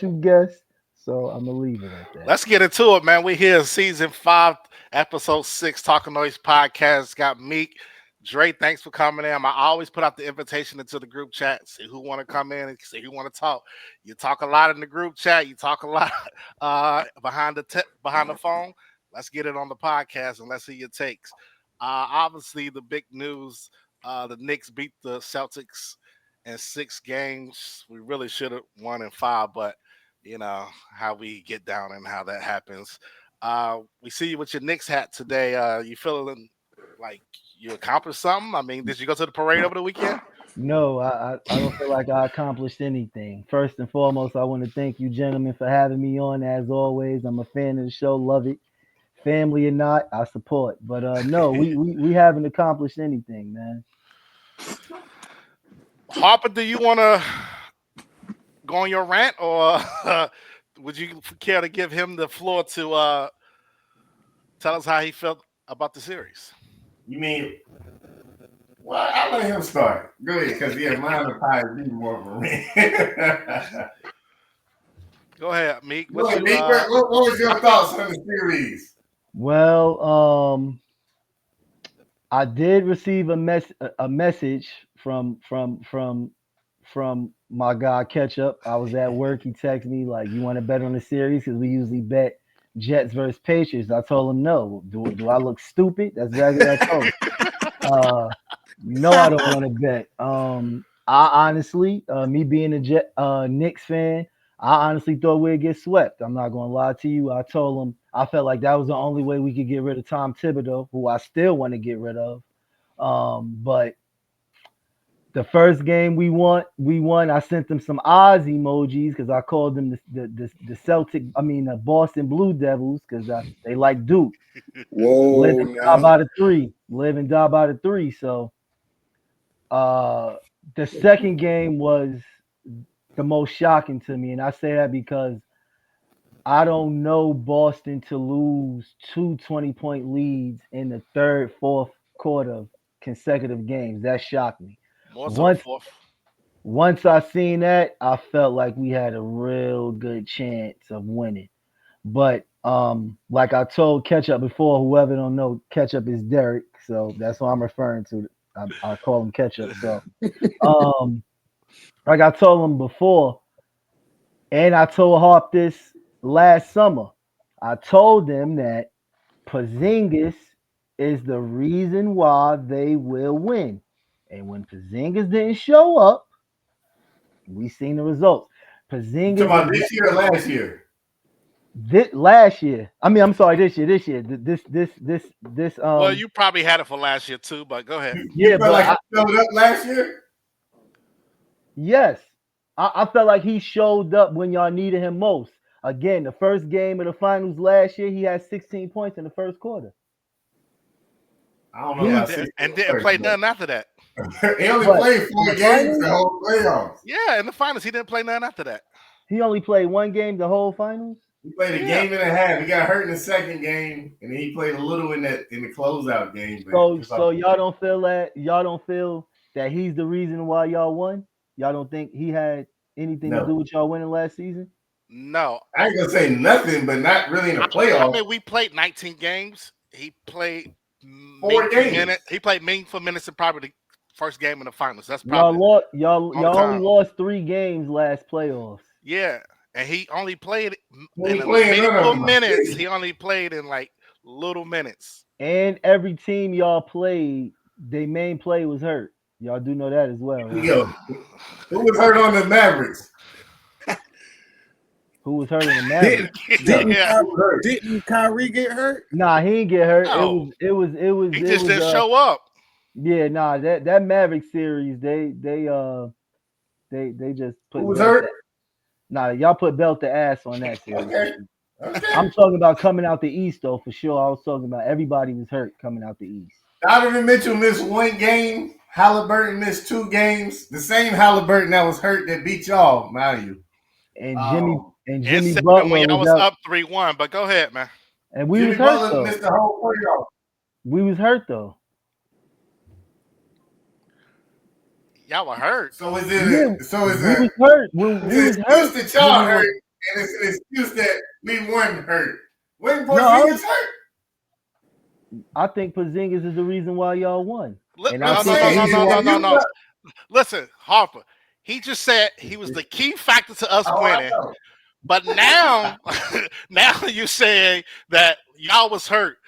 guests. So I'm gonna leave it at that. Let's get into it, man. We're here, season 5, episode 6, Talking Noise podcast. Got Mique. Dre, thanks for coming in. I always put out the invitation into the group chat. See who want to come in and see who want to talk. You talk a lot in the group chat. You talk a lot behind the phone. Let's get it on the podcast and let's see your takes. Obviously, the big news: the Knicks beat the Celtics in 6 games. We really should have won in 5, but you know how we get down and how that happens. We see you with your Knicks hat today. You feeling like you accomplished something? I mean, did you go to the parade over the weekend? No, I don't feel like I accomplished anything. First and foremost, I want to thank you, gentlemen, for having me on. As always, I'm a fan of the show. Love it. Family or not, I support. But no, we haven't accomplished anything, man. Harper, do you want to go on your rant, or would you care to give him the floor to tell us how he felt about the series? You mean? Well, I'll let him start. Go ahead, because mine will probably be more of a rant. Go ahead, Mique. What was your thoughts on the series? Well, I did receive a message from my guy Ketchup. I was at work. He texted me like, "You want to bet on the series?" Because we usually bet Jets versus Patriots. I told him no. Do I look stupid? That's exactly what I told him. No, I don't want to bet. I honestly, me being a Knicks fan, I honestly thought we'd get swept. I'm not gonna lie to you. I told him I felt like that was the only way we could get rid of Tom Thibodeau, who I still want to get rid of. But the first game we won. I sent them some Oz emojis because I called them the Celtic. I mean the Boston Blue Devils because they like Duke. Whoa, Live and die by the 3. Live and die by the 3. So the second game was the most shocking to me, and I say that because I don't know Boston to lose 2 20-point leads in the third, fourth quarter of consecutive games. That shocked me. More so Once fourth. once I seen that, I felt like we had a real good chance of winning. But like I told Ketchup before, whoever don't know, Ketchup is Derrick, so that's what I'm referring to. I call him Ketchup. So um, like I told him before, and I told Harp this last summer. I told them that Porzingis is the reason why they will win. And when Porzingis didn't show up, we seen the results. You talking Porzingis about this year or last year? last year. I mean, I'm sorry, this year. This. Well, you probably had it for last year too, but go ahead. You Yeah, feel but like he showed up last year? yes, I felt like he showed up when y'all needed him most. Again, the first game of the finals last year, he had 16 points in the first quarter. I don't know Yeah, about 6 and didn't play none after that. He only What? played 4 In the games finals? the whole playoffs. Yeah, in the finals, he didn't play none after that. He only played one game the whole finals. He played a game and a half. He got hurt in the second game, and then he played a little in the closeout game. So y'all don't feel that he's the reason why y'all won. Y'all don't think he had anything to do with y'all winning last season? No, I ain't gonna say nothing, but not really in the playoffs. I mean, we played 19 games. He played 4 games. He played meaningful minutes in probably the first game in the finals. That's Y'all probably lost. Y'all all the only time. lost 3 games last playoffs. Yeah, and he only played He in ain't playing none of meaningful them. minutes. He only played in like little minutes. And every team y'all played, their main play was hurt. Y'all do know that as well, right? Yo, who was hurt on the Mavericks? Who was hurt in the Mavericks? Didn't Kyrie get hurt? Nah, he didn't get hurt. No. It was. He just didn't show up. Yeah, nah, that Maverick series, they just put. Who was hurt? Nah, y'all put belt to ass on that series. Okay. I'm talking about coming out the East though, for sure. I was talking about everybody was hurt coming out the East. Donovan Mitchell missed 1 game. Halliburton missed 2 games. The same Halliburton that was hurt that beat y'all, mind you. And And Jimmy seven Butler when y'all was was out, up 3-1. But go ahead, man. and we Jimmy was hurt Butler though. missed the whole playoff. We was hurt though. Y'all were hurt. So is Yeah, it? So is we was it? hurt. We was hurt. That y'all hurt. and it's an excuse that we weren't hurt. When No, Porzingis hurt? I think Porzingis is the reason why y'all won. And I I'm think saying the reason why No. Listen, Harper. He just said he was the key factor to us winning. But now, now you're saying that y'all was hurt.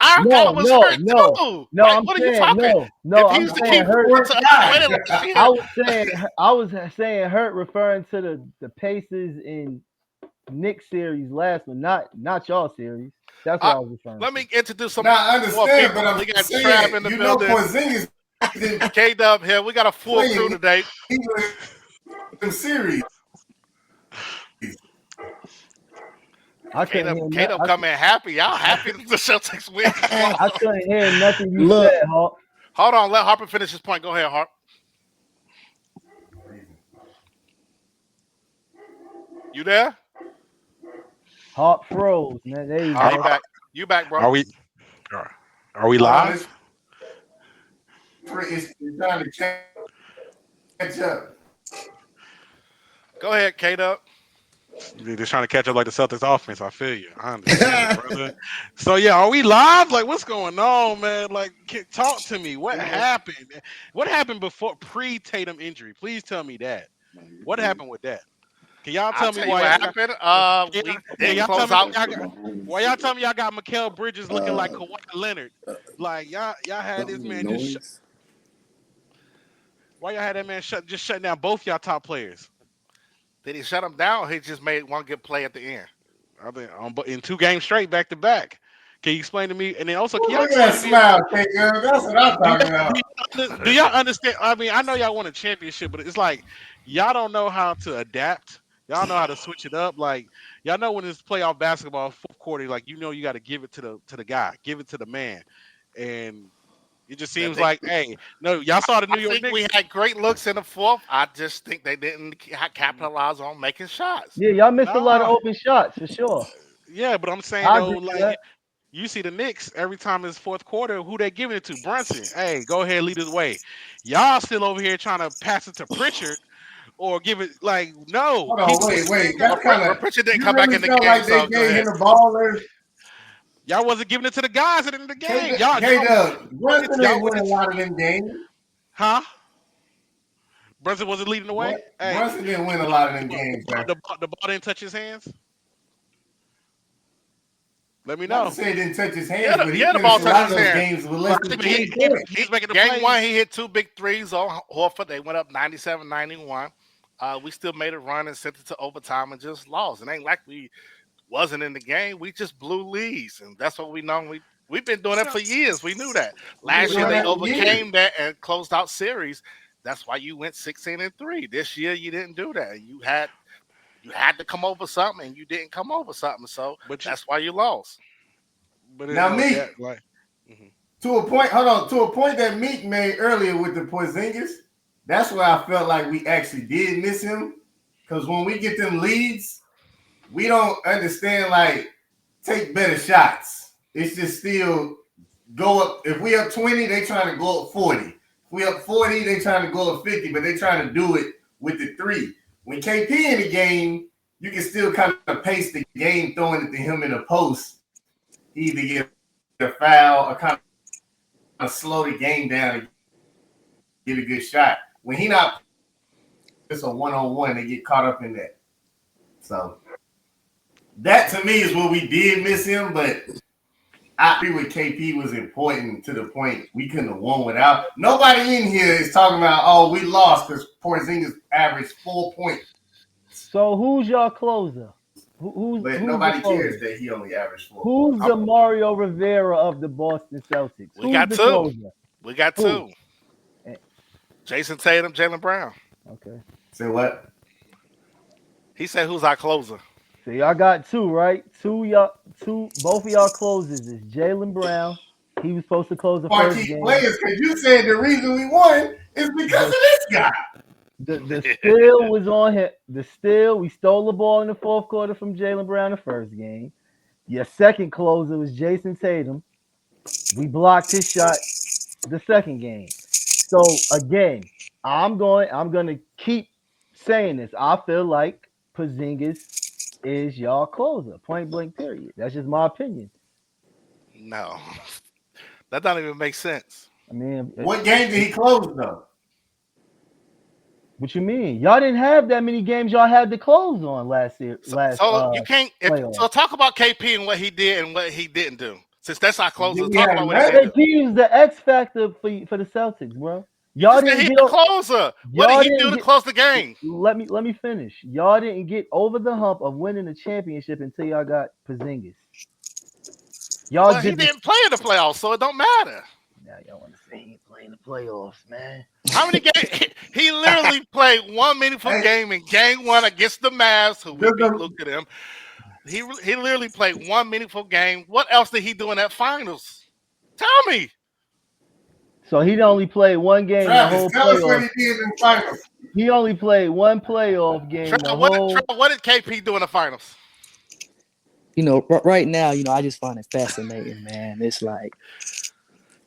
Our guy was hurt too. No, Like, I'm what are saying you talking? no. If he I'm was the key saying hurt. factor to us winning last year, I was saying hurt, referring to the Pacers in Knicks series last one, not y'all series. That's what I was referring let to. me introduce some Now I more understand, people. but I'm We got saying, Trav in the building. Porzingis K-Dub here. We got a full crew today. in series. K-Dub come in happy. Y'all happy that the Celtics win? I couldn't hear nothing you said, Hawk. Hold on. Let Harper finish his point. Go ahead, Harp. You there? Hawk froze, man. There you go. Back. You back, bro. Are we live? It's trying to catch up. Go ahead, K-Dub. They're trying to catch up like the Celtics offense. I feel you. I understand, brother. So yeah, are we live? Like, what's going on, man? Like, talk to me. What happened? What happened before pre-Tatum injury? Please tell me that. What happened with that? Can y'all tell me why? What happened? We didn't close out. Why y'all tell me y'all got Mikal Bridges looking like Kawhi Leonard? Like y'all had this man just. Why y'all had that man shutting down both y'all top players? Did he shut him down? Or he just made one good play at the end. I think in 2 games straight, back to back. Can you explain to me? And then also, can y'all look at that smile, K-Dub. That's what I'm talking about. Do y'all understand? I mean, I know y'all won a championship, but it's like y'all don't know how to adapt. Y'all know how to switch it up. Like y'all know when it's playoff basketball, fourth quarter, like you got to give it to the guy, give it to the man, and it just seems like, hey, no, y'all saw the New York Knicks. We had great looks in the fourth. I just think they didn't capitalize on making shots. Yeah, y'all missed a lot of open shots for sure. Yeah, but I'm saying though, like you see the Knicks every time it's fourth quarter, who they giving it to? Brunson. Hey, go ahead, lead his way. Y'all still over here trying to pass it to Pritchard or give it like no. Hold on, wait. That's kind of Pritchard didn't come back in the game. Like they gave him the ball there. Y'all wasn't giving it to the guys at the end of the game. Brunson didn't win a lot of them games. Huh? Brunson wasn't leading the way? Hey, Brunson didn't win a lot of them games. The ball didn't touch his hands? Let me know. I say it didn't touch his hands, but he the ball touched his hands with less than Game 1, he hit 2 big threes on Horford. They went up 97-91. We still made a run and sent it to overtime and just lost. It ain't like we wasn't in the game. We just blew leads, and that's what we know. We've been doing it for years. We knew that. Last year they overcame that and closed out series. That's why you went 16-3. This year you didn't do that. You had to come over something, and you didn't come over something. So that's why you lost. But now, Mique, to a point. Hold on. To a point that Mique made earlier with the Porzingis, that's where I felt like we actually did miss him. Because when we get them leads, we don't understand, like, take better shots. It's just still go up. If we up 20, they trying to go up 40. If we up 40, they trying to go up 50, but they trying to do it with the 3. When KP in the game, you can still kind of pace the game, throwing it to him in the post. He either get a foul or kind of slow the game down and get a good shot. When he not, it's a one-on-one, they get caught up in that. So that to me is where we did miss him, but I agree with KP was important to the point we couldn't have won without. Nobody in here is talking about, oh, we lost because Porzingis averaged 4 points. So who's your closer? Who's nobody cares that he only averaged 4 Who's points. the Mario Rivera of the Boston Celtics? We got 2. We got 2. Jason Tatum, Jaylen Brown. Okay. Say what? He said, "Who's our closer?" So y'all got 2, right? Both of y'all closers is Jaylen Brown. He was supposed to close the first game. Players, because you said the reason we won is because of this guy. The steal was on him. We stole the ball in the fourth quarter from Jaylen Brown the first game. Your second closer was Jason Tatum. We blocked his shot the second game. So again, I'm going to keep saying this. I feel like Porzingis is y'all closer. Point blank. Period. That's just my opinion. No, that don't even make sense. I mean, what game did he close though? What you mean? Y'all didn't have that many games y'all had to close on last year. So you can't. So talk about KP and what he did and what he didn't do. Since that's our closer, talk about what he did. KP is the X factor for the Celtics, bro. Y'all didn't get the closer. What did he do to close the game? Let me finish. Y'all didn't get over the hump of winning the championship until y'all got Porzingis. He didn't play in the playoffs, so it don't matter. Now y'all want to say he ain't playing the playoffs, man. How many games? He literally played one meaningful game in game 1 against the Mavs, who we beat Luke at him. He literally played one meaningful game. What else did he do in that finals? Tell me. So he only played one game Travis, the whole tell us playoff. what he did in the finals. He only played one playoff game. What did KP do in the finals? You know, right now, you know, I just find it fascinating, man. It's like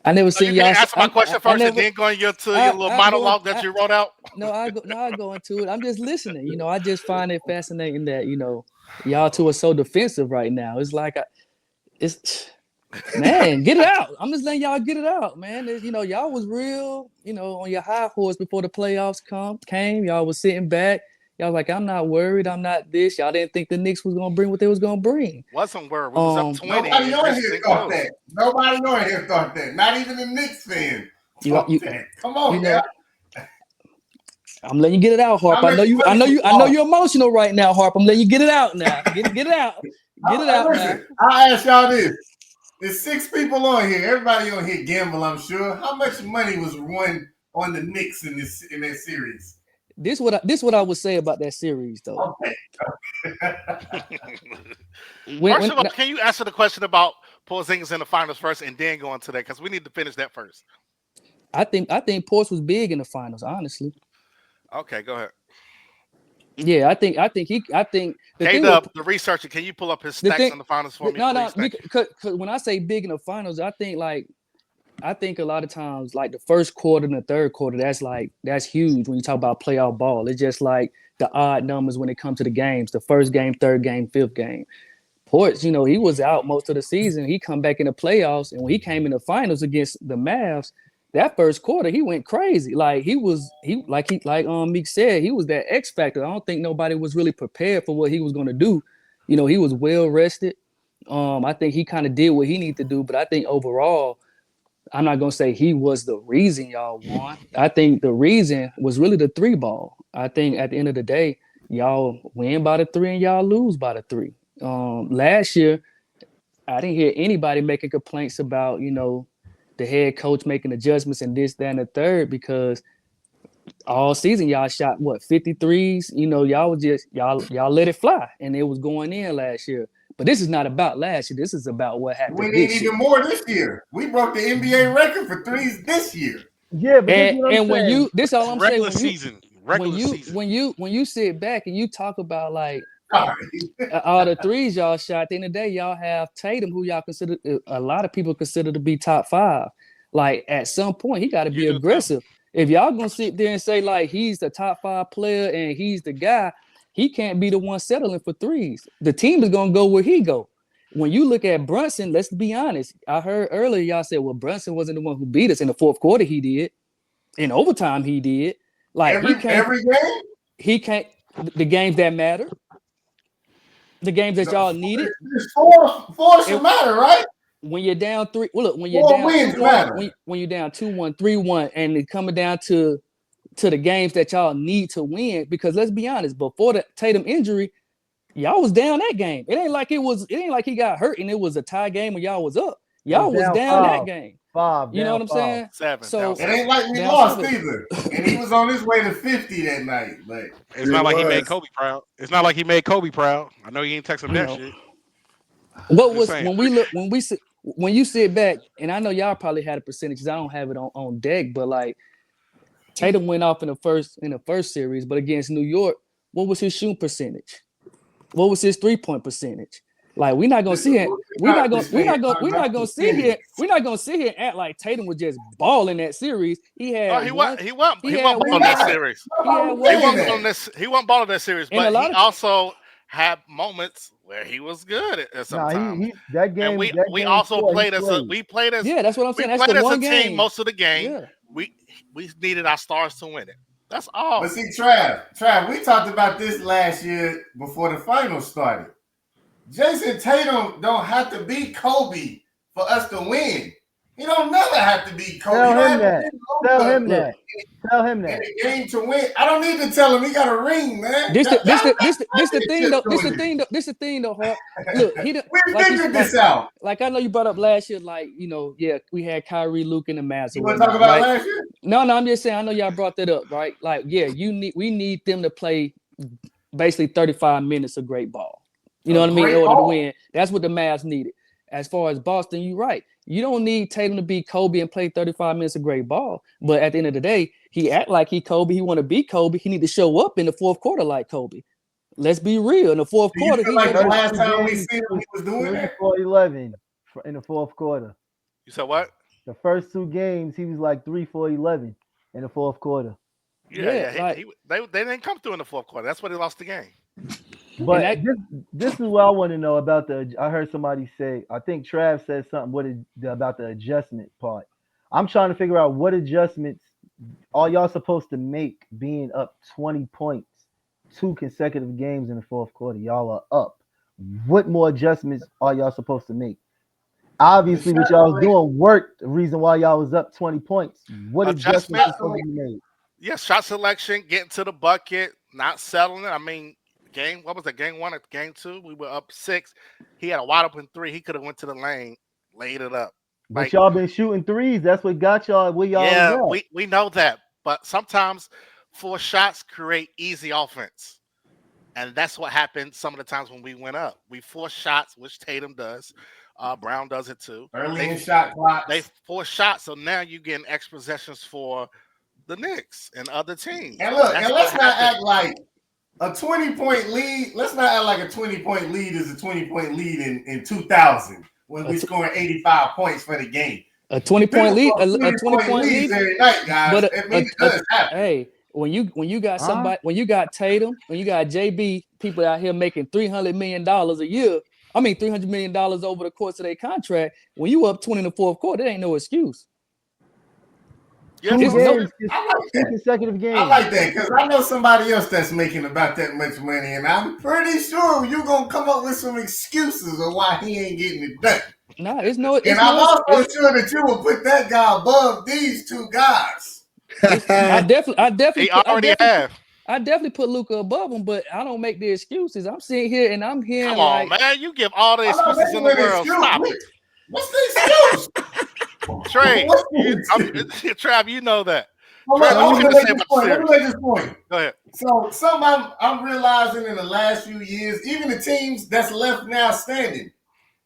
I never seen y'all. Answer my question first, and then go into your little monologue that you wrote out. I go into it. I'm just listening. You know, I just find it fascinating that y'all two are so defensive right now. It's like man, get it out. I'm just letting y'all get it out, man. Y'all was real, on your high horse before the playoffs came. Y'all was sitting back. Y'all was like, I'm not worried. I'm not this. Y'all didn't think the Knicks was gonna bring what they was gonna bring. Wasn't worried. We was up 20. Nobody on here thought that. Nobody on here thought that. Not even the Knicks fan. Come on, man. I'm letting you get it out, Harp. I know you're emotional right now, Harp. I'm letting you get it out now. Get it out. Get it out now. I'll ask y'all this. There's 6 people on here. Everybody on here gamble, I'm sure. How much money was won on the Knicks in that series? This what I would say about that series, though. Okay. First of all, can you answer the question about Porzingis in the finals first, and then go into that, because we need to finish that first. I think Porzingis was big in the finals, honestly. Okay, go ahead. Yeah, I think the researcher, can you pull up his stats in the finals for me? No, because when I say big in the finals, I think a lot of times, like the first quarter and the third quarter, that's huge when you talk about playoff ball. It's just like the odd numbers when it comes to the games, the first game, third game, fifth game. Ports, he was out most of the season. He come back in the playoffs, and when he came in the finals against the Mavs, that first quarter he went crazy. Like Mique said, he was that X factor. I don't think nobody was really prepared for what he was going to do. He was well rested. I think he kind of did what he needed to do, but I think overall, I'm not going to say he was the reason y'all won. I think the reason was really the 3 ball. I think at the end of the day, y'all win by the 3 and y'all lose by the 3. Last year, I didn't hear anybody making complaints about, the head coach making adjustments and this, that, and the third, because all season y'all shot 53s. Y'all was just y'all let it fly, and it was going in last year. But this is not about last year. This is about what happened. We need even more this year. We broke the NBA record for threes this year. Yeah, but this all I'm regular saying. Season. When you sit back and you talk about like all the threes y'all shot, at the end of the day, y'all have Tatum, who y'all consider, a lot of people consider to be top 5. Like at some point, he got to be aggressive. If y'all gonna sit there and say like he's the top 5 player and he's the guy, he can't be the one settling for threes. The team is gonna go where he go. When you look at Brunson, let's be honest. I heard earlier y'all said, well, Brunson wasn't the one who beat us in the fourth quarter. He did. In overtime, he did. Like every game. He can't. The games that matter. The games that y'all needed. Four should matter, right? When you're down 3, well, look, when you're down 2-1, when you're down 2-1, 3-1, and it's coming down to the games that y'all need to win, because let's be honest, before the Tatum injury, y'all was down that game. It ain't like he got hurt and it was a tie game when y'all was up. Y'all was down that game. 5. You know what I'm saying? 7. So it ain't like we lost either. And he was on his way to 50 that night. Like it's not like he made Kobe proud. It's not like he made Kobe proud. I know he ain't texting that shit. What was when you sit back, and I know y'all probably had a percentage. I don't have it on deck, but like Tatum went off in the first series, but against New York, what was his shooting percentage? What was his 3-point percentage? Like we're not gonna see it. We're not gonna sit here and act like Tatum was just balling that series. He wasn't balling that series. He wasn't balling that series, but he also had moments where he was good at sometimes. he that game. And we that we game also four, he played as played. Yeah, that's what I'm we saying. That's played the as a one team game. most of the game. Yeah. We needed our stars to win it. That's all. But see, Trav, we talked about this last year before the finals started. Jason Tatum don't have to beat Kobe for us to win. He don't never have to beat Kobe. Tell him that. Tell him that. Tell him In that. the game to win. I don't need to tell him he got a ring, man. This the thing though. This the thing though, Hart. Look, he we figured this out. Like I know you brought up last year, like we had Kyrie, Luke, and the Mavs. You want to talk about last year? No, I'm just saying. I know y'all brought that up, right? Like, yeah, we need them to play basically 35 minutes of great ball. You know what I mean? In order to win, that's what the Mavs needed. As far as Boston, you're right. You don't need Tatum to beat Kobe and play 35 minutes of great ball. But at the end of the day, he act like he Kobe. He want to beat Kobe. He need to show up in the fourth quarter like Kobe. Let's be real. In the fourth quarter, he like the last time we seen him, he was doing that. 3-for-11 in the fourth quarter. You said what? The first two games, he was like 3-for-11 in the fourth quarter. Yeah. They didn't come through in the fourth quarter. That's why they lost the game. But this is what I want to know about I heard somebody say, I think Trav said something about the adjustment part. I'm trying to figure out what adjustments are y'all supposed to make being up 20 points, 2 consecutive games in the fourth quarter. Y'all are up. What more adjustments are y'all supposed to make? Obviously, what y'all was doing worked. The reason why y'all was up 20 points. What adjustments are supposed to be made? Yeah, shot selection, getting to the bucket, not settling it. I mean, what was that? Game 1 or game 2? We were up 6. He had a wide open 3. He could have went to the lane, laid it up. But y'all been shooting threes. That's what got y'all where y'all was at. we know that. But sometimes 4 shots create easy offense. And that's what happened some of the times when we went up. We force shots, which Tatum does. Brown does it too. Early in shot clock. They force shots, so now you're getting extra possessions for the Knicks and other teams. And look, let's not act like a 20-point lead. Let's not act like a 20-point lead is a 20-point lead in 2000 when we scoring 85 points for the game. A 20-point lead, a 20-point lead every night, guys. But it does happen. Hey, when you got somebody, when you got Tatum, when you got JB, people out here making $300 million a year. I mean, $300 million over the course of their contract. When you up 20 in the fourth quarter, it ain't no excuse. Yeah, two consecutive games. I like that because I know somebody else that's making about that much money, and I'm pretty sure you're gonna come up with some excuses of why he ain't getting it done. No, it's no. And I'm also sure that you will put that guy above these two guys. I definitely. He already have. I definitely put Luka above him, but I don't make the excuses. I'm sitting here and I'm hearing. Come on, man! You give all the excuses in the world. Stop it. What's the excuse? Trey, Trav, you know that. Let me make this point. Go ahead. So something I'm realizing in the last few years, even the teams that's left now standing,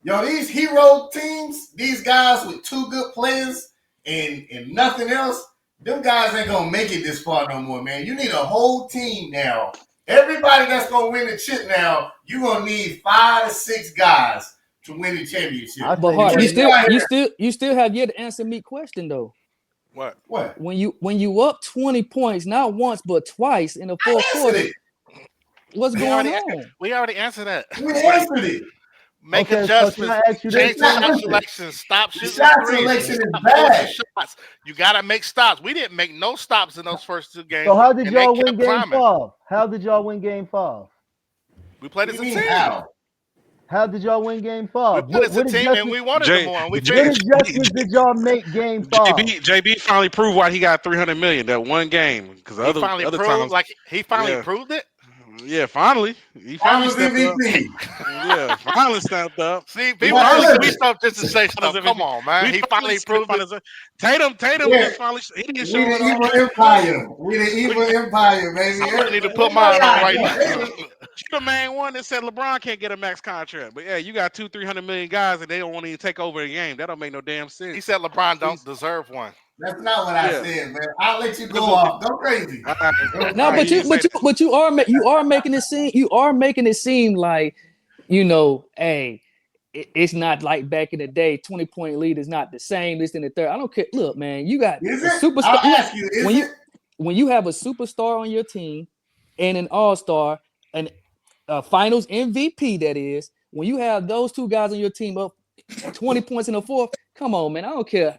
these hero teams, these guys with 2 good players and nothing else, them guys ain't gonna make it this far no more, man. You need a whole team now. Everybody that's gonna win the chip now, you're gonna need 5 to 6 guys to win the championship. But Hart, you still have yet to answer me question though. What? When you up 20 points, not once but twice in the fourth quarter, what's going on? We already answered that. We answered it. Make adjustments. Change the shot selection. Stop shooting shot selection is bad. Shots. You gotta make stops. We didn't make no stops in those first 2 games. So how did y'all win game 5? How did y'all win game 5? We played as a team. How did y'all win game 5? We played as a team and we wanted them more. What adjustments did y'all make game 5? JB finally proved why he got $300 million that one game. Because other times, he finally proved it. Yeah, finally. He finally stepped up. Yeah, finally stepped up. See, people we stuff just to say stuff. Come on, man. He finally proved it. Tatum just finally he didn't show it. We the evil empire, baby. I need to put mine on right now. You the main one that said LeBron can't get a max contract. But yeah, you got 200-300 million guys and they don't want to even take over the game. That don't make no damn sense. He said LeBron don't deserve one. That's not what I said, man. I'll let you go off. Go crazy. No, but you are making it seem like, hey, it's not like back in the day. 20-point lead is not the same. This and the third. I don't care. Look, man, you got a superstar. I'll ask you, when you have a superstar on your team and an all-star, and Finals MVP. That is when you have those two guys on your team up 20 points in the fourth. Come on, man. I don't care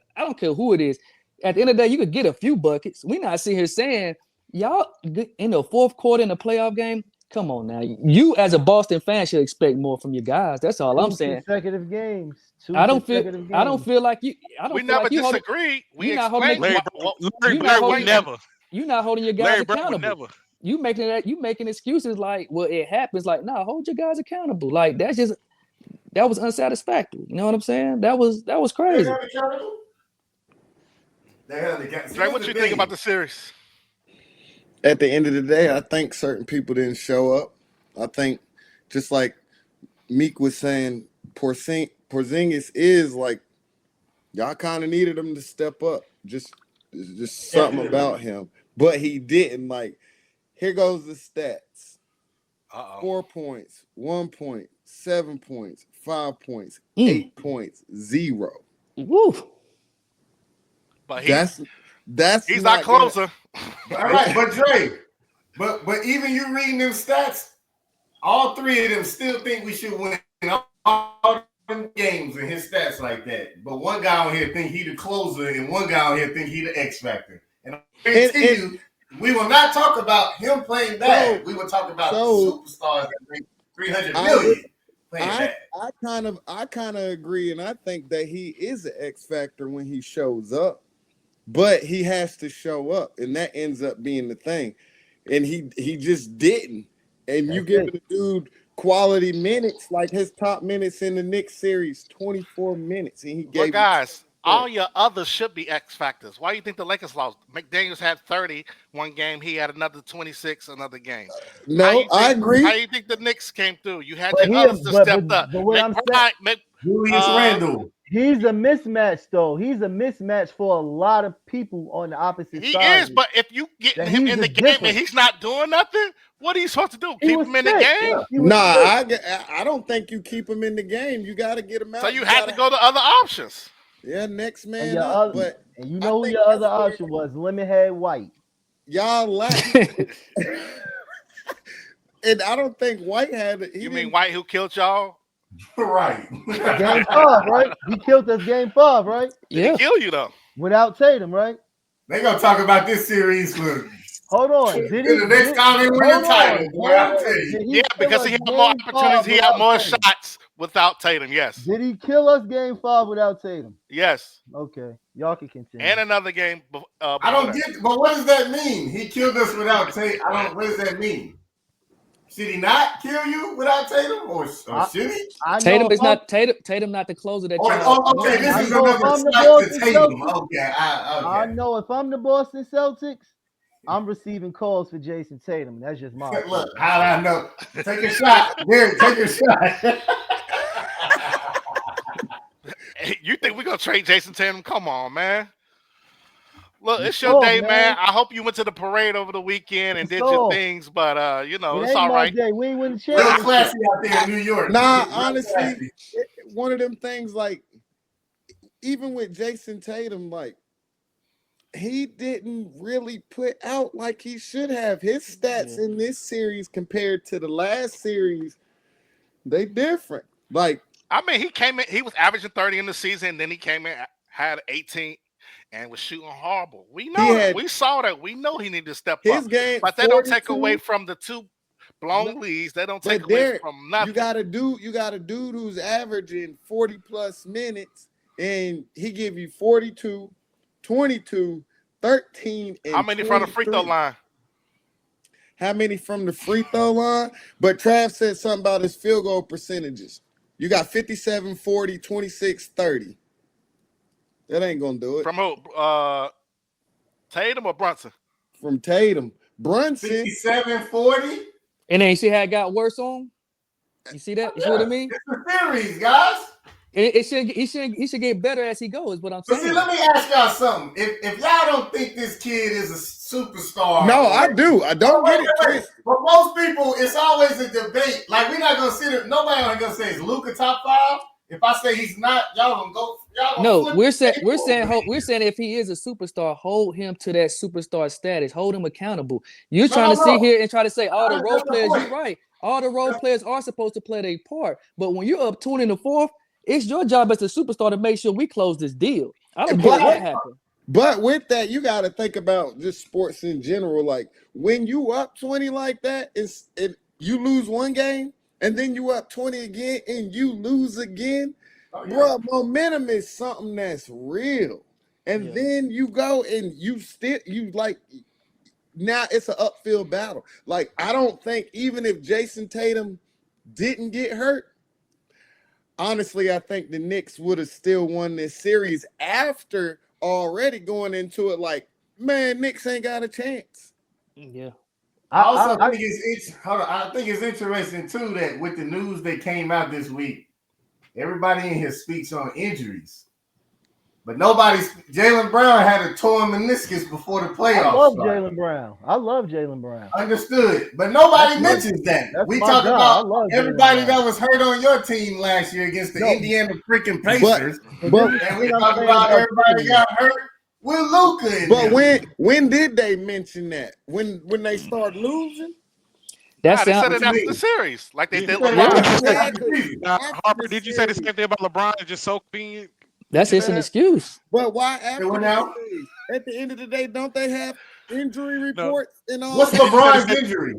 who it is. At the end of the day, you could get a few buckets. We not sitting here saying y'all in the fourth quarter in the playoff game. Come on now. You as a Boston fan should expect more from your guys. That's all I'm saying. Consecutive games. I don't feel like you. We never disagreed. We explained. Larry would never. You're not holding your guys accountable. You making excuses like, well, it happens. Like, nah, hold your guys accountable. Like that was unsatisfactory. You know what I'm saying? That was crazy. Dre, what you think about the series? At the end of the day, I think certain people didn't show up. I think just like Mique was saying, Porzingis is like y'all kind of needed him to step up. Just something about him, but he didn't. Like, here goes the stats: 4 points, 1 point, 7 points, 5 points, 8 points, 0. Woo! But he's not closer. All right, but Dre, but even you reading them stats, all three of them still think we should win all them games in his stats like that. But one guy on here think he the closer, and one guy on here think he the X factor. And I guarantee you, we will not talk about him playing bad. We will talk about the superstars that make 300 million playing bad. I kind of agree, and I think that he is an X factor when he shows up. But he has to show up, and that ends up being the thing. And he just didn't. And you give the dude quality minutes, like his top minutes in the Knicks series, 24 minutes. And he gave all your others should be X factors. Why do you think the Lakers lost? McDaniels had 30 one game. He had another 26 another game. No, I agree. How do you think the Knicks came through? You had your others to step up. But what I'm saying, Julius Randle. He's a mismatch, though. He's a mismatch for a lot of people on the opposite side. He is, but if you get him in the game and he's not doing nothing, what are you supposed to do? Keep him in the game? Yeah. I don't think you keep him in the game. You got to get him out. So you have to go to other options. Yeah, next man up. And you know who your other option was? Lemonhead White. Y'all laugh. And I don't think White had it. You mean White who killed y'all? Right. Game 5, right? He killed us game 5, right? Did he kill you, though? Without Tatum, right? They're going to talk about this series for... Hold on. The next time they win the title, boy, I'll tell you. Yeah, because he had more opportunities. He had more shots without Tatum, yes. Did he kill us game 5 without Tatum? Yes. Okay. Y'all can continue. And another game. I don't get, but what does that mean? He killed us without Tatum. What does that mean? Should he not kill you without Tatum, or should he? Tatum is not Tatum not the closer that. Okay, this is another shot to Tatum. Okay. I know if I'm the Boston Celtics, I'm receiving calls for Jason Tatum. That's just my look. How I know? Take a shot, Derrick. Take a shot. You think we're gonna trade Jason Tatum? Come on, man. Look, it's your day, man. I hope you went to the parade over the weekend and did your things, but it's all right. We ain't win the championship. Real classy out there in New York. Nah, honestly, one of them things, like, even with Jason Tatum, like, he didn't really put out like he should have. His stats in this series compared to the last series, they different. Like, I mean, he came in, he was averaging 30 in the season, and then he came in, had 18. And was shooting horrible. We know we saw that. We know he needed to step up. Game, but they don't take away from the 2 blown leads. They don't take away from nothing. You got a dude who's averaging 40 plus minutes, and he give you 42, 22, 13, and how many from the free throw line? How many from the free throw line? But Trav said something about his field goal percentages. You got 57, 40, 26, 30. That ain't gonna do it. From who? Tatum or Brunson? From Tatum. Brunson. 57, 40. And then you see how it got worse on? You see that? You see what I mean? It's a series, guys. He should get better as he goes, but I'm saying. See, let me ask y'all something. If y'all don't think this kid is a superstar. No, I do. I don't get it. But most people, it's always a debate. Like, we're not gonna sit there, nobody gonna say is Luka top 5. If I say he's not, y'all gonna go. Y'all No, flip we're the saying table. we're saying if he is a superstar, hold him to that superstar status. Hold him accountable. You're No, trying no, to sit no. here and try to say all the That's role the players. point. You're right. All the role players are supposed to play their part. But when you're up 20 in the fourth, it's your job as a superstar to make sure we close this deal. I don't care what happened. But with that, you got to think about just sports in general. Like when you up 20 like that, you lose one game and then you up 20 again and you lose again. Bro, momentum is something that's real. And then you go and you now it's an upfield battle. Like I don't think even if Jason Tatum didn't get hurt, honestly, I think the Knicks would have still won this series after already going into it like, man, Knicks ain't got a chance. Yeah. I think it's interesting too that with the news that came out this week, everybody in here speaks on injuries. But Jaylen Brown had a torn meniscus before the playoffs. I love Jaylen Brown. Understood. But nobody mentions that. We talk about everybody that was hurt on your team last year against the Indiana freaking Pacers. And we talk about everybody got hurt with Luka. But when did they mention that? When they start losing? They said it after the series, like they did LeBron. Harper, did you say the same thing about LeBron? Just so convenient. That's just an excuse. But why after at the end of the day, don't they have injury reports and all? What's LeBron's injury?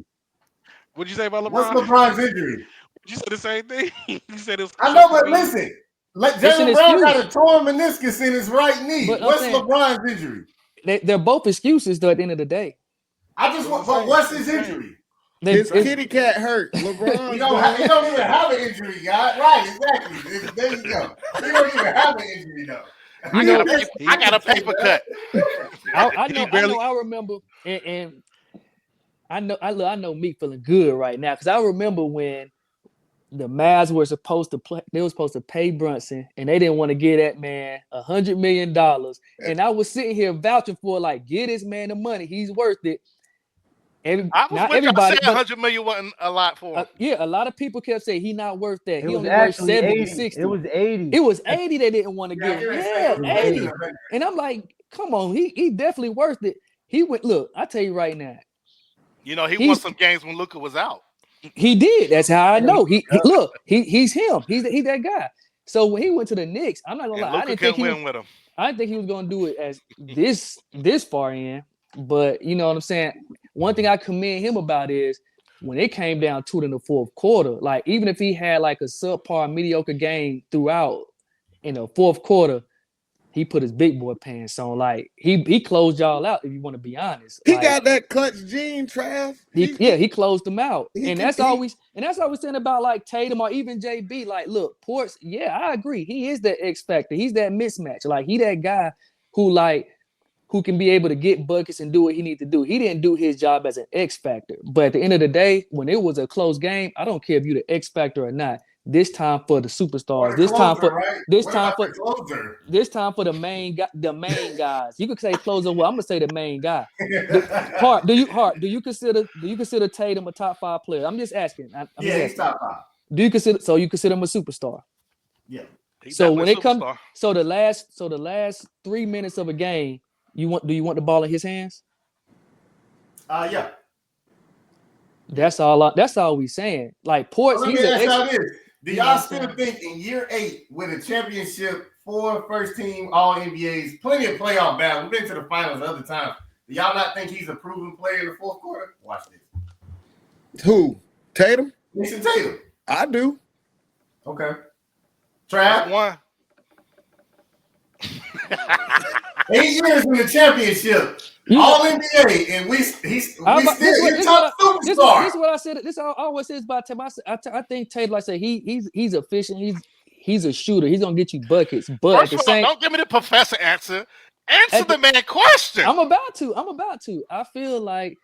What'd you say about LeBron? What's LeBron's injury? You said the same thing. You said it was. I know, but listen, Jaylen Brown got a torn meniscus in his right knee. But what's LeBron's injury? They're both excuses, though. At the end of the day, but what's his injury? His kitty cat hurt. LeBron. He don't even have an injury, guy. Right, exactly. There you go. He don't even have an injury, though. I got a paper cut. I remember, and I know Mique feeling good right now because I remember when the Mavs were supposed to play. They were supposed to pay Brunson, and they didn't want to give that man $100 million. And I was sitting here vouching for get this man the money. He's worth it. Everybody saying $100 million wasn't a lot for him. A lot of people kept saying he's not worth that. He only worth 70, 60. It was 80. It was 80 they didn't want to give. Yeah, 80. And I'm like, come on, he definitely worth it. He went. Look, I tell you right now. He won some games when Luka was out. He did. That's how I know. He's him. He's that guy. So when he went to the Knicks, I'm not gonna lie. I didn't think he was gonna do it as this far in. But you know what I'm saying? One thing I commend him about is when it came down to it in the fourth quarter, like even if he had like a subpar mediocre game throughout in the fourth quarter, he put his big boy pants on. Like he closed y'all out, if you want to be honest. He got that clutch gene, Trav. He closed them out. That's all we saying about like Tatum or even JB. Like, look, Ports, I agree. He is that X factor. He's that mismatch. Like he that guy who can be able to get buckets and do what he needs to do. He didn't do his job as an X factor. But at the end of the day, when it was a close game, I don't care if you're the X factor or not. This time for the superstars. This time for the main guys. You could say closer. Well, I'm gonna say the main guy. Hart, do you consider Tatum a top 5 player? I'm just asking. He's top 5. Do you consider him a superstar? Yeah. So when it comes, the last 3 minutes of a game. Do you want the ball in his hands? Yeah. That's all we saying. Like Ports, Do y'all still think in year 8 with a championship, 4 first team All NBAs, plenty of playoff battles? We've been to the finals other times. Do y'all not think he's a proven player in the fourth quarter? Watch this. Who? Tatum? Jason Tatum. I do. Okay. Trav? 1. 8 years in the championship, All NBA, and he's top superstar. This is what I said. This I always says about Tatum. I think Tatum, like I said, he's efficient. He's a shooter. He's gonna get you buckets. But First of all, don't give me the professor answer. Answer the man question. I'm about to. I feel like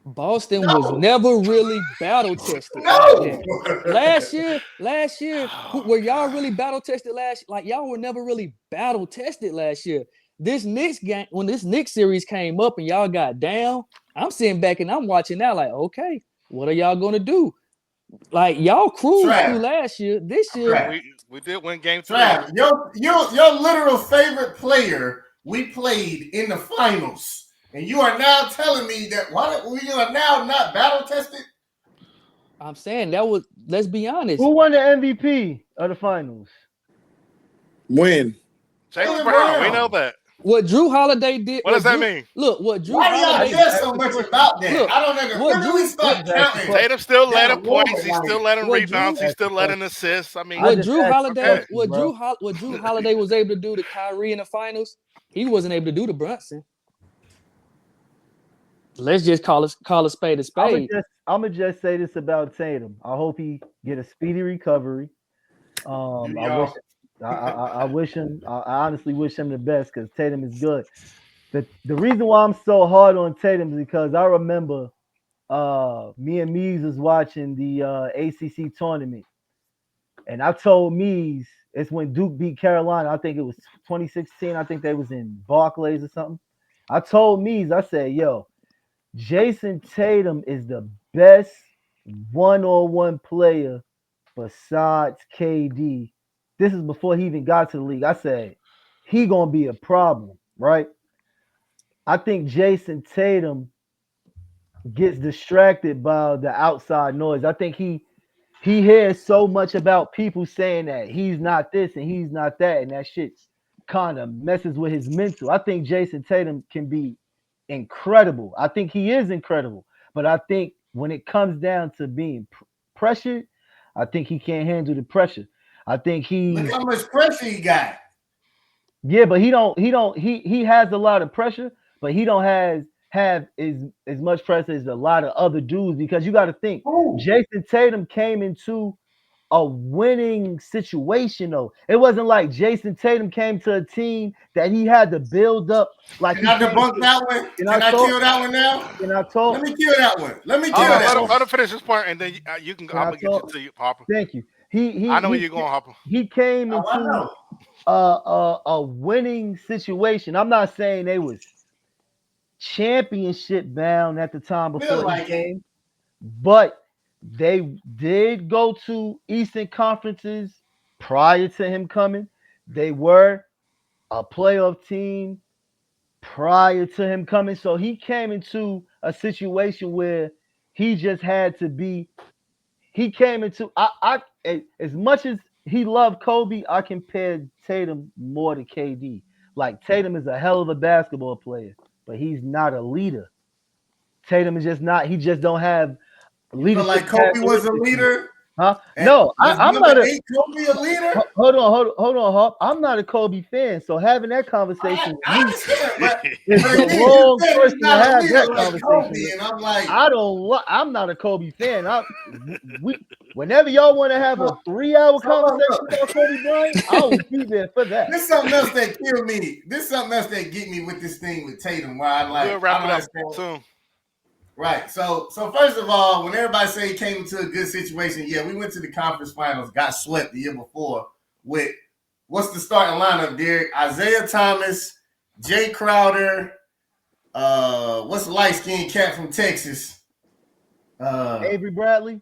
Boston was never really battle tested. Last year, were y'all really battle tested Like y'all were never really battle tested last year. This Knicks game, when this Knicks series came up and y'all got down, I'm sitting back and I'm watching now like, okay, what are y'all gonna do? Like y'all cruised Trav. through last year. This year, Trav. We did win game 3. Trav, your literal favorite player we played in the finals, and you are now telling me that we are now not battle tested. I'm saying that was. Let's be honest. Who won the MVP of the finals? When? Jaylen Brown. We know that. What Drew Holiday did. What does that mean? Look, what Drew Why do y'all Holiday. care so much about that? Look, I don't know. what When do Drew- we start counting? Tatum still led Yeah, in points. He's like, still letting what rebounds. Drew- He's still letting assists. I mean, I What just Drew asked Holiday, questions, what bro. Drew Holiday was able to do to Kyrie in the finals, he wasn't able to do to Brunson. Let's just call a spade a spade. I'm gonna just say this about Tatum. I hope he get a speedy recovery. I wish him. I honestly wish him the best because Tatum is good. The reason why I'm so hard on Tatum is because I remember me and Mees was watching the ACC tournament, and I told Mees it's when Duke beat Carolina. I think it was 2016. I think they was in Barclays or something. I told Mees, I said, "Yo, Jason Tatum is the best one-on-one player besides KD." This is before he even got to the league. I said, he gonna be a problem, right? I think Jason Tatum gets distracted by the outside noise. I think he hears so much about people saying that he's not this and he's not that, and that shit kind of messes with his mental. I think Jason Tatum can be incredible. I think he is incredible, but I think when it comes down to being pressured, I think he can't handle the pressure. I think Look how much pressure he got. Yeah, but he has a lot of pressure, but he don't have as much pressure as a lot of other dudes because you got to think Jason Tatum came into a winning situation though. It wasn't like Jason Tatum came to a team that he had to build up like Can I debunk that one? Can I kill that one now? Can I talk? Let me kill that one. Let me kill that one. Let him finish this point, and then you can. I'm gonna get you to you, Harper. Thank you. I know where you're going, Harper. He came into a winning situation. I'm not saying they was championship bound at the time before he came, but they did go to Eastern Conferences prior to him coming. They were a playoff team prior to him coming. So he came into a situation where he just had to be. He came into I as much as he loved Kobe, I compared Tatum more to KD. Like Tatum is a hell of a basketball player, but he's not a leader. Tatum is just not. He just don't have leadership. Like Kobe was a leader, huh? No, I'm not a Kobe a leader. Hold on, Hop. I'm not a Kobe fan, so having that conversation is the wrong person to have that conversation. Kobe, and I'm like, I'm not a Kobe fan. Whenever y'all want to have a 3-hour conversation about Kobe Bryant, I will be there for that. This is something else that killed me. This is something else that get me with this thing with Tatum, where I'm like, we'll wrap it up soon. Right. So first of all, when everybody say he came into a good situation, yeah, we went to the conference finals, got swept the year before with what's the starting lineup, Derrick? Isaiah Thomas, Jay Crowder, what's the light-skinned cat from Texas? Avery Bradley,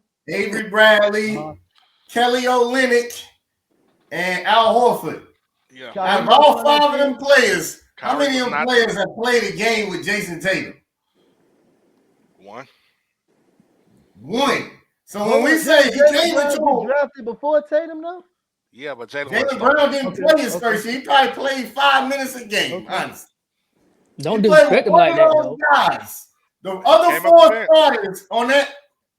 Kelly Olynyk, and Al Horford. Yeah. Out of all 5 of them players, how many of them players have played a game with Jason Tatum? One. So when we say he came into drafted before Tatum, though? Yeah, but Jaylen Brown didn't play his first year. He probably played 5 minutes a game, honestly. Don't disrespect him like that, though. Guys. The other 4 starters on that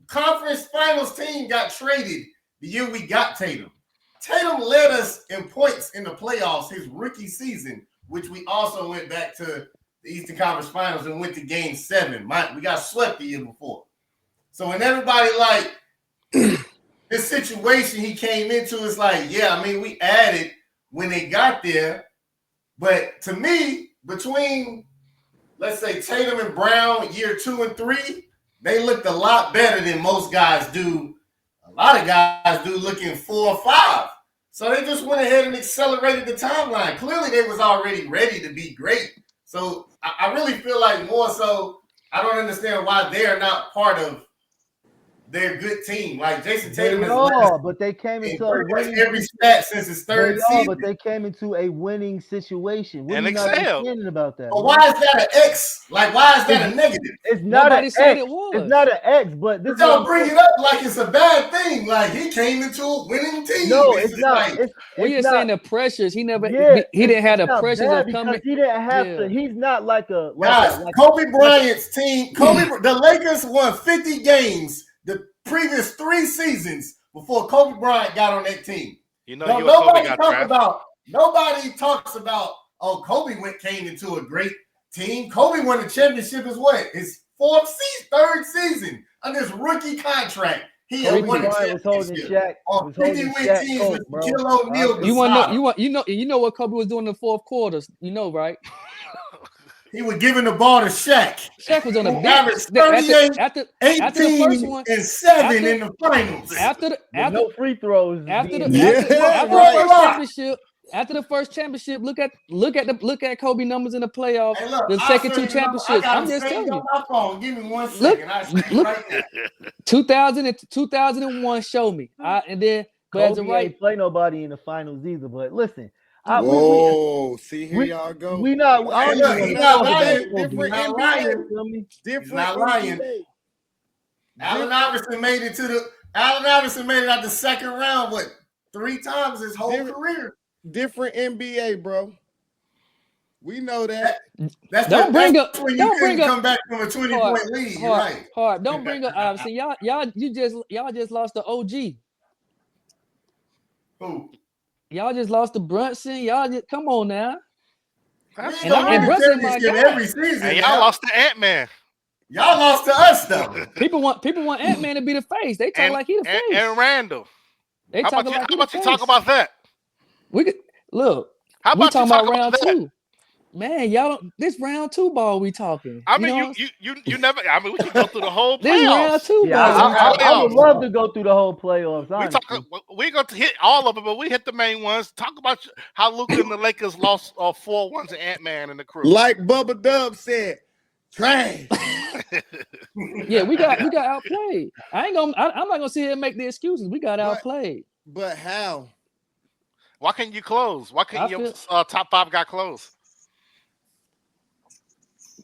conference finals team got traded the year we got Tatum. Tatum led us in points in the playoffs his rookie season, which we also went back to the Eastern Conference Finals and went to Game 7. We got swept the year before. So when everybody like this situation he came into, it's like, yeah, I mean, we added when they got there. But to me, between, let's say, Tatum and Brown, year 2 and 3, they looked a lot better than most guys do. A lot of guys do looking 4 or 5. So they just went ahead and accelerated the timeline. Clearly, they was already ready to be great. So I really feel like more so, I don't understand why they're not part of they're a good team. Like Jason They Tatum has are, led but they came in into a pretty much winning. every stat since his third They are, season. but they came into a winning situation. What And are you not excelled. understanding about that? But man? why is that an X? Like, why is that a negative? It's not Nobody an said X. it was. It's not an X, but this But is what y'all I'm bring saying. it up like it's a bad thing. Like he came into a winning team. No, It's it's just not. like, It's When you're not. saying the pressures, he never Yeah, he didn't have the it's not pressures bad of coming. because he didn't have Yeah. to. He's not like a guys, like Kobe Bryant's team. The Lakers won 50 games the previous 3 seasons before Kobe Bryant got on that team. You know, No, you a Kobe guy, nobody talks about. Oh, Kobe came into a great team. Kobe won the championship as what? His third season under his rookie contract. He had won the Bryant was holding championship Shaq. on 50-win teams Coke, with bro. Shaquille O'Neal. You know what Kobe was doing in the fourth quarters. You know, right? He was giving the ball to Shaq. Shaq was on a Who bench. averaged 38, After 18, the first one, and 7 in the finals. After No free throws. After the first championship, look at Kobe numbers in the playoffs. Hey, look, the second 2 championships. I'm just telling you. My phone. Give me 1 second. Look. Right now. 2000 and 2001. Show me. And then, but Kobe as a right, ain't play nobody in the finals either. But listen, see here y'all go. We not. I Hey, don't look, even he's want not to lying. Different Not NBA. lying. Different Not lying. NBA. Allen Iverson made it out the second round. What 3 times his whole career? Different NBA, bro. We know that. Don't bring up. Come back from a 20-point lead. Right. Hard. Don't bring up Iverson. Y'all just lost the OG. Who? Y'all just lost to Brunson. Come on now. And Brunson, my guy. Every season. And y'all lost to Ant-Man. Y'all lost to us though. People want Ant-Man to be the face. They talk like he the face. And Randall. They how talking about like you talk about that? We could look. How about we talking you talk about round that? 2? Man, y'all don't. This round 2 ball we talking. I mean, you never. I mean, we can go through the whole playoffs. This round 2 Yeah, ball. I would love to go through the whole playoffs. We're going to hit all of them, but we hit the main ones. Talk about how Luka and the Lakers lost 4-1 to Ant-Man and the crew. Like Bubba Dub said, trash. Yeah, we got outplayed. I'm not gonna sit here and make the excuses. We got outplayed. But how? Why can't you close? Why can't your top 5 guy close?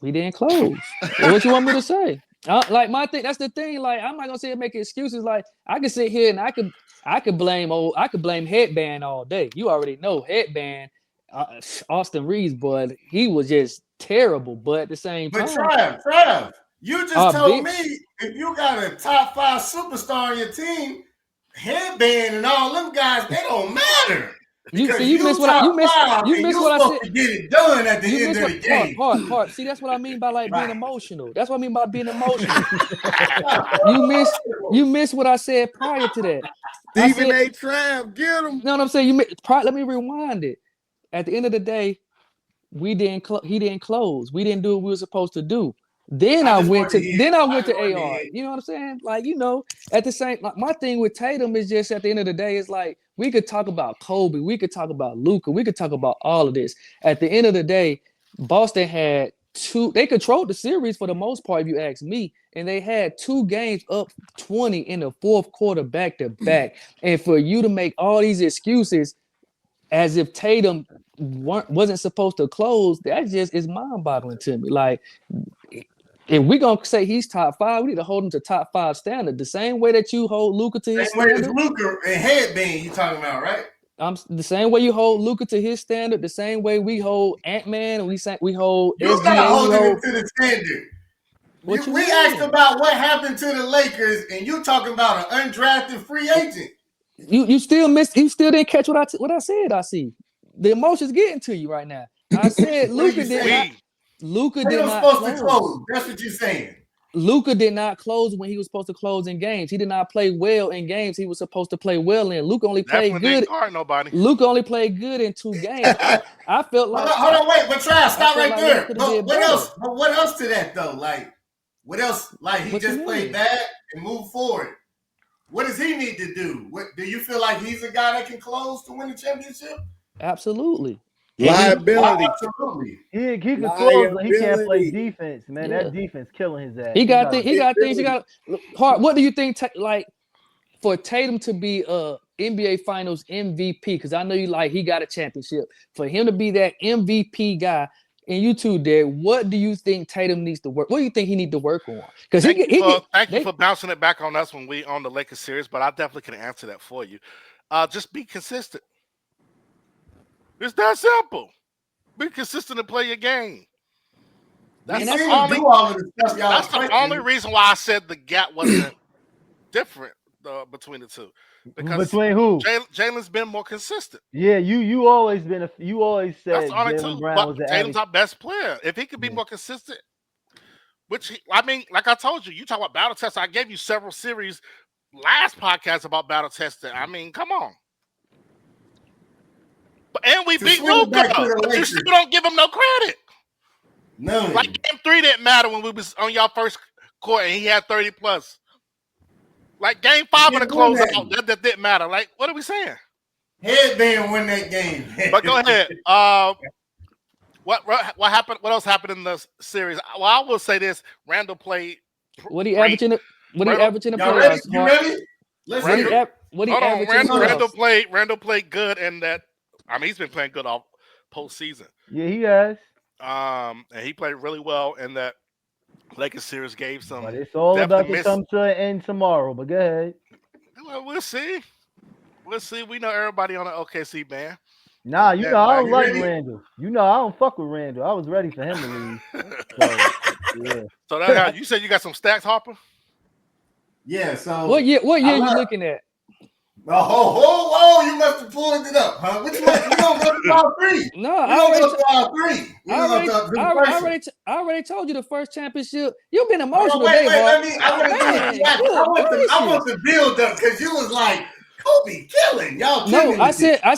We didn't close. What you want me to say? Like my thing. That's the thing. Like I'm not gonna sit here and make excuses. Like I can sit here and I could blame Headband all day. You already know Headband. Austin Reeves, but he was just terrible. But at the same time, Trav, you just told me if you got a top 5 superstar on your team, Headband and all them guys, they don't matter. You missed what I said. To get it done at the end of the game. Hard. See, that's what I mean by being emotional. That's what I mean by being emotional. you missed what I said prior to that. Stephen A. Trav, get him. No, I'm saying let me rewind it. At the end of the day, he didn't close. We didn't do what we were supposed to do. Then I went to AR. You know what I'm saying? Like, at the same, my thing with Tatum is just at the end of the day, it's like we could talk about Kobe, we could talk about Luka, we could talk about all of this. At the end of the day, Boston had 2. They controlled the series for the most part, if you ask me, and they had 2 games up 20 in the fourth quarter back to back. And for you to make all these excuses as if Tatum wasn't supposed to close, that just is mind-boggling to me. Like, if we're gonna say he's top 5, we need to hold him to top 5 standard. The same way that you hold Luka to his standard. Same way as Luka and Headband you talking about, right? The same way you hold Luka to his standard, the same way we hold Ant-Man, and we hold you SGA. Gotta hold him to the standard. We mean? asked about what happened to the Lakers, and you talking about an undrafted free agent. You still didn't catch what I said. I see the emotions getting to you right now. I said Luka did not close. That's what you're saying. Luka did not close when he was supposed to close in games. He did not play well in games he was supposed to play well in. Luka only played good. Luka only played good in 2 games. I felt like. Hold on, wait, but Trav, stop right there. But what else? But what else to that though? Like, what else? Like he just played bad and moved forward. What does he need to do? What do you feel like he's a guy that can close to win the championship? Absolutely. Liability. Absolutely. He can close, but he can't play Liability. defense, man. Yeah. That defense killing his ass. He got things. He got Hart. What do you think? Like for Tatum to be NBA Finals MVP, because I know he got a championship. For him to be that MVP guy, and you too, Derek, what do you think Tatum needs to work? What do you think he needs to work on? Because thank you for bouncing it back on us when we on the Lakers series, but I definitely can answer that for you. Just be consistent. It's that simple. Be consistent and play your game. That's the only reason why I said the gap wasn't different between the two. Because between who? Jalen's been more consistent. Yeah, you always said Jaylen Brown was the Tatum's our best player. If he could be more consistent, like I told you, you talk about battle testing. I gave you several series last podcast about battle testing. I mean, come on. And we beat Luka, but you still don't give him no credit. No. Like game 3 didn't matter when we was on y'all first court and he had 30 plus. Like game 5 in the closeout, that didn't matter. Like, what are we saying? Headband win that game. But go ahead. What happened? What else happened in the series? Well, I will say this: Randall played. What he averaging? What he averaging in the playoffs? You ready? Randall played good in that. I mean, he's been playing good all postseason. Yeah, he has. And he played really well in that Lakers series. Gave some. But it's all about to come to an end tomorrow. But go ahead. Well, we'll see. We'll see. We know everybody on the OKC band. Nah, I don't like Randall. I don't fuck with Randall. I was ready for him to leave. So that you said you got some stacks, Harper? Yeah. So what year you looking at? Oh, you must have pulled it up, huh? Which one? You don't go to all 3. No, I already told you the first championship. You've been emotional. Wait. I want the build up because you was like Kobe killing y'all. No, I said the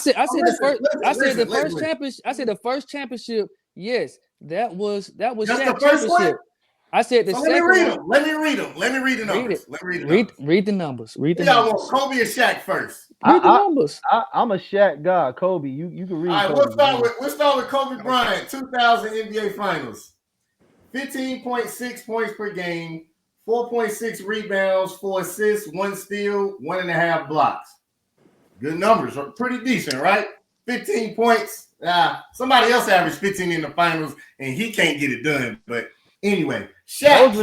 first championship. Yes, that was just Shaq the first championship. one? I said the second one. Let me read them. Let me read the numbers. Read the numbers. Y'all want Kobe or Shaq first? Read the numbers. I'm a Shaq guy. Kobe, you can read. All right, we'll start with Kobe Bryant, 2000 NBA Finals. 15.6 points per game, 4.6 rebounds, 4 assists, 1 steal, 1.5 blocks. Good numbers, pretty decent, right? 15 points. Somebody else averaged 15 in the finals, and he can't get it done. But anyway, Shaq.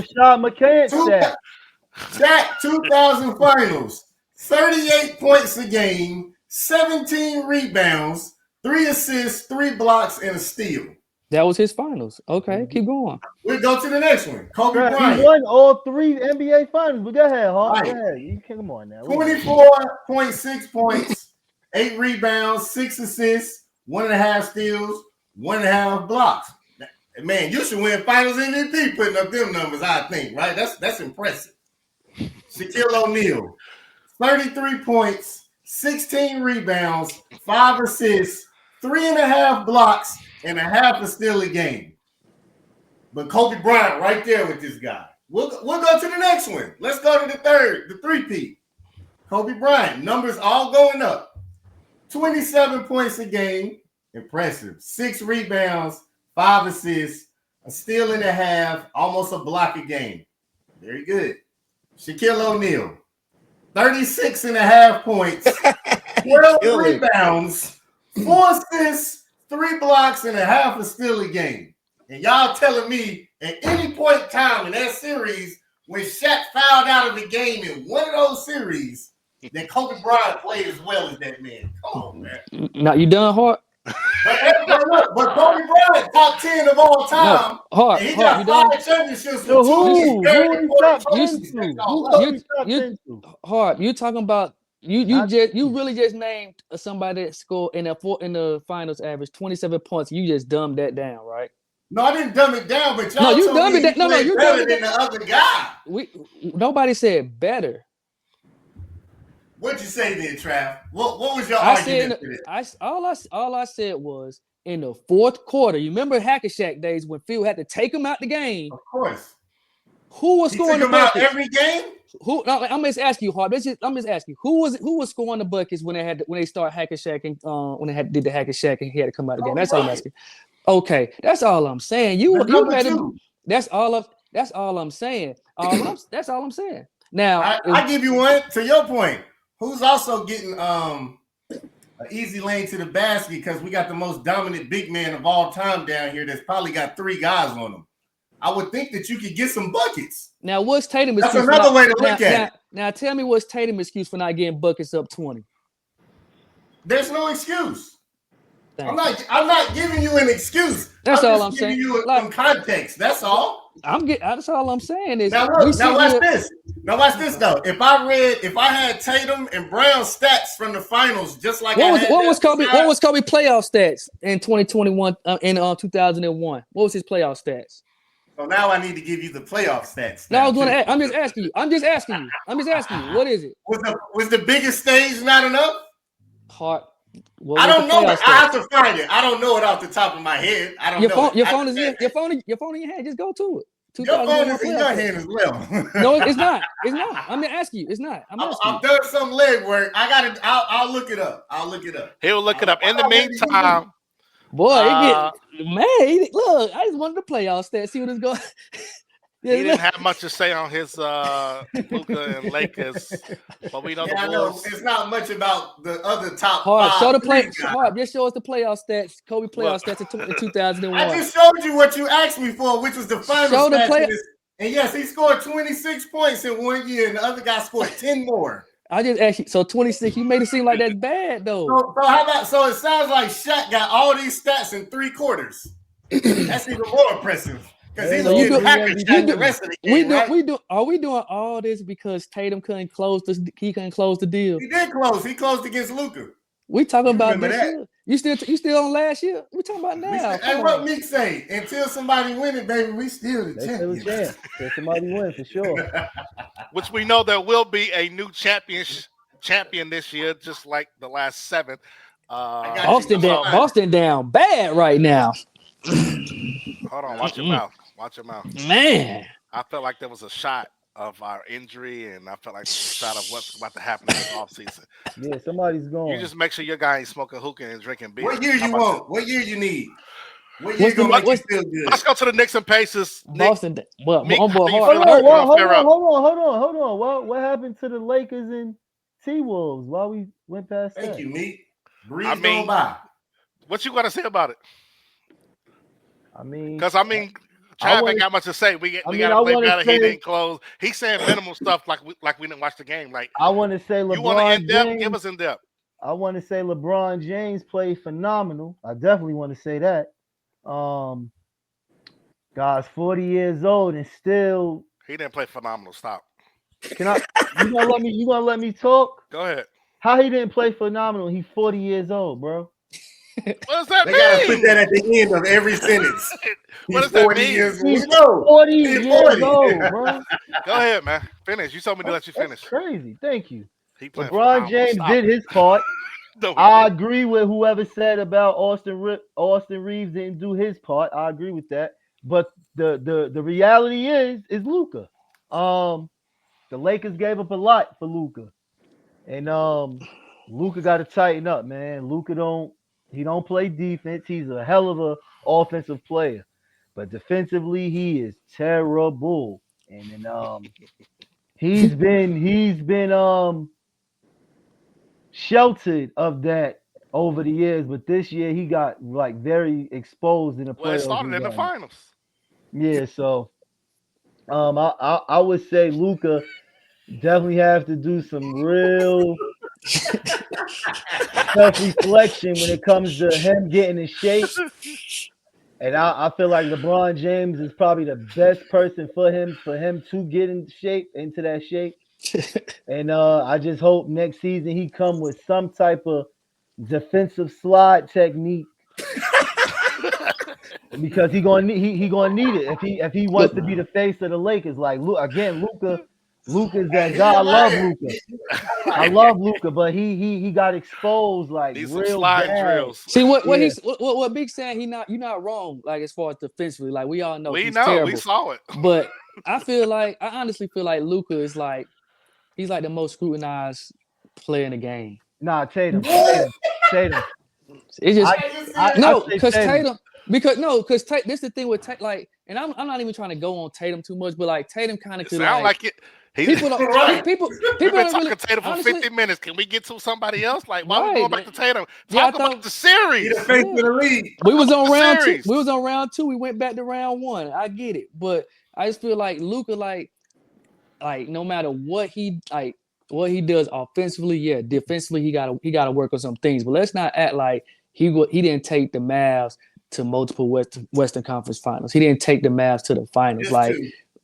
Shaq 2000 Finals, 38 points a game, 17 rebounds, 3 assists, 3 blocks, and a steal. That was his finals. Okay, keep going. We'll go to the next one. Kobe Bryant. He won all 3 NBA Finals. But go ahead, Hawk. Right. Go ahead. Come on now. 24.6 points, 8 rebounds, 6 assists, 1.5 steals, 1.5 blocks. Man, you should win Finals MVP putting up them numbers, I think, right? That's impressive. Shaquille O'Neal, 33 points, 16 rebounds, 5 assists, 3.5 blocks, and 0.5 steal a game. But Kobe Bryant right there with this guy. We'll go to the next one. Let's go to the 3P. Kobe Bryant, numbers all going up. 27 points a game, impressive. 6 rebounds, 5 assists, a steal and a half, almost a block a game. Very good. Shaquille O'Neal, 36.5 points, 12 rebounds, 4 assists, 3 blocks, and 0.5 steal a game. And y'all telling me at any point in time in that series, when Shaq fouled out of the game in one of those series, that Kobe Bryant played as well as that man. Come on, man. Now you done, Hart? But Kobe Bryant, top 10 of all time. No, Hart, he got 5 championships. So who Hart, you talking about you really just named somebody that scored in the finals average 27 points. You just dumbed that down, right? No, I didn't dumb it down, but y'all you dumbed it down. No, you better than the other guy. Nobody said better. What'd you say then, Trav? What was your argument for this? All I said was in the fourth quarter. You remember Hack-a-Shaq days when Phil had to take him out the game? Of course. Who was scoring the buckets every game? Who? No, I'm just asking you, Harp. I'm just asking you, who was scoring the buckets when they start hacking Shack and when they did the hacking Shack and he had to come out again. That's all I'm asking. Okay, that's all I'm saying. You made it. That's all I'm saying. That's all I'm saying. Now I give you one to your point. Who's also getting an easy lane to the basket because we got the most dominant big man of all time down here that's probably got 3 guys on him. I would think that you could get some buckets. Now, what's Tatum's excuse? That's another way to look at it. Now, tell me what's Tatum's excuse for not getting buckets up 20? There's no excuse. I'm not giving you an excuse. That's all I'm saying. You some context. That's all. That's all I'm saying is. Now watch this. Now watch this though. If I had Tatum and Brown stats from the finals, just like what was Kobe playoff stats in 2021 in 2001? What was his playoff stats? So now I need to give you the playoff stats. No, I'm just asking you. What is it? Was the biggest stage not enough? I don't know. I have to find it. I don't know it off the top of my head. I don't know. Your phone is in your hand. Just go to it. Your phone is in your hand as well. No, it's not. It's not. I'm gonna ask you. It's not. I've done some legwork. I'll look it up. He'll look it up. In the meantime, boy, look. I just wanted to playoff stats. See what it's going. He didn't have much to say on his Luka and Lakers, but we know the Bulls. It's not much about the other top Hard. 5. Show the just show us the playoff stats. Kobe playoff stats in 2001. I just showed you what you asked me for, which was the final stats. And yes, he scored 26 points in 1 year, and the other guy scored 10 more. I just asked you. So 26. You made it seem like that's bad though. So how about? So it sounds like Shaq got all these stats in 3 quarters. That's even more impressive. Because the rest of the game, Are we doing all this because Tatum couldn't close the deal? He did close. He closed against Luka. We talking about this year. You still on last year? We talking about now. And what Mique say? Until somebody win it, baby, we still the champions. Until somebody win for sure. Which we know there will be a new champion this year, just like the last 7. Boston down bad right now. Hold on, watch your mouth. Watch your mouth. Man. I felt like there was a shot of our injury, and I felt like there was a shot of what's about to happen in the offseason. Yeah, somebody's going. You just make sure your guy ain't smoking hookah and drinking beer. What year you want? What year you need? What year gonna make you feel good? Let's go to the Knicks and Pacers. Boston. Hold on. What happened to the Lakers and T-Wolves while we went past that? Thank you, Mique. Breeze going by. What you got to say about it? Because Trav ain't got much to say. We got to play better. He didn't close. He's saying minimal stuff like we didn't watch the game. Like I want to say LeBron. You want to in depth? Give us in depth. I want to say LeBron James played phenomenal. I definitely want to say that. Guy's 40 years old and still. He didn't play phenomenal. Stop. Can I? You gonna let me talk? Go ahead. How he didn't play phenomenal? He's 40 years old, bro. What does that mean? They gotta put that at the end of every sentence. What does that mean? He's 40 years old, bro. Go ahead, man. Finish. You told me to let you finish. That's crazy. Thank you. LeBron James did his part. I agree with whoever said about Austin Reeves didn't do his part. I agree with that. But the reality is Luka. The Lakers gave up a lot for Luka. And Luka got to tighten up, man. Luka don't play defense. He's a hell of a offensive player. But defensively, he is terrible. And then he's been sheltered of that over the years, but this year he got like very exposed in the playoffs. Well, it started in the finals. Yeah, so I would say Luka definitely have to do some real self-reflection when it comes to him getting in shape. And I feel like LeBron James is probably the best person for him to get in shape, into that shape. And I just hope next season he come with some type of defensive slide technique. Because he gonna need it if he wants to be the face of the Lakers. Like Luka's that guy. I love Luka, but he got exposed like these real slide bad. drills. See what Big saying, you're not wrong. Like as far as defensively, like we all know we he's know terrible. we saw it, but I honestly feel like Luka is like he's like the most scrutinized player in the game. Nah, Tatum. What? Tatum. It's just I say because Tatum. this is the thing with Tatum, like, and I'm not even trying to go on Tatum too much, but like Tatum kind of It could sound like like it. people don't Right. people We've been don't talking really Tatum for honestly, 50 minutes. Can we get to somebody else? Like, why we Right, going back to Tatum? Yeah, I Talk about thought- the He series. the face of the league. we was on the round two. series. We was on round two. We went back to round one. I get it, but I just feel like Luka, like no matter what he does offensively, yeah, defensively he gotta work on some things. But let's not act like he didn't take the Mavs to multiple Western Conference Finals. He didn't take the Mavs to the finals.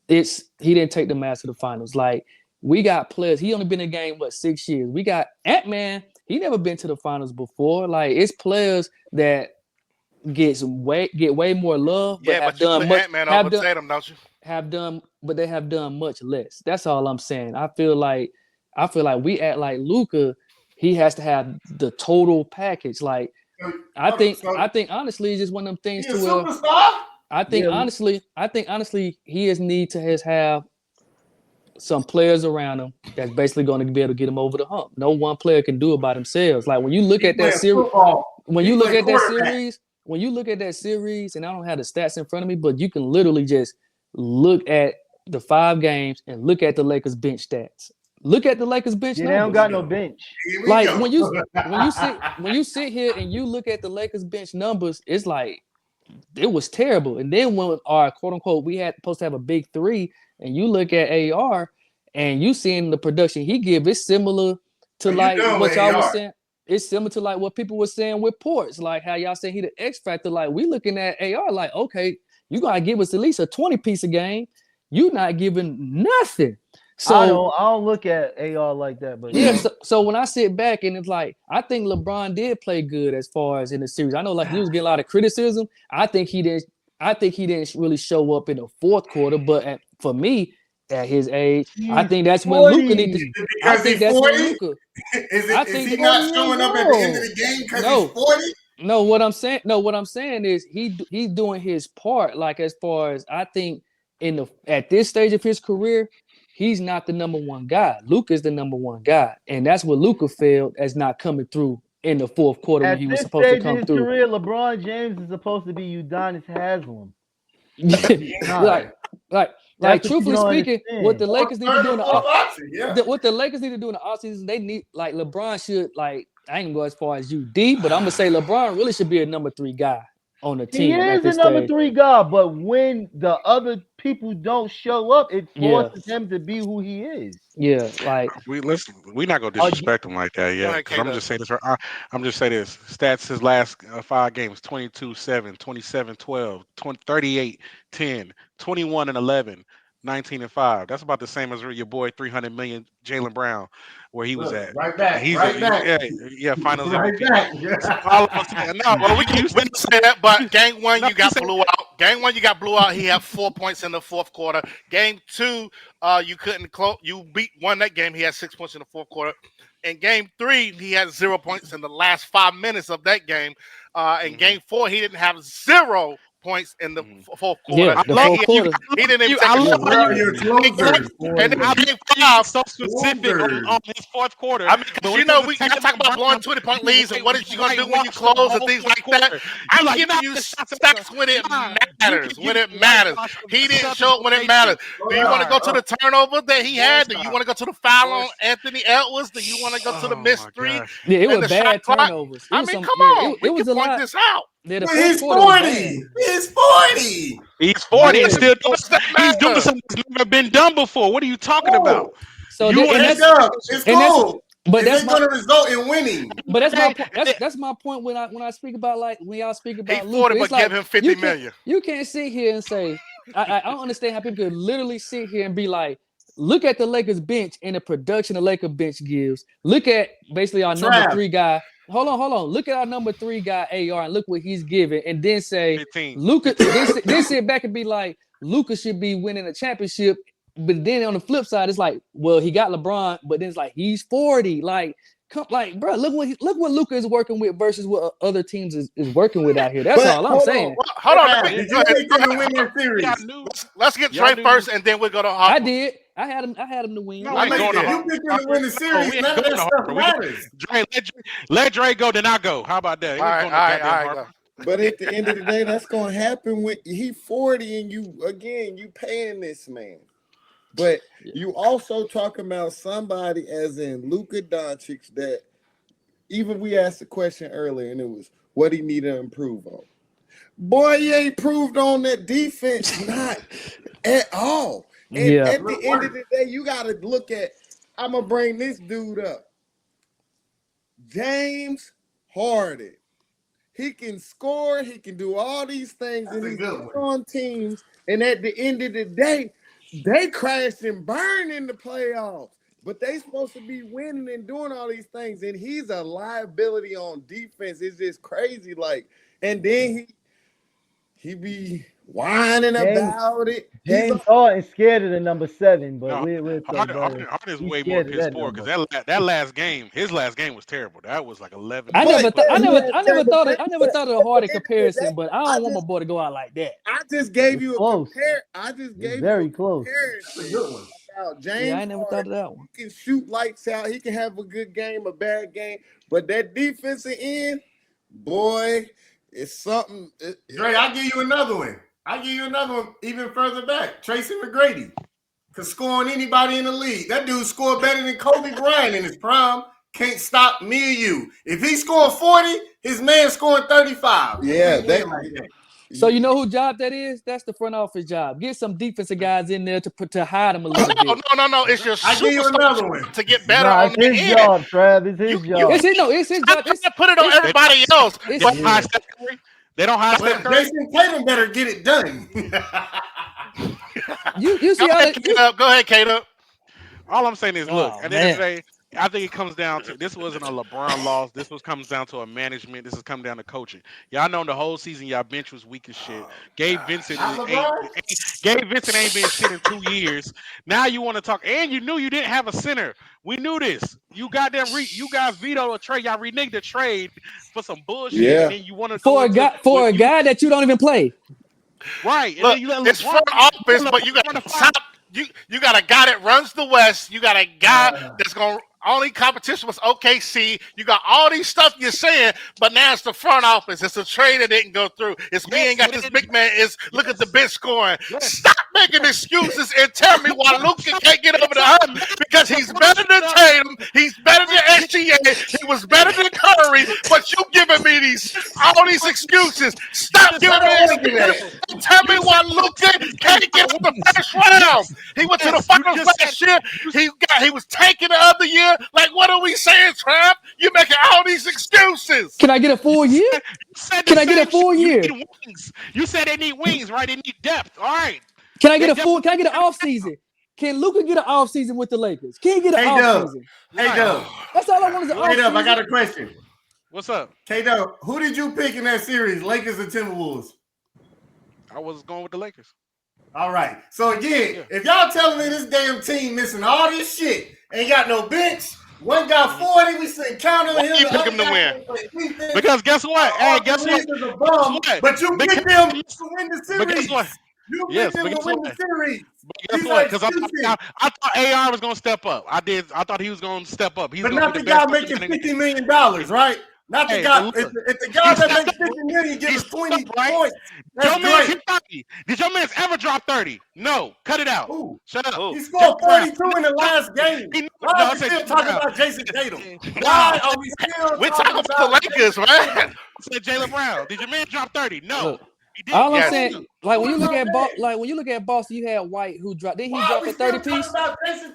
He didn't take the Mavs to the finals. Like, we got players. He only been in the game 6 years. We got Ant-Man. He never been to the finals before. Like, it's players that get way more love, but Yeah, have but you done put much. Ant-Man over Tatum, don't you? But they have done much less. That's all I'm saying. I feel like we act like Luka. He has to have the total package. Like, I think honestly, it's just one of them things He's a to where superstar. I think honestly, he is need to have some players around him that's basically going to be able to get him over the hump. No one player can do it by themselves. Like, when you look at that series, when you look at that series, and I don't have the stats in front of me, but you can literally just look at the 5 games and look at the Lakers bench stats. Look at the Lakers bench Yeah, numbers. they don't got no bench. Like, when you sit here and you look at the Lakers bench numbers, it's like it was terrible. And then when our quote unquote we had supposed to have a big 3, and you look at AR and you seeing the production he give, it's similar to like what y'all was saying. It's similar to like what people were saying with Ports, like how y'all saying he the X factor. Like, we looking at AR like, okay, you gotta give us at least a 20-piece a game. You not giving nothing. So I don't look at AR like that, but yeah. So when I sit back and it's like, I think LeBron did play good as far as in the series. I know like he was getting a lot of criticism. I think he didn't really show up in the fourth quarter. But for me, at his age, I think that's when Luka needs to. I think that's when Luka. Is he not showing up at the end of the game because he's 40? No, what I'm saying is he's doing his part. Like, as far as I think at this stage of his career, he's not the number one guy. Luka is the number one guy, and that's what Luka failed as not coming through in the fourth quarter when he was supposed to come through. Career, LeBron James is supposed to be Udonis Haslam. Like truthfully speaking, what the Lakers need to do in the offseason, they need, like, LeBron should, like, I ain't gonna go as far as UD, but I'm gonna say LeBron really should be a number 3 guy on the team. He is a number 3 guy, but when the other people don't show up, it forces him to be who he is. Yeah, like we're not gonna disrespect him like that yet. Because I'm just saying this. I'm just saying this. Stats his last 5 games: 22-7, 27-12, 38-10, 21-11. 19-5. That's about the same as your boy 300 million Jaylen Brown, where he was at. Right back. Yeah, finals MVP. We can say that, but game 1 you got blew out. Game 1 you got blew out. He had 4 points in the fourth quarter. Game 2, you couldn't close. You won that game. He had 6 points in the fourth quarter. In game 3, he had 0 points in the last 5 minutes of that game. In game 4, he didn't have 0 points in the fourth quarter. Yeah, the fourth quarter. He didn't even take a shot. And then game 5, so specific on his fourth quarter. I mean, because you know, we got to talk about blowing 20-point leads and what is you going to do when you close and things like that. I'm giving you stats when it matters. When it matters. He didn't show it when it matters. Do you want to go to the turnover that he had? Do you want to go to the foul on Anthony Edwards? Do you want to go to the missed 3? Yeah, it was bad turnovers. I mean, come on. It was a lot. This out. Yeah, he's 40. He's 40. He's 40 and still he's doing something that's never been done before. What are you talking about? So it's cool. But that's going to result in winning. But that's my point. That's my point when I speak about, like, when y'all speak about Luka. But give him 50 million. You can't sit here and say I don't understand how people could literally sit here and be like, look at the Lakers bench and the production the Lakers bench gives. Look at basically our number 3 guy. Hold on. Look at our number 3 guy, AR, and look what he's giving. And then say, 15. Luka, then sit back and be like, Luka should be winning a championship. But then on the flip side, it's like, well, he got LeBron, but then it's like, he's 40. Like, Like, bro, look what Luka is working with versus what other teams is working with out here. That's But all I'm saying. Well, hold on. Did you pick them to win that series? Let's get Y'all Dre first, and then we'll go to Harper. I did. I had him to win. No, I we know going to you picked them to win the series. None of that stuff matters. Dre, let Dre go, then I go. How about that? All right, go. But at the end of the day, that's gonna happen when he 40 and you paying this man. But you also talking about somebody as in Luka Doncic that even we asked the question earlier and it was what he need to improve on. Boy, he ain't improved on that defense, not at all. And at the end of the day, you got to look at, I'm going to bring this dude up. James Harden. He can score. He can do all these things. That's and he's a good on teams. And at the end of the day, they crashed and burned in the playoffs. But they supposed to be winning and doing all these things. And he's a liability on defense. It's just crazy. Like, and then he be whining about it. James Harden scared of the number 7, but No, we're Harden is way more pissed poor because that last game, his last game was terrible. That was like 11. I never thought of a Harden comparison, but I don't want my boy to go out like that. I just gave you close. I just gave very you a close. comparison about James. Yeah, I never thought of that one. He can shoot lights out. He can have a good game, a bad game, but that defensive end, boy, it's something. Dre, I'll give you another one even further back. Tracy McGrady could score on anybody in the league. That dude scored better than Kobe Bryant in his prime. Can't stop me or you. If he scoring 40, his man scoring 35. Yeah, So you know whose job that is? That's the front office job. Get some defensive guys in there to hide them a little bit. No. It's your I give you another one to get better on it's the his end. job, Trav. It's his job. It's his job. Put it on everybody else. They don't hide Steph Curry. Jason Tatum better get it done. You see Go ahead, Kato. All I'm saying is, look, at the end of the day, I think it comes down to this wasn't a LeBron loss. This comes down to a management. This is coming down to coaching. Y'all know the whole season y'all bench was weak as shit. Gabe Vincent ain't been shit in 2 years. Now you want to talk, and you knew you didn't have a center. We knew this. You guys vetoed a trade. Y'all reneged the trade for some bullshit. Yeah. And then you want to for a guy that you don't even play. Right. And Look, then you let it's front office, but you got to stop. You got a guy that runs the West. You got a guy that's going to only competition was OKC. You got all these stuff you're saying, but now it's the front office. It's a trade that didn't go through. It's me ain't got this big man. Look at the bench scoring. Stop making excuses and tell me why Luka can't get over the hump because he's better than Tatum. He's better than SGA. He was better than Curry, but you giving me all these excuses. Stop giving me excuses. Tell me why Luka can't get over the first round. He went to the finals last year. He was taking the other year. Like, what are we saying, Trav? You're making all these excuses. Can I get a full year? Can I get a full year? You said they need wings, right? They need depth. All right. Can I get an off season? Can Luka get an off season with the Lakers? Can he get an off season? Hey, Doug. That's all I want is an off season. I got a question. What's up? K-Dub, who did you pick in that series, Lakers and Timberwolves? I was going with the Lakers. All right. So, again, if y'all telling me this damn team missing all this shit, ain't got no bench, one got 40, we sitting counting on him. You pick him to win. Because guess what? Hey, guess what? But you picked them to win the series. But guess what? You picked them to win the series. But guess what? Because I thought AR was going to step up. I thought he was going to step up. But not the guy making $50 million, right? Not the guy. If the guy that makes $50 million gives us 20 points, that's great. Did your man ever drop 30? No. Cut it out. Ooh. Shut up. He scored 42 in the last game. Why are we still talking about Jason Tatum? Why are we still talking about the Lakers, man? I said Jaylen Brown. Did your man drop 30? No. All I'm saying, like when you look at Boston, you had White who dropped. Didn't he drop a 30 piece?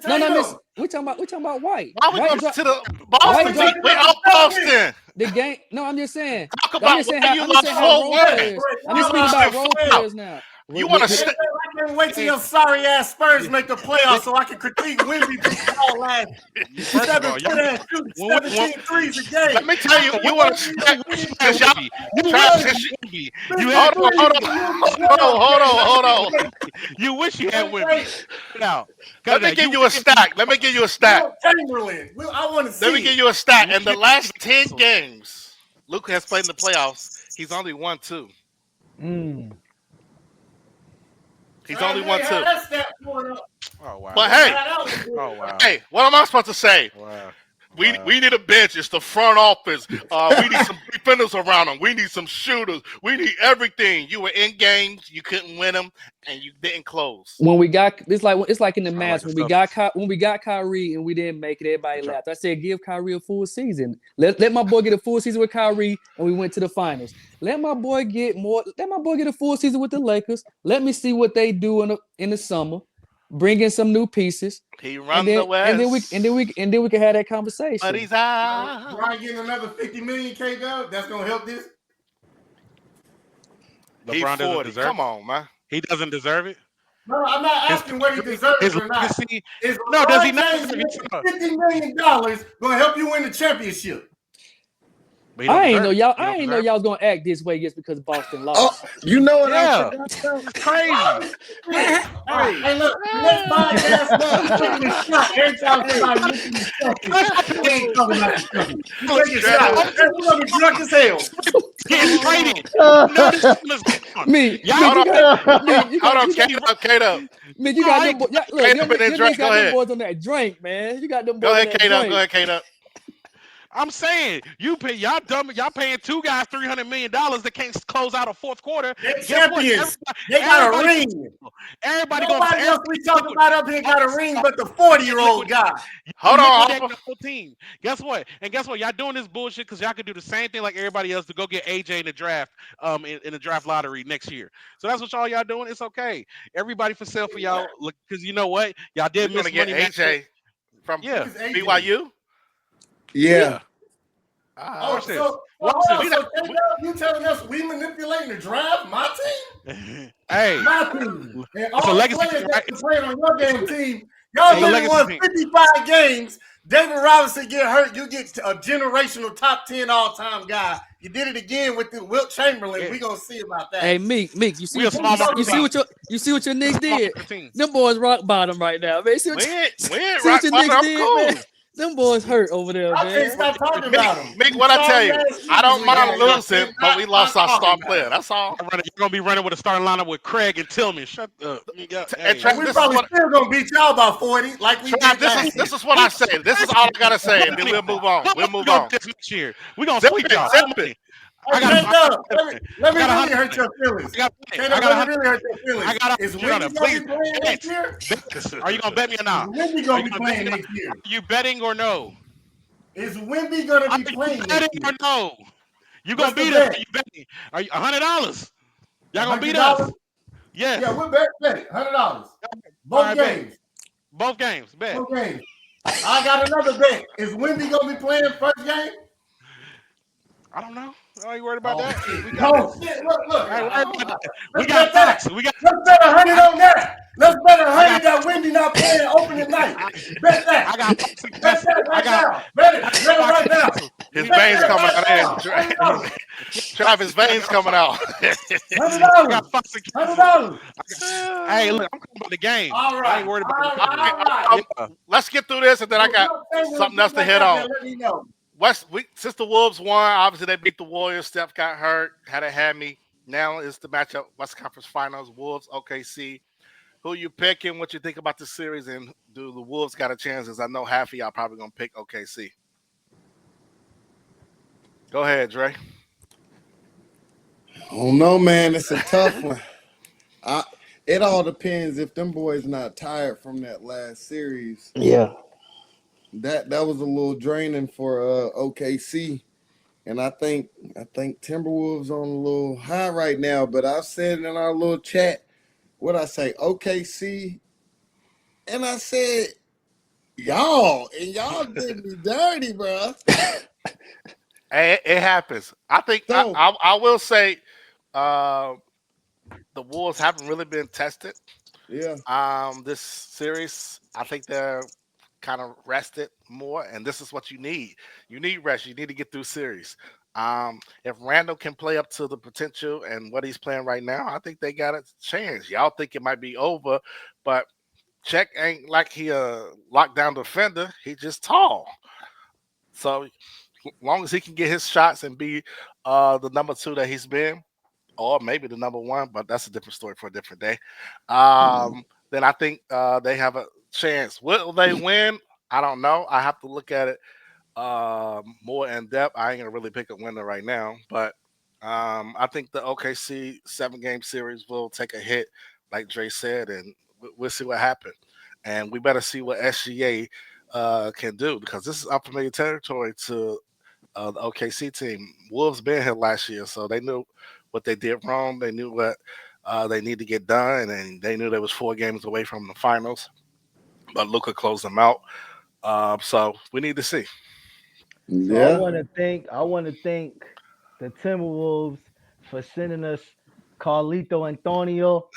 No. We talking about White. Why we going to the Boston? We all Boston. The game. No, I'm just saying. Talk about I'm just saying how role players. I'm just speaking about role players now. You want to? I can't wait till your sorry ass Spurs make the playoffs so I can critique Wemby ball last. 17 threes a game. Let me tell you, you want to stack this y'all. Hold on. You wish you had Wemby. Let me give you a stack. Chamberlain. I want to see. Let me give you a stack. In the last 10 games, Luka has played in the playoffs. He's only won 2. He's only won 2. Oh wow! But hey, what am I supposed to say? Wow. We need a bench. It's the front office. We need some defenders around them. We need some shooters. We need everything. You were in games, you couldn't win them, and you didn't close. When we got it's like in the match when we got Kyrie and we didn't make it, everybody laughed. I said, give Kyrie a full season. Let my boy get a full season with Kyrie, and we went to the finals. Let my boy get a full season with the Lakers. Let me see what they do in the summer. Bring in some new pieces. He run the West. And then we can have that conversation. But he's out. Brian getting another $50 million K-Dub. That's gonna help this. LeBron doesn't deserve it. Come on, man. He doesn't deserve it. No, I'm not asking whether he deserves it or not. Does he not? $50 million gonna help you win the championship. I ain't know y'all was gonna act this way just because Boston lost. Oh, you know what? Yeah, crazy. Hey, look, let's podcast. Every time somebody mentions the we ain't talking about the stuff. You take a shot. We're gonna be drunk as hell. Getting traded. Hold on, Kato. Man, you got them boys. Look, you got them boys on that drink, man. You got them boys. Go ahead, Kato. I'm saying y'all paying 2 guys $300 million that can't close out a fourth quarter. They're champions. They got a ring. Nobody else we talking about up here got a ring but the 40-year-old guy. Hold on. Team. Guess what? Y'all doing this bullshit because y'all can do the same thing like everybody else to go get AJ in the draft, in the draft lottery next year. So that's what y'all doing. It's okay. Everybody for sale for y'all. Look, because you know what? Y'all did miss money. AJ from BYU. Yeah. Watch this. You telling us we manipulating the draft? My team? Hey. My team. And all a the legacy players that playing on your damn team, y'all only won 55 games. David Robinson get hurt. You get a generational top 10 all-time guy. You did it again with the Wilt Chamberlain. Yeah. We gonna see about that. Hey, Mique, you see what your Knicks did? Them boys rock bottom right now, man. See what your Knicks did, man? Them boys hurt over there, man. I can't stop talking about them. Mick, what I tell you, I don't mind losing, but we lost our star player. That's all. You're gonna be running with a starting lineup with Craig and Tillman. Shut up. We probably still gonna beat y'all by 40, like we did. This is what I say. This is all I gotta say, and then we'll move on. This next year. We're gonna sweep y'all. Let me really hurt your feelings. Is Wendy gonna be playing next year? Are you gonna bet me or not? Is Wendy gonna be playing next year? Are you betting or no? Is Wendy gonna be playing next year? Or no? You gonna beat us? Are you betting? Are you $100? Y'all gonna beat us? Yes. Yeah, we're betting $100. Both games. Both games. Bet. Both games. I got another bet. Is Wendy gonna be playing first game? I don't know. I ain't worried about that. Look. We got facts. Let's bet 100 on that. Let's bet 100 that Wendy not playing opening night. Bet that. Bet that right now. Bet it right now. His veins coming out. Travis' veins coming out. $100. Hey, look, I'm talking about the game. All right. I ain't worried about it. Let's get through this, and then I got something else to hit on. Let me know. Since the Wolves won, obviously they beat the Warriors. Steph got hurt, had me. Now is the matchup, West Conference Finals, Wolves, OKC. Who you picking? What you think about the series? And do the Wolves got a chance? As I know half of y'all probably going to pick OKC. Go ahead, Dre. I don't know, man. It's a tough one. It all depends if them boys not tired from that last series. Yeah. That was a little draining for OKC, and I think Timberwolves on a little high right now. But I've said in our little chat, what I say, OKC, and I said y'all did me dirty, bro. Hey, it happens. I think so, I will say, the Wolves haven't really been tested. Yeah. This series, I think they're kind of rested more, and this is what you need. You need rest. You need to get through series. If Randall can play up to the potential and what he's playing right now, I think they got a chance. Y'all think it might be over, but Check ain't like he a lockdown defender. He just tall. So long as he can get his shots and be the number two that he's been, or maybe the number one, but that's a different story for a different day. Then I think they have a chance. Will they win? I don't know. I have to look at it more in depth. I ain't gonna really pick a winner right now, but I think the OKC 7 game series will take a hit, like Dre said, and we'll see what happens. And we better see what SGA can do because this is unfamiliar territory to the OKC team. Wolves been here last year, so they knew what they did wrong. They knew what they need to get done, and they knew they was 4 games away from the finals. But Luka closed them out. So we need to see. So I Yeah. want to thank the Timberwolves for sending us Carlito Antonio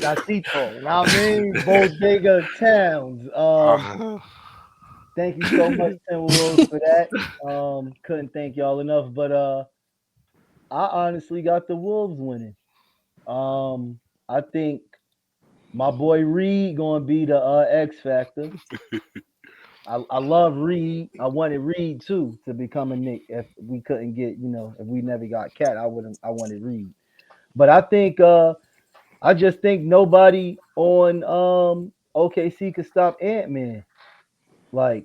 Tacito. Know what I mean? Bodega Towns. Uh, Thank you so much, Timberwolves, for that. Couldn't thank y'all enough, but I honestly got the Wolves winning. I think my boy Reed gonna be the X factor. I love Reed. I wanted Reed too to become a Nick. If we couldn't get, if we never got Cat, I wanted Reed. But I just think nobody on OKC could stop Ant Man. Like,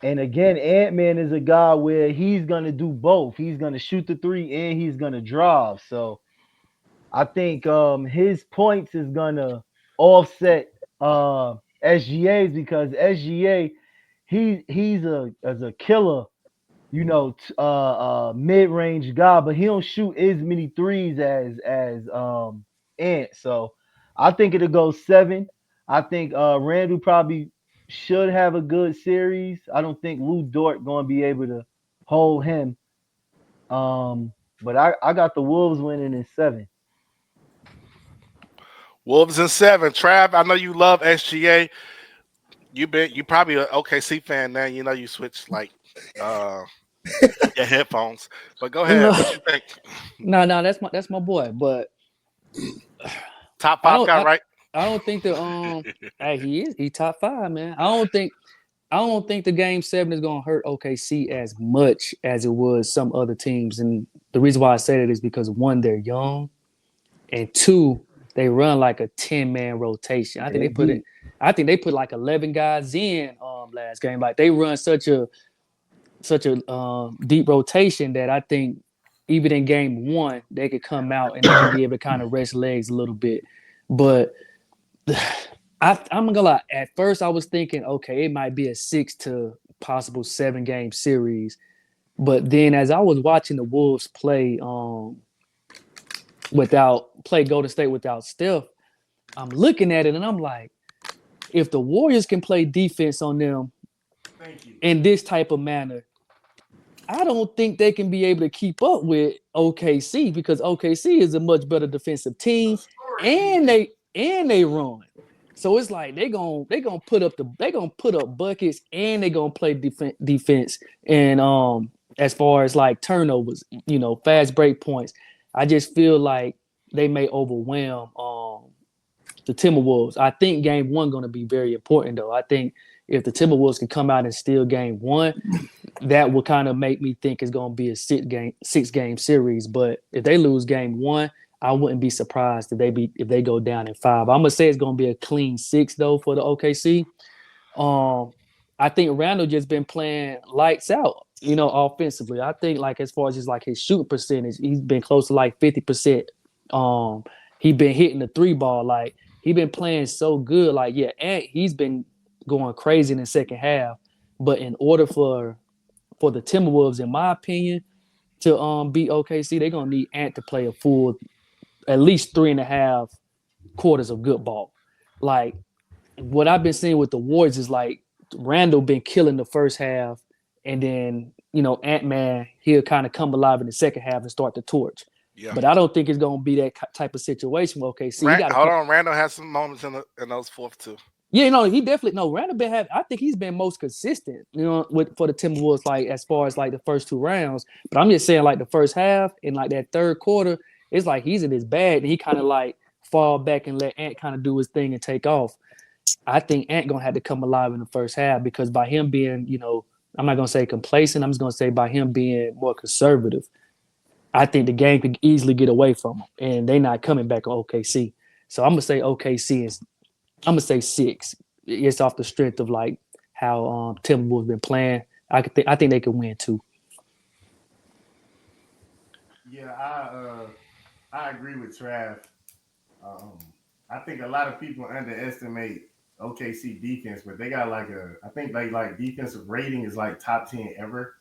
and again, Ant Man is a guy where he's gonna do both. He's gonna shoot the three and he's gonna drive. So I think his points is gonna offset SGA's because SGA he's a killer, mid range guy, but he don't shoot as many threes as Ant. So I think it'll go 7. I think Randall probably should have a good series. I don't think Lou Dort gonna be able to hold him. But I got the Wolves winning in 7. Wolves in 7. Trav, I know you love SGA. You probably an OKC fan now. You know you switch like uh, your headphones. But go ahead. No, What you think? no, that's my boy. But Top I 5 don't guy, I, right? I don't think hey, he top 5, man. I don't think the game 7 is gonna hurt OKC as much as it was some other teams. And the reason why I say that is because one, they're young, and two, they run like a 10-man rotation. I think They they put it. deep. I think they put like 11 guys in last game. Like they run such a deep rotation that I think even in game 1 they could come out and they can be able to kind of rest legs a little bit. But I'm gonna lie. At first, I was thinking, okay, it might be a 6 to possible 7 game series. But then, as I was watching the Wolves play Golden State without Steph, I'm looking at it and I'm like, if the Warriors can play defense on them in this type of manner, I don't think they can be able to keep up with OKC because OKC is a much better defensive team, and they run. So it's like they gonna put up buckets and they gonna play defense. And as far as like turnovers, fast break points, I just feel like they may overwhelm the Timberwolves. I think game 1 gonna be very important though. I think if the Timberwolves can come out and steal game 1, that will kind of make me think it's going to be a 6 game series. But if they lose game 1, I wouldn't be surprised if they go down in 5. I'm gonna say it's going to be a clean 6 though for the OKC. I think Randall just been playing lights out, offensively. I think like as far as just like his shooting percentage, he's been close to like 50%. He been hitting the 3 ball, like he been playing so good. Like yeah, and he's been going crazy in the second half. But in order for the Timberwolves, in my opinion, to beat OKC, they're gonna need Ant to play a full at least 3.5 quarters of good ball. Like what I've been seeing with the Warriors is like Randall been killing the first half, and then Ant Man he'll kind of come alive in the second half and start the torch. Yeah. But I don't think it's gonna be that type of situation. Okay, see, Hold on. Randall has some moments in those fourth two. Yeah, he definitely Randall been having. I think he's been most consistent, for the Timberwolves, like as far as like the first 2 rounds. But I'm just saying, like the first half and like that third quarter, it's like he's in his bag and he kind of like fall back and let Ant kind of do his thing and take off. I think Ant gonna have to come alive in the first half because by him being, I'm not gonna say complacent. I'm just gonna say by him being more conservative, I think the game could easily get away from him, and they not coming back on OKC. So I'm gonna say OKC is. I'm gonna say 6. It's off the strength of like how Timberwolves been playing. I think they could win too. Yeah, I agree with Trav. I think a lot of people underestimate OKC defense, but they got I think they like defensive rating is like top 10 ever.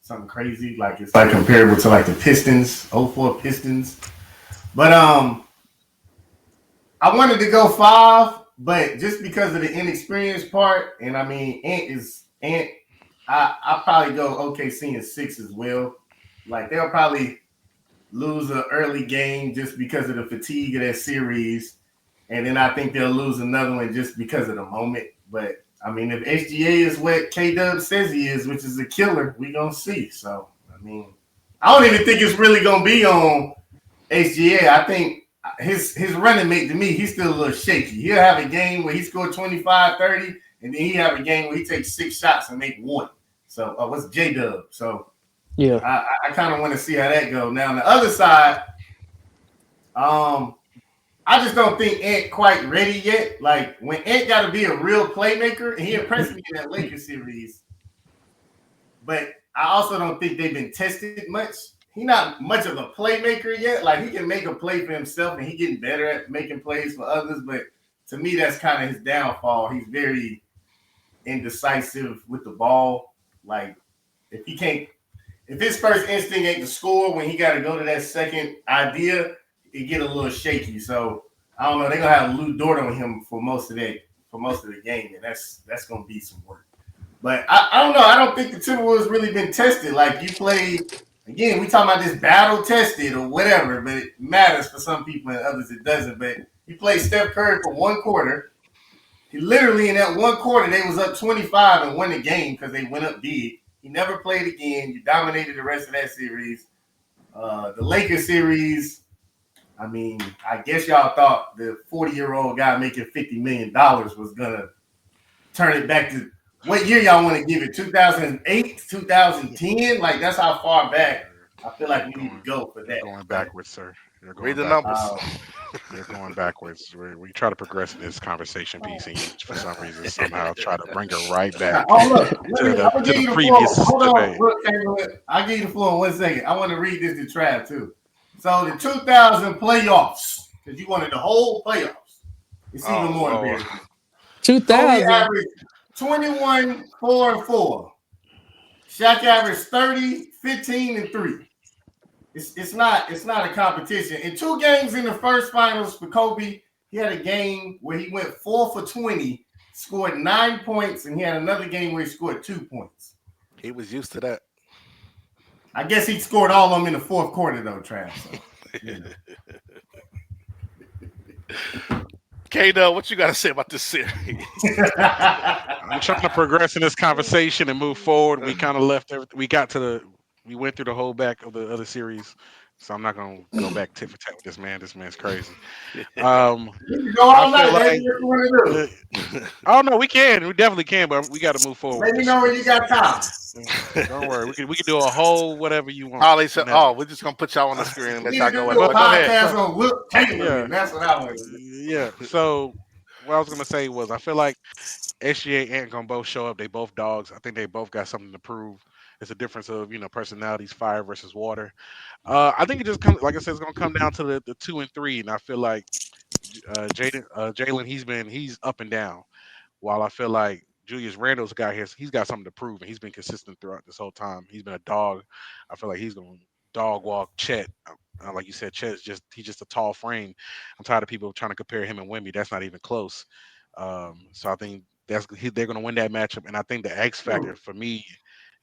Something crazy. Like it's like comparable to like the Pistons, 04 Pistons. But I wanted to go 5, but just because of the inexperienced part, and I mean Ant, I probably go OKC in 6 as well. Like they'll probably lose an early game just because of the fatigue of that series. And then I think they'll lose another one just because of the moment. But I mean, if HGA is what K-Dub says he is, which is a killer, we gonna see. So I mean, I don't even think it's really gonna be on HGA. I think his running mate to me, he's still a little shaky. He'll have a game where he scored 25, 30, and then he have a game where he takes 6 shots and make 1. So what's J-Dub? So yeah, I kind of want to see how that goes. Now on the other side, I just don't think Ant quite ready yet. Like when Ant got to be a real playmaker, and he impressed me in that Lakers series. But I also don't think they've been tested much. He's not much of a playmaker yet. Like he can make a play for himself, and he's getting better at making plays for others. But to me, that's kind of his downfall. He's very indecisive with the ball. Like if his first instinct ain't to score when he got to go to that second idea, it get a little shaky. So I don't know. They're gonna have Lou Dort on him for most of the game, and that's gonna be some work. But I don't know. I don't think the Timberwolves really been tested. Like you played again. We talking about this battle tested or whatever, but it matters for some people and others it doesn't. But you played Steph Curry for 1 quarter. He literally in that 1 quarter they was up 25 and won the game because they went up big. He never played again. You dominated the rest of that series. The Lakers series. I mean, I guess y'all thought the 40-year-old guy making $50 million was gonna turn it back to what year y'all want to give it? 2008, 2010? Like that's how far back I feel like we need to go for that. Going backwards, sir. You're going Read the backwards. numbers. You're going backwards. We try to progress in this conversation piece, and you, for some reason, somehow try to bring her right back look, to the floor. previous Hold on, debate. look, I'll give you the floor in 1 second. I want to read this to Trav too. So the 2000 playoffs, because you wanted the whole playoffs. It's even more embarrassing. 2000 averaged 21, 4, and 4. Shaq averaged 30, 15, and 3. It's not a competition. In 2 games in the first finals for Kobe, he had a game where he went 4 for 20, scored 9 points, and he had another game where he scored 2 points. He was used to that. I guess he scored all of them in the fourth quarter, though, Trav. So, K-Dub, what you got to say about this series? I'm trying to progress in this conversation and move forward. We kind of left we went through the whole back of the other series, so I'm not gonna go back tit for tat with this man. This man's crazy. Oh no, we definitely can, but we got to move forward. Let me know when you got time. Don't worry, we can do a whole whatever you want. Holly said, we're just gonna put y'all on the screen and let y'all go. Go ahead. On Will Taylor. That's what I want. Yeah. So what I was gonna say was I feel like SGA and Ant gonna both show up. They both dogs. I think they both got something to prove. It's a difference of personalities, fire versus water. I think it just comes, like I said, it's gonna come down to the 2 and 3, and I feel like Jalen, he's up and down. While I feel like Julius Randle's guy he's got something to prove, and he's been consistent throughout this whole time. He's been a dog. I feel like he's gonna dog walk Chet. Like you said, Chet's he's just a tall frame. I'm tired of people trying to compare him and Wemby. That's not even close. So I think they're gonna win that matchup, and I think the X factor for me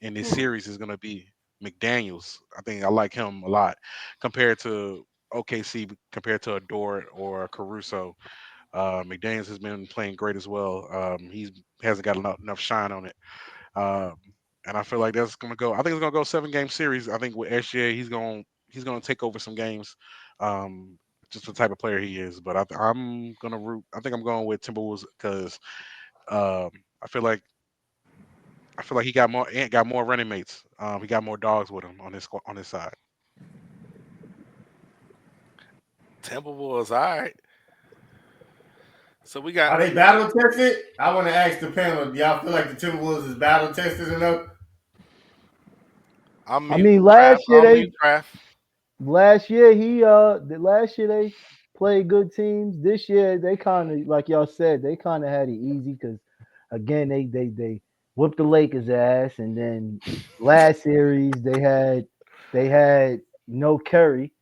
in this series is gonna be McDaniels. I think I like him a lot compared to OKC, compared to Adore or Caruso. McDaniels has been playing great as well. He's hasn't got enough shine on it. Um, and I feel like that's gonna go. I think it's gonna go 7 game series. I think with SGA, he's gonna take over some games. Um, just the type of player he is. But I'm gonna root. I think I'm going with Timberwolves because um, I feel like he got more running mates. He got more dogs with him on his side. Timberwolves, all right. So we got. Are they battle tested? I want to ask the panel. Do y'all feel like the Timberwolves is battle tested enough? I'm I mute. mean, Trav. I'm mute. Trav. last year they played good teams. This year they kind of, like y'all said, they kind of had it easy because again they whooped the Lakers ass, and then last series they had no Curry.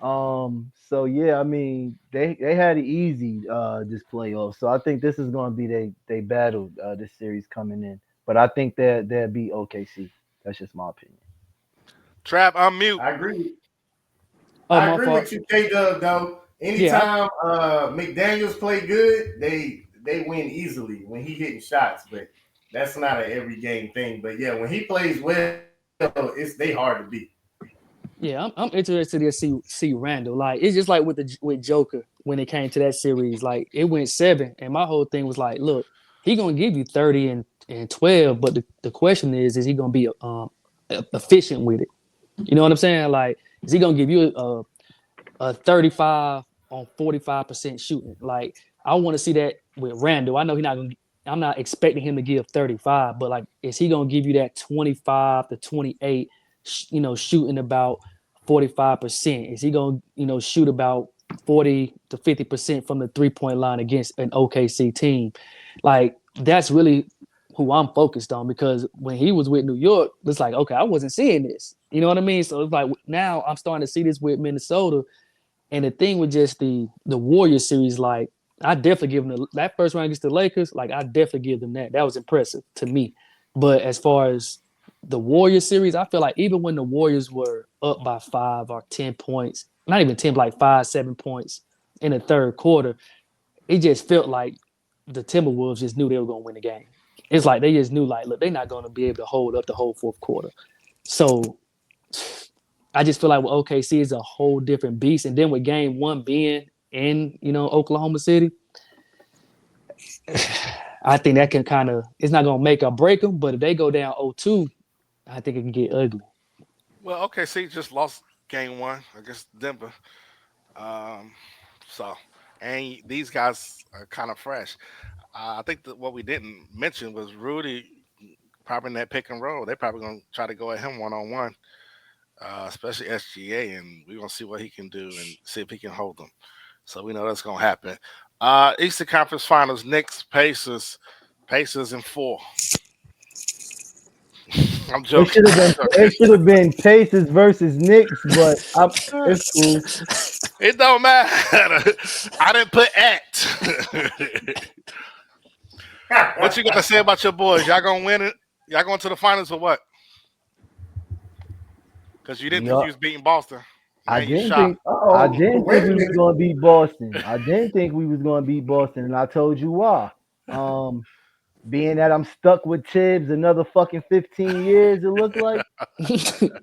So yeah, I mean they had it easy this playoff. So I think this is gonna be they battle this series coming in. But I think they'll be OKC. That's just my opinion. Trav, I'm mute. I agree. Oh, I my agree fault. with you, K Dub. Though Yeah, anytime McDaniel's play good, they win easily when he hitting shots. But that's not an every game thing. But yeah, when he plays well, they hard to beat. yeah, I'm interested to see Randall. Like it's just like with Joker when it came to that series. Like it went 7, and my whole thing was like, look, he gonna give you 30 and 12, but the question is he gonna be efficient with it? You know what I'm saying? Like, is he gonna give you a 35 on 45% shooting? Like, I want to see that with Randall. I know he's not gonna. I'm not expecting him to give 35, but like, is he gonna give you that 25 to 28? Shooting about 45%. Is he gonna shoot about 40 to 50% from the 3-point line against an OKC team? Like, that's really who I'm focused on because when he was with New York, it's like, okay, I wasn't seeing this. You know what I mean? So it's like now I'm starting to see this with Minnesota. And the thing with just the Warriors series, like I definitely give them that first round against the Lakers. Like I definitely give them that. That was impressive to me. But as far as the Warriors series, I feel like even when the Warriors were up by 5 or 10 points, not even 10, like 5, 7 points in the third quarter, it just felt like the Timberwolves just knew they were going to win the game. It's like they just knew, like, look, they're not going to be able to hold up the whole fourth quarter. So I just feel like with OKC is a whole different beast. And then with game 1 being in, Oklahoma City, I think that can kind of, it's not going to make or break them. But if they go down 0-2, I think it can get ugly. Well, OKC just lost game 1 against Denver. Um, so, and these guys are kind of fresh. I think that what we didn't mention was Rudy probably in that pick and roll. They're probably going to try to go at him 1-on-1, especially SGA, and we're going to see what he can do and see if he can hold them. So we know that's going to happen. Eastern Conference Finals, Knicks, Pacers in 4. I'm It joking. should have been Pacers versus Knicks, but it's cool. It don't matter. I didn't put at. What you got to say about your boys? Y'all gonna win it? Y'all going to the finals or what? Because you didn't think you was beating Boston. Now I you didn't shot. think I Oh, didn't wait think a we was minute. gonna beat Boston. I didn't think we was gonna beat Boston, and I told you why. Um, Being that I'm stuck with Tibbs another fucking 15 years, it looked like.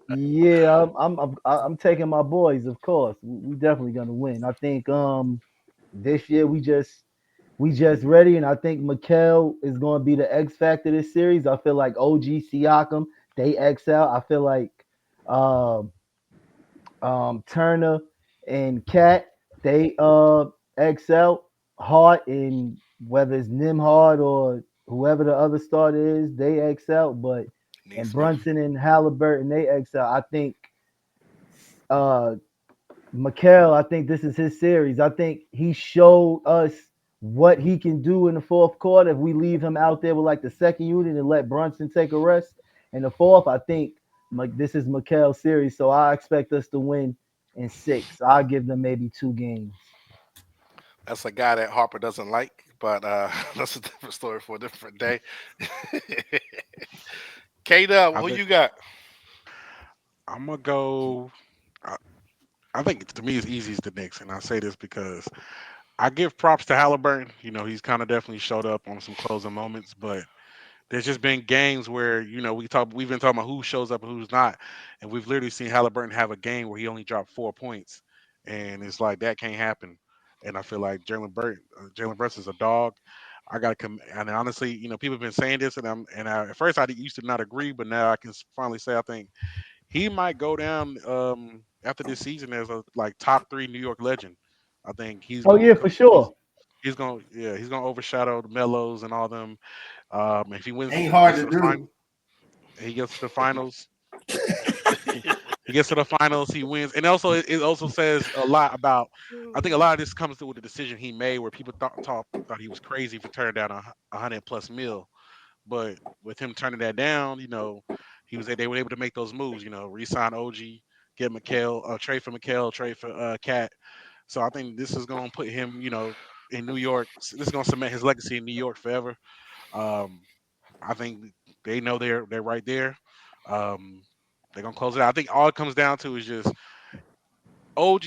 Yeah, I'm taking my boys, of course. We definitely gonna win. I think this year we just ready, and I think Mikel is gonna be the X factor this series. I feel like OG Siakam, they X out. I feel like um Turner and Cat, they excel hard in whether it's Nimhard or whoever the other starter is, they excel. But and Neesmith. Brunson and Halliburton, they excel. I think uh Mikel, I think this is his series. I think he showed us what he can do in the fourth quarter if we leave him out there with like the second unit and let Brunson take a rest. In the fourth, I think this is Mikel's series, so I expect us to win in 6. I'll give them maybe 2 games. That's a guy that Harper doesn't like, but that's a different story for a different day. K Dub, I who think you got? I'm gonna go. I, I think to me it's easy as the Knicks, and I say this because I give props to Halliburton. He's kind of definitely showed up on some closing moments, but there's just been games where we've been talking about who shows up and who's not, and we've literally seen Halliburton have a game where he only dropped 4 points, and it's like that can't happen. And I feel like Jalen Brunson's a dog. I got to come, and honestly, people have been saying this, at first I used to not agree, but now I can finally say I think he might go down after this season as a like top three New York legend. I think he's Oh going yeah, to for come. sure. He's gonna overshadow the Mellows and all them. If he wins, Ain't he hard gets to to the final. do. He gets to the finals. He gets to the finals. He wins, and also it also says a lot about. I think a lot of this comes through with the decision he made, where people thought he was crazy for turning down a 100+ mil, but with him turning that down, they were able to make those moves. Resign OG, get McHale, trade for McHale, trade for Cat. So I think this is going to put him, in New York. This is going to cement his legacy in New York forever. Um, I think they know they're right there. Um, they're gonna close it out. I think all it comes down to is just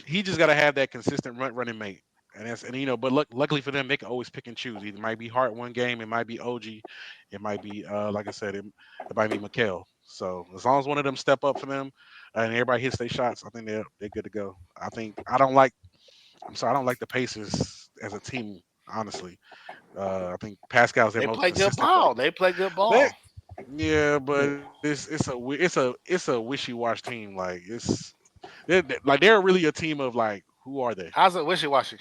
he just gotta have that consistent running mate. But luckily for them, they can always pick and choose. It might be Hart one game, it might be OG, it might be like I said, it might be McHale. So as long as one of them step up for them and everybody hits their shots, I think they're good to go. I'm sorry, I don't like the Pacers as a team, honestly. I think Pascal's their They most play good consistent player. ball. They play good They, ball. yeah, but it's a wishy-washy team. Like they're really a team of like who are they? How's it wishy washy?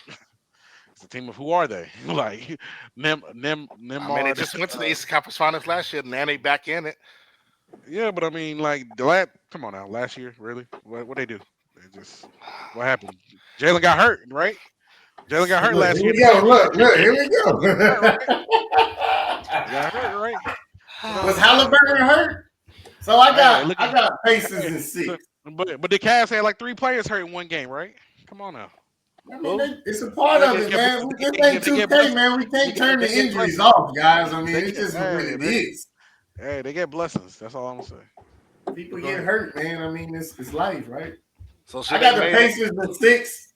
It's a team of who are they? Like I mean, they Nemard. just went to the Eastern Conference Finals last year, and now they back in it. Yeah, but I mean, like the last. Come on now, last year, really? What they do? They just what happened? Jalen got hurt, right? Jalen got hurt Look, last here year we in the go. championship. Look, here we He got hurt, right? go. He got hurt, right? What else Was to say? Halliburton hurt? So I Hey, got look I at got Pacers hey, in so, six. but the Cavs had like three players hurt in one game, right? Come on now. I mean, Who? it's a part of They it, get man. This ain't they get 2K, blessings. man. We can't turn They the get injuries blessings. off, guys. I mean, They it's get just what it is. hey, they get blessings. That's all I'm gonna say. People But go get ahead. hurt, man. I mean, it's life, right? So I should they got the made it? Pacers in six.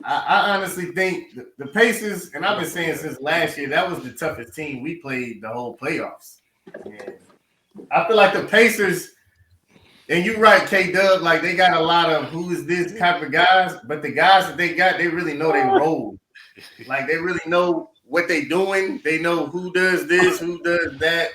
I honestly think the Pacers, and They I've been don't believe saying that. since last year, that was the toughest team we played the whole playoffs. And I feel like the Pacers, and you're right, K Dub, like they got a lot of who is this type of guys, but the guys that they got, they really know they role. Like they really know what they doing. They know who does this, who does that.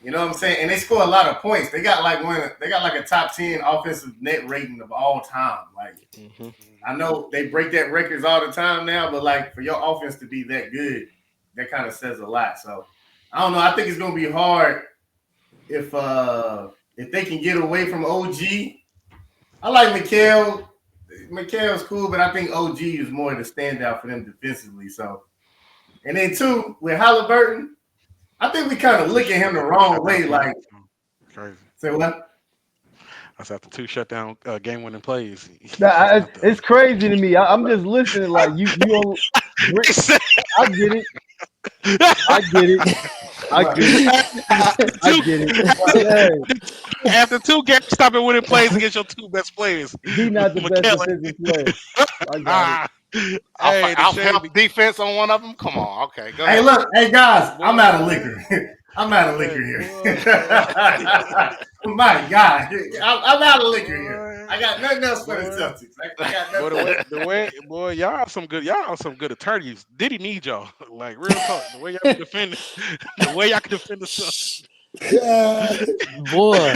You know what I'm saying? And they score a lot of points. They got like a top 10 offensive net rating of all time. Like Mm-hmm. I know they break that records all the time now, but like for your offense to be that good, that kind of says a lot. So I don't know. I think it's gonna be hard if they can get away from OG. I like Mikhail. Mikhail's cool, but I think OG is more the standout for them defensively. So and then two with Halliburton, I think we kind of look at him the After two wrong shutdown way. games, Like crazy. say what? That's after two shutdown game-winning plays. He's just Nah, not the. it's crazy to me. I'm just listening. Like you don't. He said I get it. I get it. I Right. get it. after I two, get it. after, Hey, after two games, stopping winning plays against your two best players, he not the best McKellen. defensive player. I got it. Ah, Off hey, the off shade. help defense on one of them. Come on, okay, go Hey, ahead. look, hey guys, I'm out of Boy, liquor. I'm out of hey, liquor here. boy, My God, I'm out of liquor here. boy, I got nothing else for the boy. Celtics. I got Boy, nothing else. boy, y'all are some good attorneys. Did he need y'all? Like real talk. The way y'all can defend, the way y'all can defend the Celtics. Boy,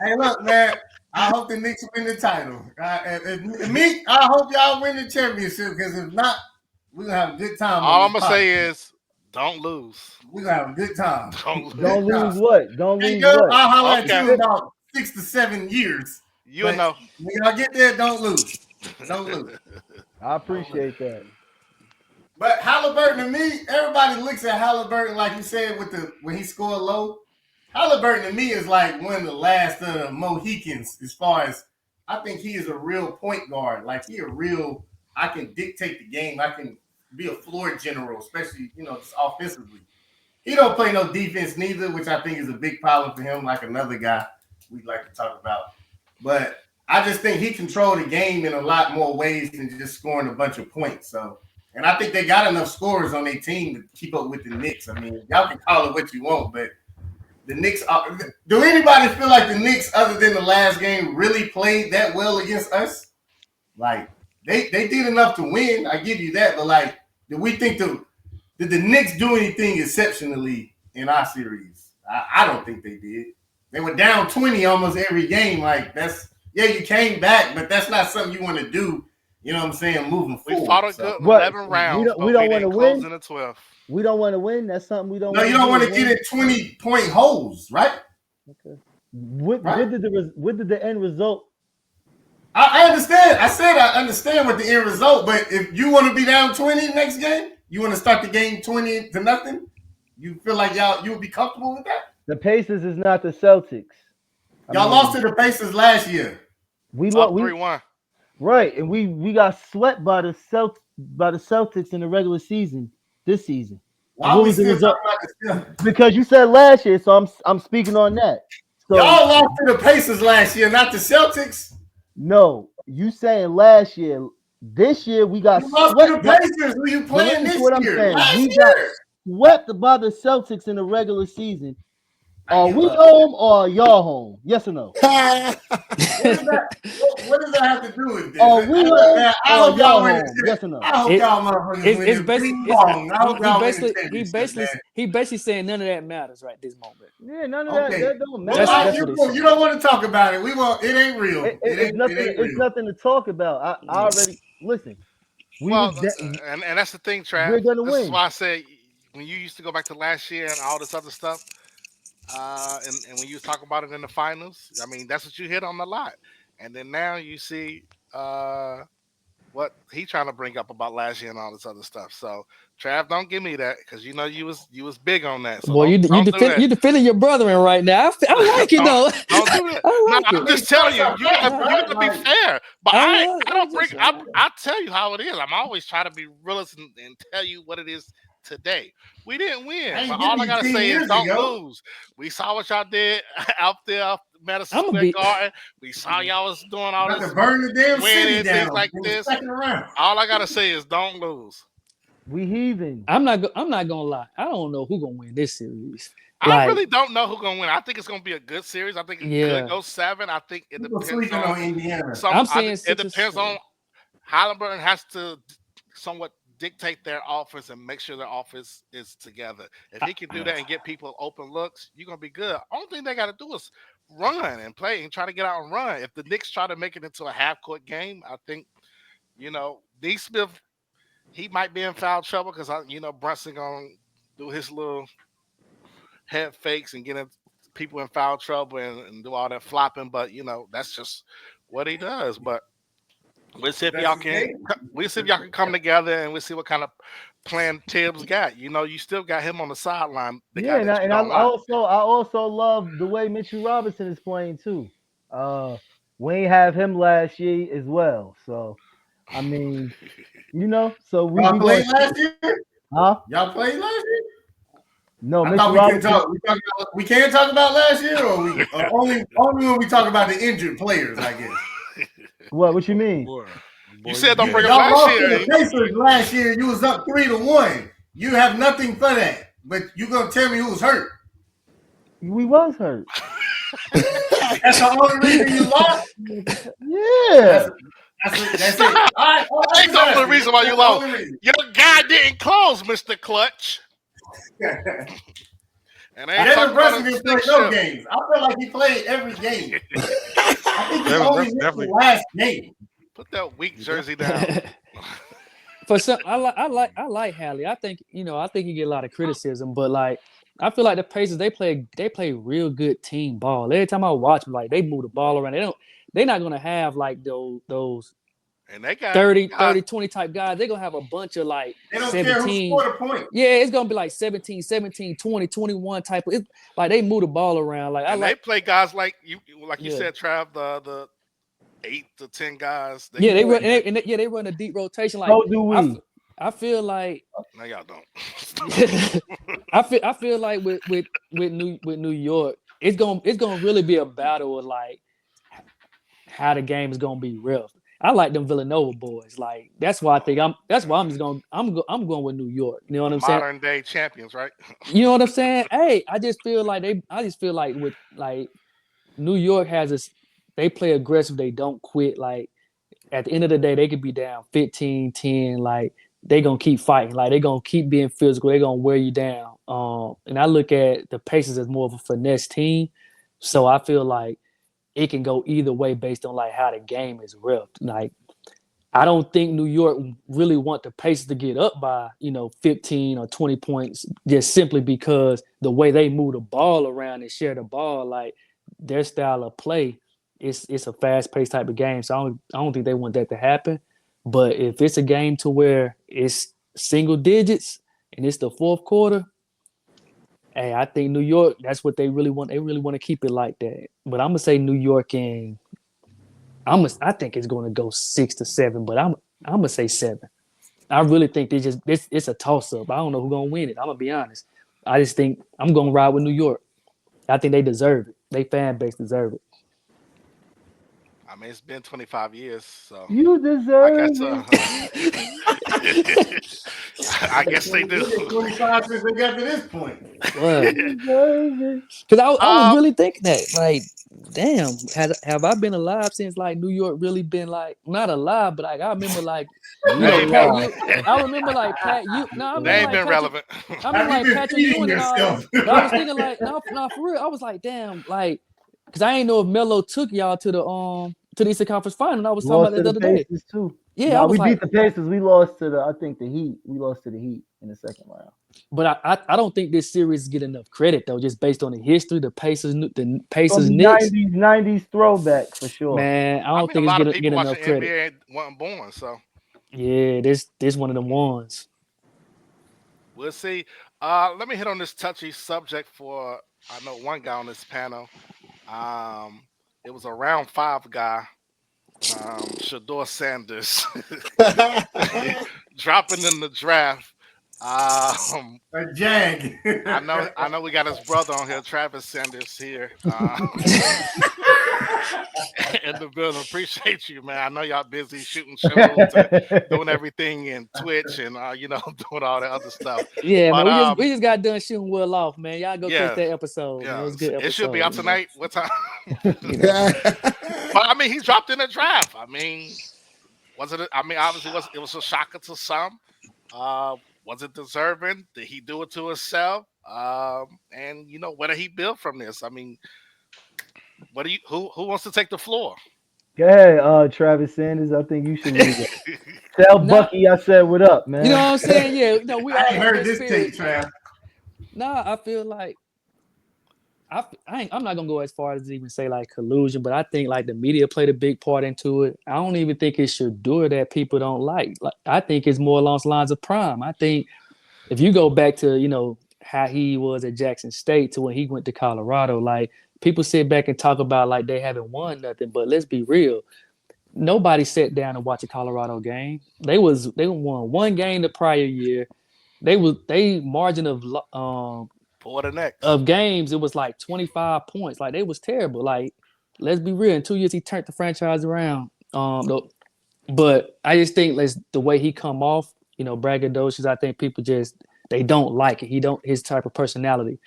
Hey, look, man. I hope the Knicks win the title. Me, I hope y'all win the championship because if not, we're gonna have a good time on All this I'm gonna podcast. say is, don't lose. We're gonna have a good time. Don't lose. Good Don't time. lose what? Don't Hey, lose girl, what? I'll holler at Okay, you in about 6 to 7 years. you But know. when y'all get there, don't lose. Don't lose. I Don't lose. appreciate that. But Halliburton to me, everybody looks at Halliburton like you said with the when he scored low. Halliburton to me is like one of the last of the Mohicans as far as I think he is a real point guard. Like he a real I can dictate the game. I can be a floor general, especially, just offensively. He don't play no defense neither, which I think is a big problem for him, like another guy we'd like to talk about. but I just think he controlled the game in a lot more ways than just scoring a bunch of points. So, and I think they got enough scorers on their team to keep up with the Knicks. I mean, y'all can call it what you want, but the Knicks are, do anybody feel like the Knicks, other than the last game, really played that well against us? Like, they did enough to win. I give you that, but like, did the Knicks do anything exceptionally in our series? I don't think they did. They were down 20 almost every game. Like, you came back, but that's not something you want to do. You know what I'm saying? Moving forward. We fought a good 11 rounds. We don't want to win. In the 12th. We don't want to win. That's something we don't. No, you don't want to get in 20-point holes, right? Okay. What did the end result? I understand. I said I understand what the end result, but if you want to be down 20 next game, you want to start the game 20-0, you feel like you would be comfortable with that? The Pacers is not the Celtics. Y'all lost to the Pacers last year. We lost 3-1. Right, and we got swept by the Celtics in the regular season this season. Why was the result? Because you said last year, so I'm speaking on that. So, y'all lost to the Pacers last year, not the Celtics. No, you saying last year. This year we got lost to the Pacers. Who you playing this year? We got swept by the Celtics in the regular season. Are we home or y'all home? Yes or no? What does that have to do with this? Are we home or y'all home? Yes or no? I hope y'all motherfuckers He basically saying none of that matters right this moment. Yeah, none of that don't matter. You don't want to talk about it. We won't. It ain't real. It's nothing to talk about. I already listen. And that's the thing, Trav. We're gonna win. This is why I say when you used to go back to last year and all this other stuff. And when you talk about it in the finals, I mean, that's what you hit on a lot. And then now you see what he trying to bring up about last year and all this other stuff. So, Trav, don't give me that because you know you was big on that. So boy, you defending your brethren right now. I like it though. Don't do that. I'm just telling you, you got to be fair. But I don't bring. I tell you how it is. I'm always trying to be realist and tell you what it is. Today we didn't win, but all I gotta say is don't lose. We saw what y'all did out there off Madison Square Garden. We saw y'all was doing all this burn the damn winning things like this. All I gotta say is don't lose. We heathen. I'm not gonna lie. I don't know who's gonna win this series. I really don't know who's gonna win. I think it's gonna be a good series. I think it could go 7. I think it depends on Indiana. It depends on Halliburton has to somewhat dictate their offense and make sure their offense is together. If he can do that and get people open looks, you're gonna be good. Only thing they got to do is run and play and try to get out and run. If the Knicks try to make it into a half-court game, I think D. Smith, he might be in foul trouble because Brunson gonna do his little head fakes and get people in foul trouble and do all that flopping. But that's just what he does. But we'll see if y'all can come together and we'll see what kind of plan Tibbs got. You still got him on the sideline. I also love the way Mitchell Robinson is playing too. We ain't have him last year as well. So I mean, so y'all played last year? Huh? Y'all played last year? No, I thought we can't talk about last year, or only when we talk about the injured players, I guess. What you mean? You said don't bring up last year. The Pacers last year, you was up 3-1. You have nothing for that, but you gonna tell me who was hurt? We was hurt. That's the only reason you lost. Yeah. That's it. All right, that's the only reason why you lost. Your guy didn't close, Mr. Clutch. And Devin Brunson didn't play no games. I feel like he played every game. I think he only missed the last game. Put that weak jersey down. For some, I like Hallie. I think he get a lot of criticism, but like I feel like the Pacers they play real good team ball. Every time I watch them, like they move the ball around. They're not gonna have like those. And they got 30, 20 type guys. They're going to have a bunch of like they don't 17. Care who scored a point. Yeah, it's going to be like 17, 20, 21 type of. Like they move the ball around. Like they play guys like you said, Trav, the 8 to 10 guys. They run a deep rotation. Like so do we. I feel like no, y'all don't. I feel like with New York, it's gonna really be a battle of like how the game is gonna be ref. I like them Villanova boys. Like that's why I think that's why I'm just going. I'm going with New York. You know what I'm saying? Modern day champions, right? You know what I'm saying? Hey, I just feel like with like New York has this. They play aggressive. They don't quit. Like at the end of the day, they could be down 15-10. Like they gonna keep fighting. Like they gonna keep being physical. They gonna wear you down. And I look at the Pacers as more of a finesse team. So I feel like it can go either way based on like how the game is reffed. Like I don't think New York really want the Pacers to get up by 15 or 20 points just simply because the way they move the ball around and share the ball, like their style of play, it's a fast paced type of game. So I don't think they want that to happen. But if it's a game to where it's single digits and it's the fourth quarter, hey, I think New York, that's what they really want. They really want to keep it like that. But I'm gonna say New York and I think it's gonna go 6-7, but I'm gonna say 7. I really think it's a toss up. I don't know who's gonna win it. I'm gonna be honest. I just think I'm gonna ride with New York. I think they deserve it. They fan base deserve it. I mean, it's been 25 years, so You I deserve guess it. I guess they do. 25 since they got to this point. What? You deserve it. Because I was Um, really thinking that, like, damn, have I been alive since like New York really been like not alive, but like I remember like They ain't Pat. been, I remember like Pat. I remember they ain't like been Patrick. relevant. I remember Have like you been Patrick feeding Ewing and all. yourself? But I was thinking like, no, for real. I was like, damn, like, because I ain't know if Melo took y'all to the Eastern Conference Final. And I was talking Lost about to that the the other day. Pacers too. Yeah, I was we like, beat the Pacers. We lost to the Heat. We lost to the Heat in the second round. but I don't think this series get enough credit though, just based on the history, the Pacers From Knicks. 90s throwback for sure. Man, I I don't mean, a think it's lot of get people enough watching credit. NBA weren't born, so Yeah, this one of them ones. we'll see. Let me hit on this touchy subject for I know one guy on this panel. It was a round 5 guy, Shador Sanders, dropping in the draft. A jag. I know we got his brother on here, Travis Sanders here. In the building. Appreciate you, man. I know y'all busy shooting shows and doing everything in Twitch and doing all that other stuff. Yeah, But man, we just got done shooting Will off, man. Y'all go catch yeah, that episode, man. It was a good episode. it should be out you know. tonight. What time? But I mean, he dropped in the draft. I mean, obviously, it was a shocker to some. Was it deserving? Did he do it to himself? And where did he build from this? I mean, who wants to take the floor? Go ahead, Travis Sanders. I think you should lead it. Tell Nah. Bucky I said what up, man. You know what I'm saying? Yeah, we all I ain't in heard good this spirits. take, Trav. Nah, I feel like I'm not gonna go as far as even say like collusion, but I think like the media played a big part into it. I don't even think it's Shador that people don't like. Like I think it's more along the lines of Prime. I think if you go back to how he was at Jackson State to when he went to Colorado, like people sit back and talk about like they haven't won nothing, but let's be real. Nobody sat down and watched a Colorado game. They won one game the prior year. They margin For the next. of games, it was like 25 points. Like they was terrible. Like, let's be real. In 2 years, he turned the franchise around. But I just think the way he come off, braggadocious. I think people they don't like it. He don't his type of personality.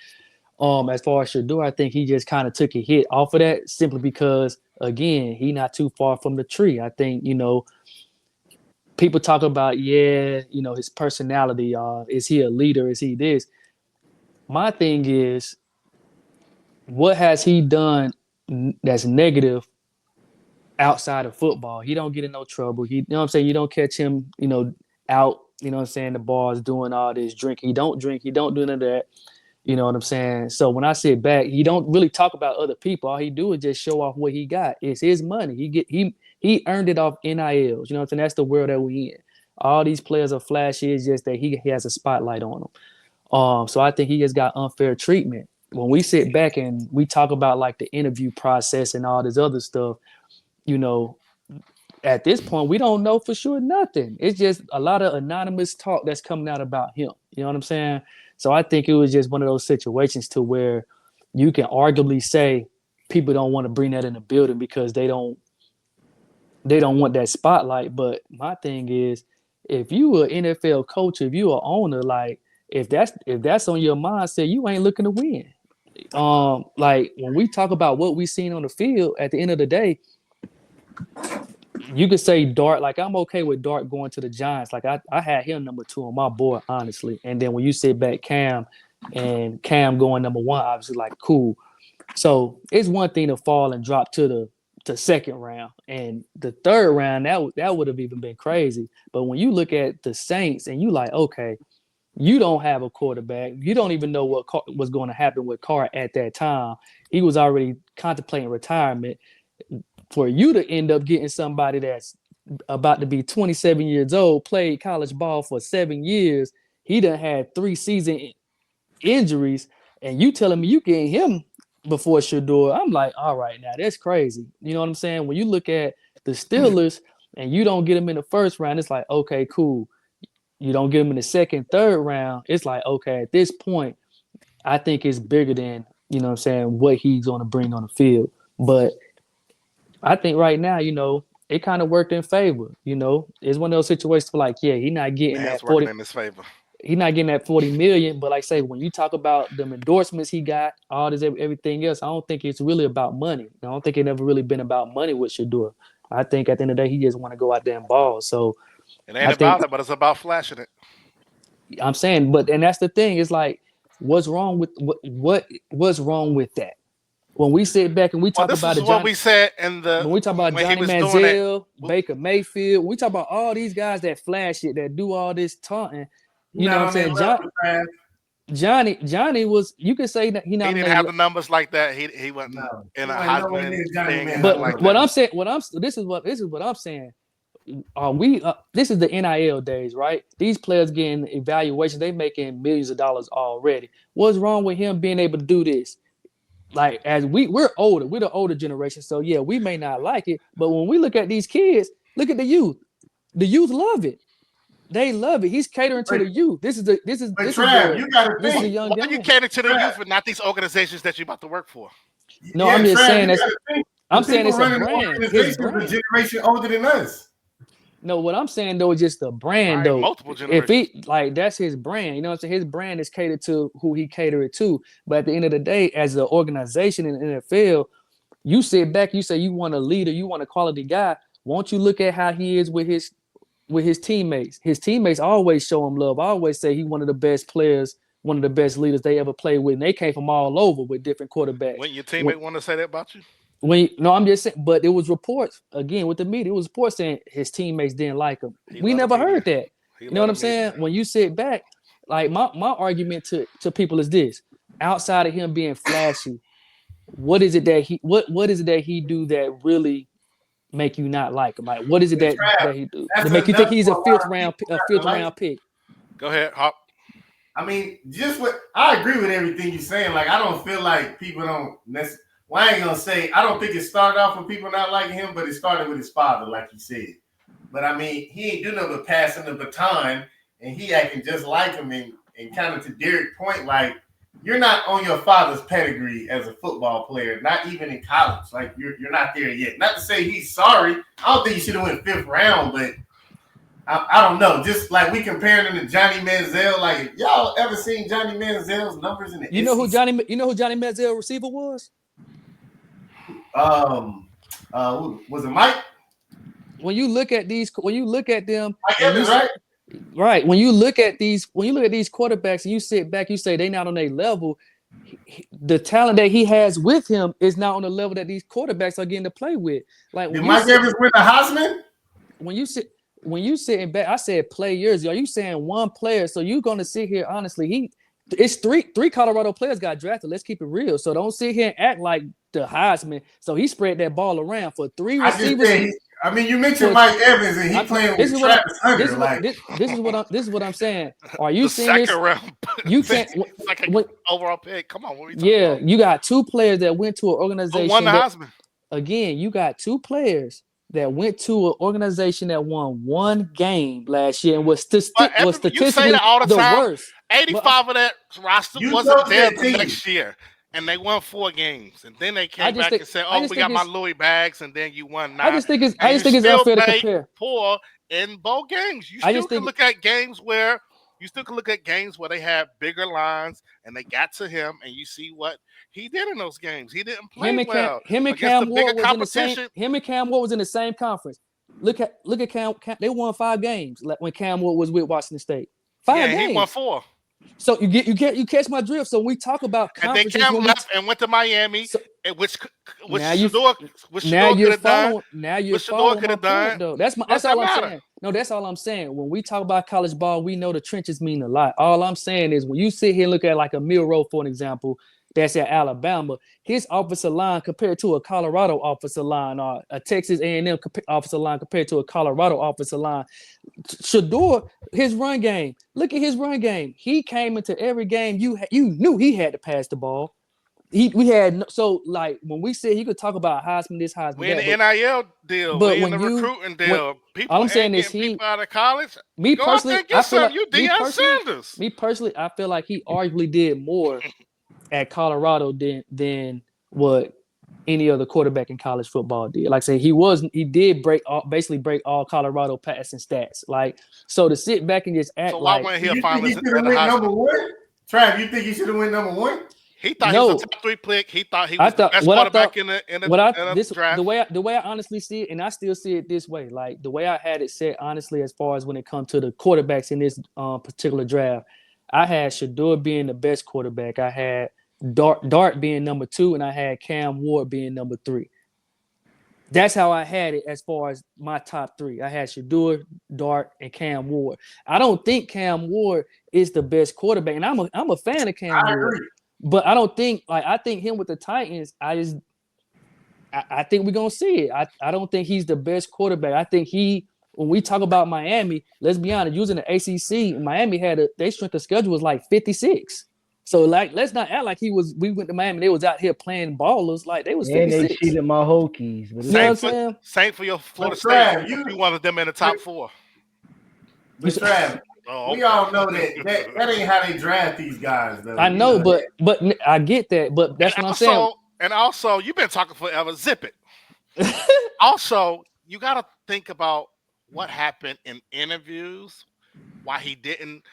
As far as Shador, I think he just kind of took a hit off of that simply because again, he not too far from the tree. I think people talk about his personality. Is he a leader? Is he this? My thing is, what has he done that's negative outside of football? He don't get in no trouble. You know what I'm saying? You don't catch him, out, what I'm saying, the bars doing all this drinking. He don't drink. He don't do none of that. You know what I'm saying? So when I sit back, he don't really talk about other people. All he do is just show off what he got. It's his money. He earned it off NILs. You know what I'm saying? That's the world that we in. All these players are flashy. It's just that he has a spotlight on them. So I think he just got unfair treatment. When we sit back and we talk about like the interview process and all this other stuff, at this point, we don't know for sure nothing. It's just a lot of anonymous talk that's coming out about him. You know what I'm saying? So I think it was just one of those situations to where you can arguably say people don't want to bring that in the building because they don't they don't want that spotlight. But my thing is, if you an NFL coach, if you an owner, like if that's on your mindset, you ain't looking to win. Like when we talk about what we seen on the field, at the end of the day, you could say Dart. Like I'm okay with Dart going to the Giants. Like I had him number 2 on my board, honestly. And then when you sit back Cam going number 1, obviously like cool. So it's one thing to fall and drop to the second round, and the third round that would have even been crazy. But when you look at the Saints and you like, okay, you don't have a quarterback, you don't even know what was going to happen with Carr at that time. He was already contemplating retirement. For you to end up getting somebody that's about to be 27 years old, played college ball for 7 years, he done had 3 season injuries, and you telling me you getting him before Shador, I'm like, all right, now that's crazy. You know what I'm saying? When you look at the Steelers and you don't get them in the first round, it's like, okay, cool. You don't get them in the second, third round, it's like, okay, at this point, I think it's bigger than, you know what I'm saying, what he's going to bring on the field. But I think right now, it kind of worked in favor. It's one of those situations for like, yeah, he's not getting that 40 in his favor. He's not getting that 40 million, but like I say, when you talk about the endorsements he got, all this, everything else, I don't think it's really about money. I don't think it never really been about money with Shador. I think at the end of the day, he just want to go out there and ball. So it ain't about it, but it's about flashing it. I'm saying, and that's the thing. It's like, what's wrong with what's wrong with that? When we sit back and we talk about it, what we said in the when we talk about Johnny Manziel, Baker Mayfield, we talk about all these guys that flash it, that do all this taunting. You know what I'm saying? Johnny was. You could say that he didn't have the numbers like that. He wasn't in a Heisman thing. But like what I'm saying, this is what I'm saying. This is the NIL days, right? These players getting evaluations, they making millions of dollars already. What's wrong with him being able to do this? Like as we're older, we're the older generation, so yeah, we may not like it, but when we look at these kids, look at the youth. The youth love it. They love it. He's catering to the youth. This is Trav, you gotta this think. is a young guy. You cater to the youth, but not these organizations that you're about to work for. No, I'm just saying that. I'm saying it's a brand. His brand. Generation older than us. No, what I'm saying though is just the brand though. Multiple generations. If he that's his brand, you know what I'm saying? His brand is catered to who he catered to. But at the end of the day, as an organization in the NFL, you sit back, you say you want a leader, you want a quality guy. Won't you look at how he is with his teammates? His teammates always show him love. I always say he's one of the best players, one of the best leaders they ever played with. And they came from all over with different quarterbacks. When your teammate want to say that about you? I'm just saying, but it was reports again with the media. It was reports saying his teammates didn't like him. We never heard that. You know what I'm saying? When you sit back, like my argument to people is this: outside of him being flashy, what is it that he do that really make you not like him? Like what is it that he do to make you think he's a fifth round pick? Go ahead, Hop. I mean, I agree with everything you're saying. Like I don't feel like people don't necessarily. Well, I ain't gonna say I don't think it started off with people not liking him, but it started with his father, like you said. But I mean, he ain't do nothing but passing the baton, and he acting just like him. And kind of to Derrick's point, like you're not on your father's pedigree as a football player, not even in college. Like you're not there yet. Not to say he's sorry. I don't think he should have went 5th round, but I don't know. Just like we comparing him to Johnny Manziel. Like y'all ever seen Johnny Manziel's numbers in the? You know who Johnny Manziel receiver was? Was it Mique? When you look at them, Mike Evans, right? Right. When you look at these quarterbacks and you sit back, you say they're not on their level. The talent that he has with him is not on the level that these quarterbacks are getting to play with. Like did Mike Evans win the Heisman? When you sitting back, I said players. Are you saying one player? So you're gonna sit here honestly. It's three Colorado players got drafted. Let's keep it real. So don't sit here and act like the Heisman. So he spread that ball around for 3 receivers. You mentioned Mike Evans and he playing with Travis Hunter. This is what I'm saying. Are you seeing this? Round, you can't. Like an overall pick. Come on, what are we talking about? You got 2 players that went to an organization. Who won the Heisman? Again, you got 2 players that went to an organization that won 1 game last year and was statistically you say that all the time. worst. 85 of that roster wasn't there the next year. and they won 4 games, and then they I came just back think and said, I "Oh, just we think got my it's Louis bags," and then you won 9, I just think it's and I you just think it's still unfair to made compare. poor in both games. You I still just can think look at games where they had bigger lines and they got to him, and you see what he did in those games. He didn't play well him and against the Cam bigger Ward was in the same competition. him and Cam Ward was in the same conference. Look at Cam they won 5 games like when Cam Ward was with Washington State. Yeah, Five and he won games. 4. So you catch my drift. So when we talk about And then conferences Cam when we left and went to Miami, so and which now you Shador could have done, now you're which Shador following could my have done. point though. What does That's that all I'm matter? saying. No, that's all I'm saying. When we talk about college ball, we know the trenches mean a lot. All I'm saying is when you sit here and look at like a Milroe, for an example, that's at Alabama, his offensive line compared to a Colorado offensive line or a Texas A&M offensive line compared to a Colorado offensive line. Shador, his run game. Look at his run game. He came into every game. You knew he had to pass the ball. We had so like when we said he could talk about Heisman this, Heisman We in that, the NIL deal. but We in when the recruiting when deal. all People I'm saying ain't is getting people out of college. me Go out there personally, and I get feel some. like You Deion Sanders. me personally, I feel like he arguably did more at Colorado than what any other quarterback in college football did. Like I say, he did basically break all Colorado passing stats. Like so to sit back and just act So why like wasn't he So a you think he finalist should at have the went number Heisman? one? Trav, you think he should have went number one? He thought he was a no, top 3 pick. He thought he I was the thought best what I quarterback thought in what I the this draft. the way I honestly see it, and I still see it this way. Like the way I had it set, honestly, as far as when it comes to the quarterbacks in this particular draft, I had Shador being the best quarterback. I had Dart being number 2, and I had Cam Ward being number 3. That's how I had it as far as my top 3. I had Shador, Dart, and Cam Ward. I don't think Cam Ward is the best quarterback, and I'm a fan of Cam I Ward, agree. but I don't think I think him with the Titans. I think we're gonna see it. I don't think he's the best quarterback. I think when we talk about Miami, let's be honest, using the ACC, Miami had their strength of schedule was like 56. So like, let's not act like we went to Miami, they was out here playing ballers like they was And they 56. cheated my Hokies. But You know what I'm Same for saying? your Florida But State. Trav, You wanted them in the top 4. but Trav, Oh, we okay. all know that ain't how they draft these guys, though. I You know, know that. but I get that, but that's what I'm saying. And also, you've been talking forever. Zip it. Also, you got to think about what happened in interviews, why he didn't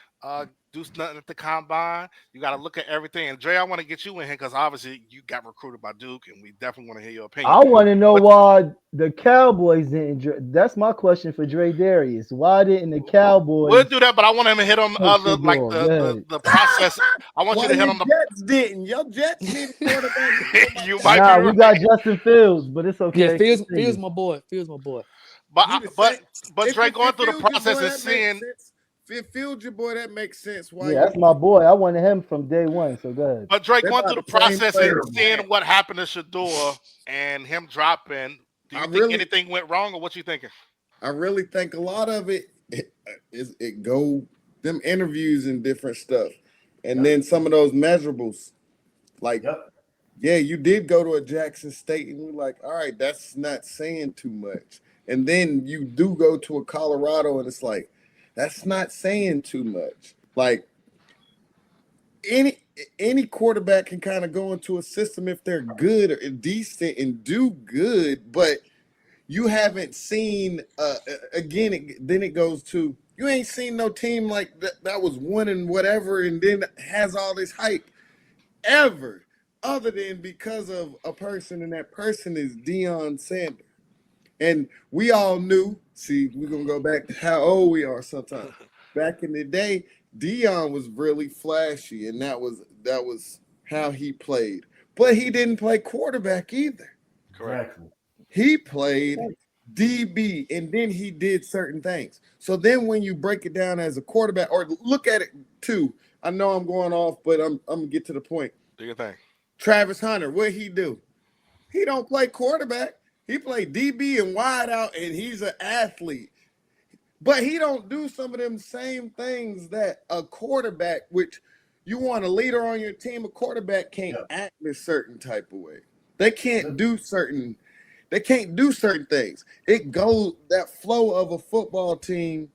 do nothing at the combine. You got to look at everything. And Dre, I want to get you in here because obviously you got recruited by Duke, and we definitely want to hear your opinion. I want to know But- why the Cowboys didn't. That's my question for Dre Darius. Why didn't the Cowboys? We'll do that, but I want him to hit on the other, like Shador, the process. I want you to hit on the. Jets didn't. Your Jets didn't quarterback. You might Nah, be right. we got Justin Fields, but it's okay. Yeah, Fields my boy. Fields my boy. But If Dre going through the Fields your process boy, and that seeing. makes sense. If Fields your boy, that makes sense. Why? Yeah, that's my boy. I wanted him from day one. So go ahead. But Drake They're going not through the the same process player, and seeing man. what happened to Shador and him dropping. Do you think anything went wrong, or what you thinking? I really think a lot of it go them interviews and different stuff, and then some of those measurables. Like, yeah, you did go to a Jackson State, and we're like, all right, that's not saying too much. And then you do go to a Colorado, and it's like, that's not saying too much. Like, any quarterback can kind of go into a system if they're good or decent and do good, but you haven't seen then it goes to you ain't seen no team like that was winning whatever and then has all this hype ever, other than because of a person, and that person is Deion Sanders. And we all knew, see, we're gonna go back to how old we are sometimes. Back in the day, Deion was really flashy, and that was how he played. But he didn't play quarterback either. Correct. He played DB, and then he did certain things. So then when you break it down as a quarterback, or look at it too, I know I'm going off, but I'm gonna get to the point. Do your thing. Travis Hunter, what he do? He don't play quarterback. He played DB and wide out, and he's an athlete. But he don't do some of them same things that a quarterback, which you want a leader on your team, a quarterback can't act a certain type of way. They can't do certain things. It goes, that flow of a football team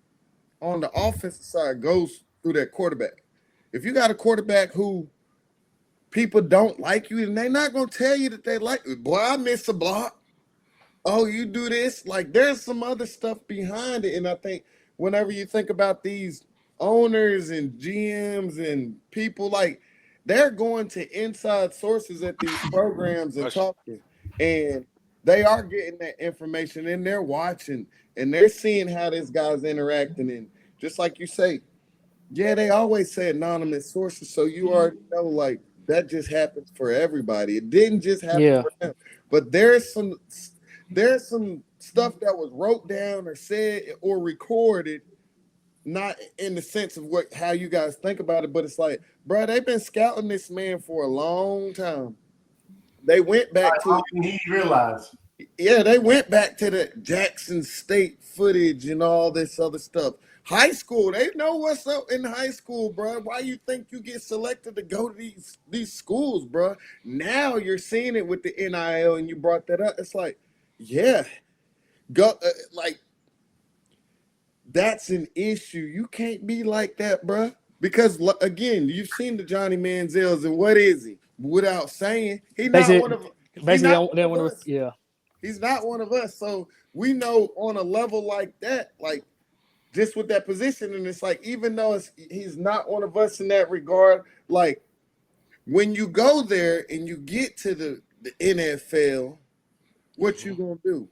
on the offensive side goes through that quarterback. If you got a quarterback who people don't like you, and they're not gonna tell you that they like you. Boy, I miss a block. Oh, you do this. Like, there's some other stuff behind it. And I think whenever you think about these owners and GMs and people, like, they're going to inside sources at these programs and talking. And they are getting that information, and they're watching, and they're seeing how this guy's interacting. And just like you say, yeah, they always say anonymous sources. So you already know, like, that just happens for everybody. It didn't just happen for them. But there's some stuff that was wrote down or said or recorded, not in the sense of how you guys think about it, but it's like, bro, they've been scouting this man for a long time. They went back to he realized. Yeah, they went back to the Jackson State footage and all this other stuff. High school, they know what's up in high school, bro. Why you think you get selected to go to these schools, bro? Now you're seeing it with the NIL, and you brought that up. It's like, yeah, go like that's an issue. You can't be like that, bro. Because again, you've seen the Johnny Manziels, and what is he? Without saying, he's not one of us. Yeah. He's not one of us. So we know on a level like that, like just with that position, and it's like, even though he's not one of us in that regard, like when you go there and you get to the NFL, what you gonna do?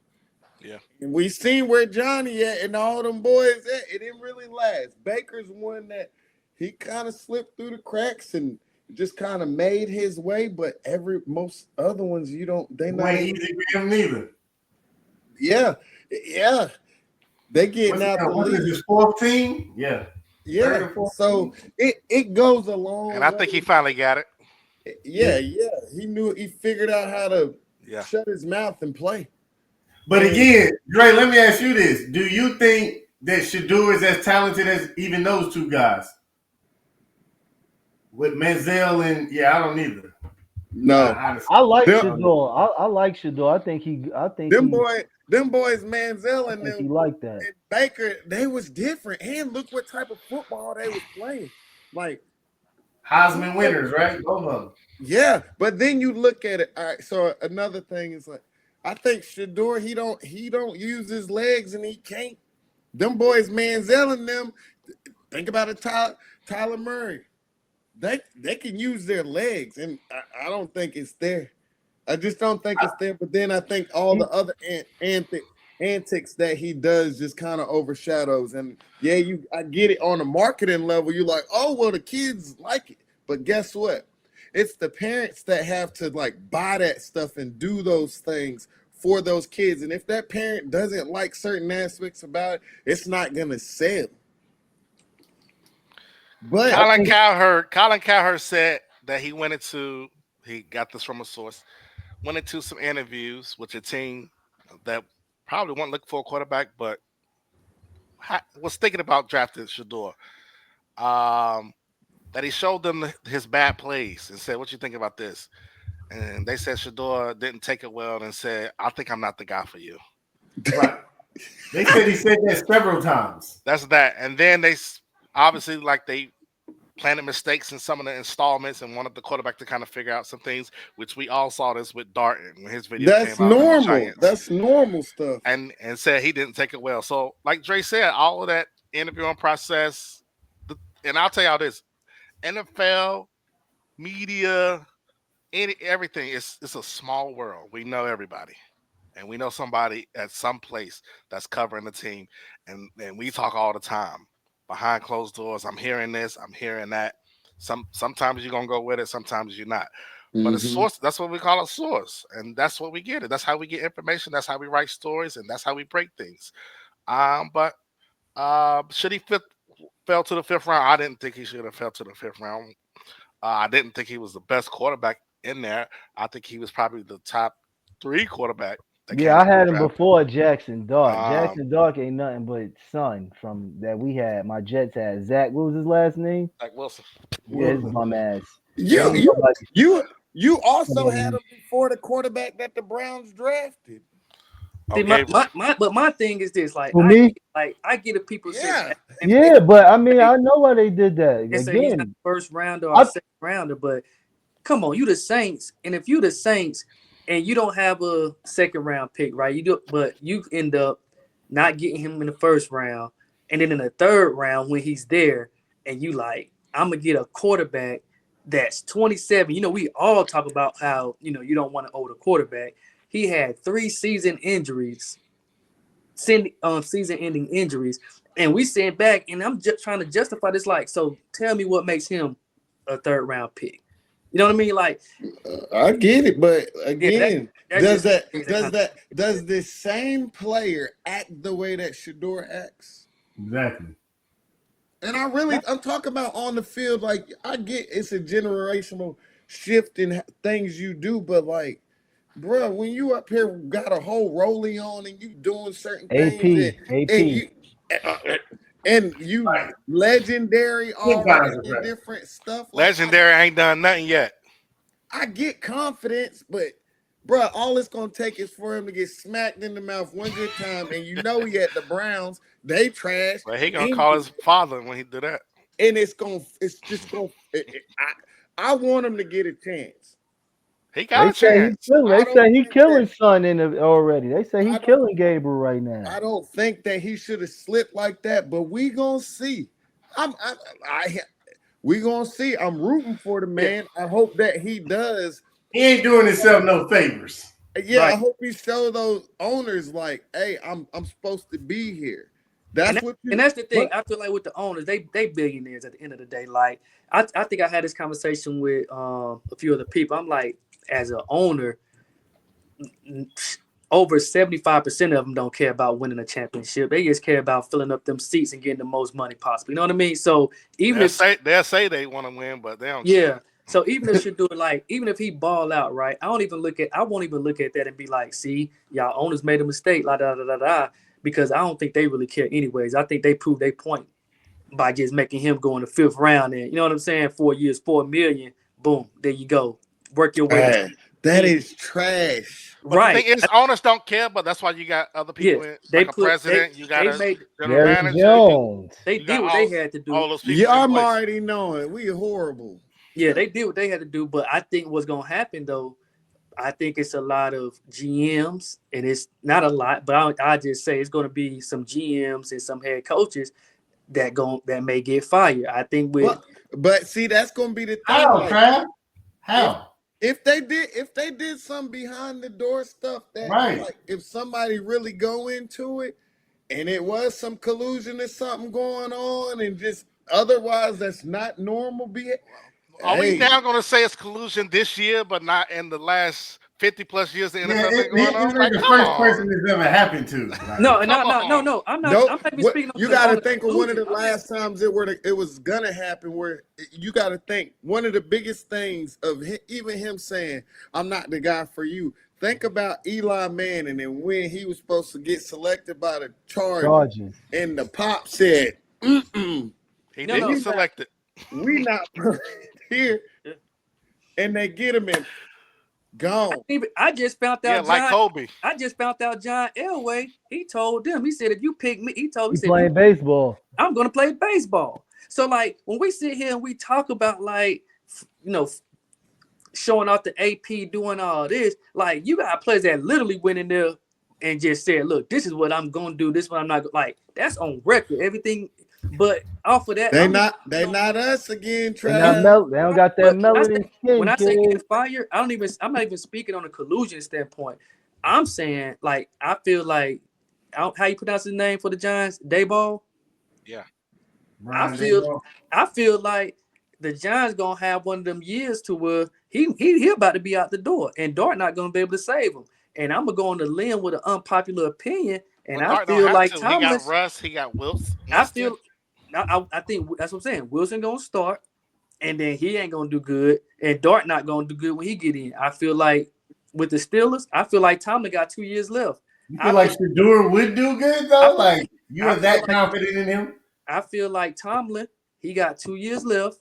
Yeah. And we seen where Johnny at and all them boys at. It didn't really last. Baker's one that he kind of slipped through the cracks and just kind of made his way, but most other ones they not easy for him neither. Yeah. They getting out the league. His fourth team? Yeah. So it goes along. And I think he finally got it. Yeah. He figured out how to shut his mouth and play. But again, Dre, let me ask you this. Do you think that Shedeur is as talented as even those two guys? With Manziel and I don't either. No. I like Shedeur. I like Shedeur. I think them boys, Manziel and them, he like that. And Baker, they was different. And look what type of football they was playing. Like Heisman winners, right? Both of them. Yeah, but then you look at it. All right, so another thing is like, I think Shedeur, he don't use his legs, and he can't. Them boys, Manziel and them, think about it, Tyler Murray. They can use their legs, and I don't think it's there. I just don't think it's there. But then I think all the other antics that he does just kind of overshadows. And I get it on a marketing level. You're like, oh well, the kids like it, but guess what? It's the parents that have to like buy that stuff and do those things for those kids. And if that parent doesn't like certain aspects about it, it's not gonna sell. But Colin Cowherd said that he got this from a source, went into some interviews with a team that probably won't look for a quarterback, but was thinking about drafting Shedeur. That he showed them his bad plays and said, "What you think about this?" And they said Shedeur didn't take it well and said, "I think I'm not the guy for you." Right. They said he said that several times. That's that. And then they obviously they planted mistakes in some of the installments and wanted the quarterback to kind of figure out some things, which we all saw this with Darton when his video came out. That's normal. That's normal stuff. And said he didn't take it well. So like Dre said, all of that interviewing process, and I'll tell y'all this, NFL, media, everything, it's a small world. We know everybody. And we know somebody at some place that's covering the team. And we talk all the time. Behind closed doors, I'm hearing this, I'm hearing that. Sometimes you're going to go with it, sometimes you're not. But a source, that's what we call a source. And that's what we get. That's how we get information. That's how we write stories. And that's how we break things. But should he fell to the fifth round? I didn't think he should have fell to the fifth round. I didn't think he was the best quarterback in there. I think he was probably the top 3 quarterback. I had him before Jackson Dart. Jackson Dart ain't nothing but son from that we had. My Jets had Zach. What was his last name? Zach Wilson. Yeah, his bum ass. You also had him before the quarterback that the Browns drafted. See, my thing is this, like, I get it. People say, but I mean, I know why they did that. They say he's not the first rounder or second rounder, but come on, you the Saints, and if you the Saints and you don't have a second round pick, right? You do, but you end up not getting him in the first round, and then in the third round when he's there, and you like, I'm gonna get a quarterback that's 27. You know, we all talk about how you don't want an older quarterback. He had 3 season injuries, season-ending injuries, and we sent back, and I'm just trying to justify this. Like, so tell me what makes him a third round pick. You know what I mean? Like, I get it, but again, does the same player act the way that Shador acts? Exactly. And I'm talking about on the field. Like, I get it's a generational shift in things you do, but like, bro, when you up here got a whole rollie on and you doing certain things, and you Right. legendary already in different stuff. Like, Legendary ain't done nothing yet. I get confidence, but bro, all it's gonna take is for him to get smacked in the mouth one good time, and he at the Browns, they trash. But he gonna call his father when he do that. And I want him to get a chance. He got a chance. They say he killing son already. They say he killing Gabriel right now. I don't think that he should have slipped like that, but we gonna see. We gonna see. I'm rooting for the man. I hope that he does. He ain't doing himself no favors. Yeah, right. I hope he show those owners like, hey, I'm supposed to be here. And that's the thing. I feel like with the owners, they billionaires at the end of the day. Like, I think I had this conversation with a few other people. I'm like, as an owner, over 75% of them don't care about winning a championship. They just care about filling up them seats and getting the most money possible. You know what I mean? So they'll say they want to win, but they don't. Yeah. So even if you do it, like, even if he ball out, right? I won't even look at that and be like, see, y'all owners made a mistake, because I don't think they really care anyways. I think they proved their point by just making him go in the 5th round. And you know what I'm saying? 4 years, $4 million. Boom. There you go. Work your way. That is trash. But right. The thing is, owners don't care, but that's why you got other people in. Like a president, you got a general manager. They did what they had to do. All those people. Yeah, I'm already knowing. We horrible. Yeah, they did what they had to do. But I think what's going to happen, though, I think it's a lot of GMs, and it's not a lot, but I just say it's going to be some GMs and some head coaches that may get fired. I think but see, that's going to be the thing. How, Trav? How? If they did some behind the door stuff, that like, if somebody really go into it and it was some collusion or something going on, and just otherwise that's not normal behavior. Are we now going to say it's collusion this year, but not in the last 50 plus years the NFL been going on? Like, the first person this ever happened to. Like, no. I'm not. I'm not even speaking. You got to think of one of the last times it was gonna happen. Where you got to think one of the biggest things of even him saying, "I'm not the guy for you." Think about Eli Manning and when he was supposed to get selected by the Chargers, and the pop said, He didn't get selected. We not here, and they get him in. Gone. I just found out. Like Kobe. I just found out John Elway. He told them. He said, "If you pick me," he said, playing baseball. I'm going to play baseball. So, like, when we sit here and we talk about, like, showing off the AP, doing all this, like, you got players that literally went in there and just said, "Look, this is what I'm going to do. This is what I'm not like." That's on record. Everything. But off of that, they not us again, Trav. They don't got that melody. When I say get fired, I'm not even speaking on a collusion standpoint. I'm saying, like, I feel like, how you pronounce his name for the Giants? Dayball? Yeah. I feel like the Giants gonna have one of them years to where he about to be out the door, and Dart not gonna be able to save him. And I'm gonna go on the limb with an unpopular opinion, and I feel like Thomas. He got Russ, he got Wilson. I think that's what I'm saying. Wilson gonna start, and then he ain't gonna do good, and Dart not gonna do good when he get in. I feel like with the Steelers, I feel like Tomlin got 2 years left. You feel like Shador would do good though? Like you're that confident in him? I feel like Tomlin, he got 2 years left,